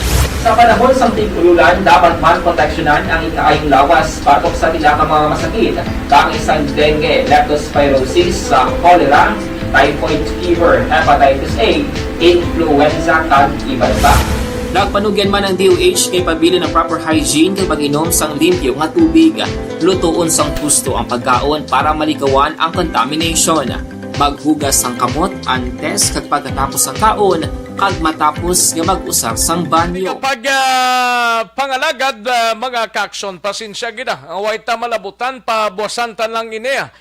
Speaker 18: Sa panahon sa tig-ululan, dapat man proteksyonan ang ikaayong lawas batok sa pila ka mga masakit, kang isang dengue, leptospirosis, cholera, typhoid fever, hepatitis A, influenza, kag iban pa. Nagpanugyan man ang DOH kay pabili ng proper hygiene kay pag-inom sang limpyo nga tubig. Lutuon sang gusto ang pagkaon para malikawan ang contamination. Maghugas sang kamot antes kag pagkatapos ang kaon kag matapos nga mag-usar sang banyo.
Speaker 1: Kapag pangalagad mga kaksyon, pasensya gina. Ang way ta malabutan, pabuwasan ta lang iniya.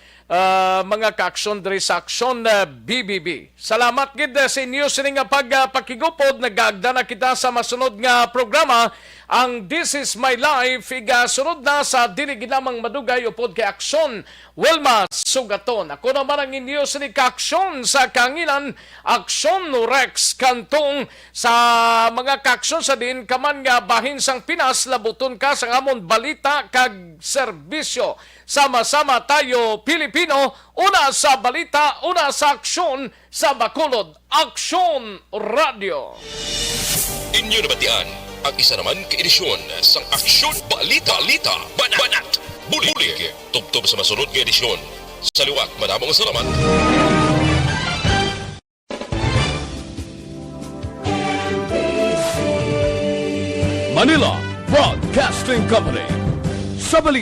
Speaker 1: Mga kaksyon diri sa Aksyon BBB. Salamat gid sa inyo sining nga pagpakigupod. Nagagda na kita sa masunod nga programa. Ang This Is My Life igasunod na sa diniginamang madugay upod kay Aksyon Wilma Sugaton. Ako naman ang inyo sining kaksyon sa kangilan Aksyon Rex Cantong sa mga kaksyon sa din kaman nga bahin sang Pinas labuton ka sa amon balita kag serbisyo. Sama-sama tayo Pilipino, una sa balita, una sa aksyon sa Bacolod. Aksyon Radio.
Speaker 3: Inyo nabatian ang isa naman ka-edisyon sang Aksyon Balita, Banat, Bulig. Tubtob sa masunod nga edisyon. Sa liwat, madamong salamat.
Speaker 8: Manila Broadcasting Company. Sa balita.